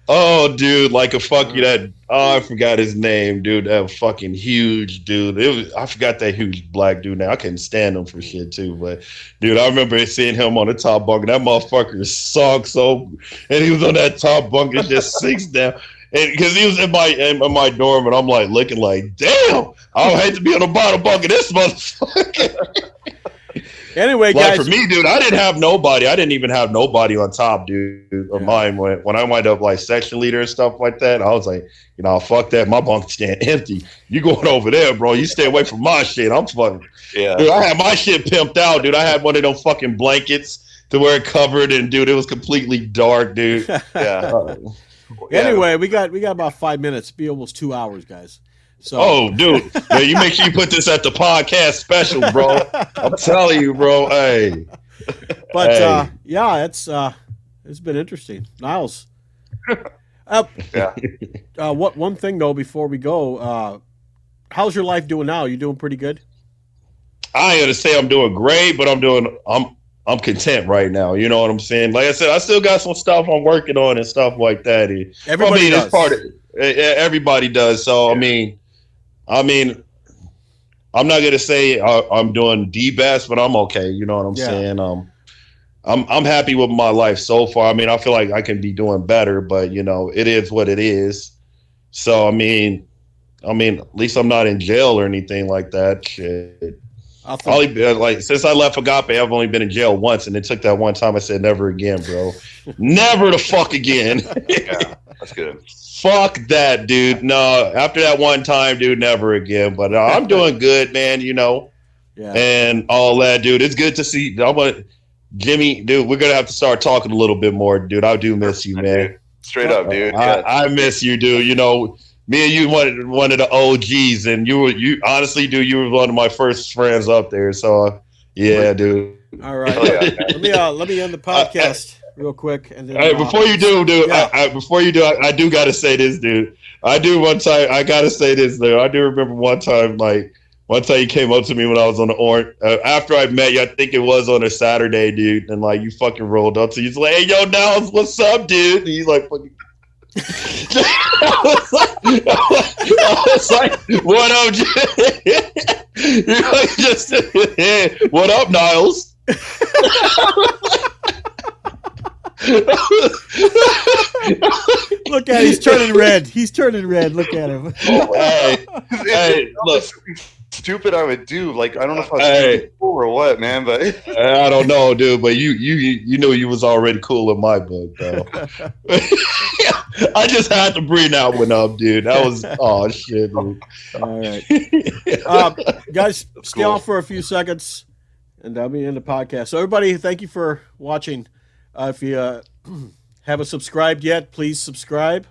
oh, dude, like a fucking I forgot his name, dude. That fucking huge dude. I forgot that huge black dude now. I couldn't stand him for shit too. But dude, I remember seeing him on the top bunk, and that motherfucker sunk so, and he was on that top bunk and just sinks down. And because he was in my dorm, and I'm like looking like, damn, I would hate to be on the bottom bunk of this motherfucker. Anyway, guys, for me, dude, I didn't have nobody. I didn't even have nobody on top, dude, of mine. When I wind up like section leader and stuff like that, I was like, fuck that. My bunk stand empty. You going over there, bro. You stay away from my shit. I'm fucking. Yeah. Dude, I had my shit pimped out, dude. I had one of them fucking blankets to where it covered, and dude, it was completely dark, dude. Yeah. Anyway, we got about 5 minutes. Be almost 2 hours, guys. So. Oh, dude, man, you make sure you put this at the podcast special, bro. I'm telling you, bro. Hey, but yeah, it's been interesting, Niles. What one thing though before we go? How's your life doing now? You doing pretty good? I ain't gonna say I'm doing great, but I'm content right now. You know what I'm saying? Like I said, I still got some stuff I'm working on and stuff like that. Everybody does. Everybody does. So I mean, I'm not gonna say I'm doing the best, but I'm okay. You know what I'm saying? I'm happy with my life so far. I mean, I feel like I can be doing better, but it is what it is. So I mean, at least I'm not in jail or anything like that. Shit. Since I left Agape, I've only been in jail once, and it took that one time I said never again, bro. Never the fuck again. Yeah, that's good. Fuck that, dude. No, after that one time, dude, never again. But I'm doing good, man, and all that, dude. It's good to see. Jimmy, dude, we're going to have to start talking a little bit more, dude. I do miss you, man. Straight up, dude. I miss you, dude. Me and you one of the OGs, and you honestly, dude, you were one of my first friends up there. So, yeah, dude. All right. Let me end the podcast real quick. And then, before you do, dude, I do got to say this, dude. I got to say this, dude. I do remember one time you came up to me when I was on the Orange. After I met you, I think it was on a Saturday, dude, and you fucking rolled up to you. He's like, "Hey, yo, Niles, what's up, dude?" And he's like, "Fucking." I was like, what up, you're like, just, what up, Niles? Look at him, he's turning red. Look at him. Hey, look. Stupid I would do. Like, I don't know if I was cool or what, man, but I don't know, dude, but you knew you was already cool in my book, though. I just had to bring that one up, dude. That was oh shit, dude. All right, guys, stay on for a few seconds, and I'll be in the podcast. So, everybody, thank you for watching. If you haven't subscribed yet, please subscribe.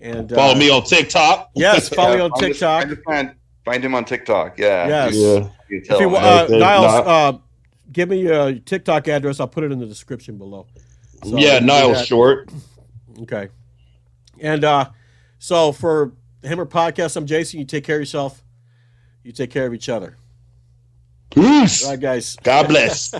And follow me on TikTok. Yes, follow me on TikTok. Find him on TikTok. Yeah. Yes. Yeah. If you, Niles, give me your TikTok address. I'll put it in the description below. So yeah, Niles Short. Okay. And so for the Hammer Podcast, I'm Jason. You take care of yourself. You take care of each other. Peace. All right, guys. God bless.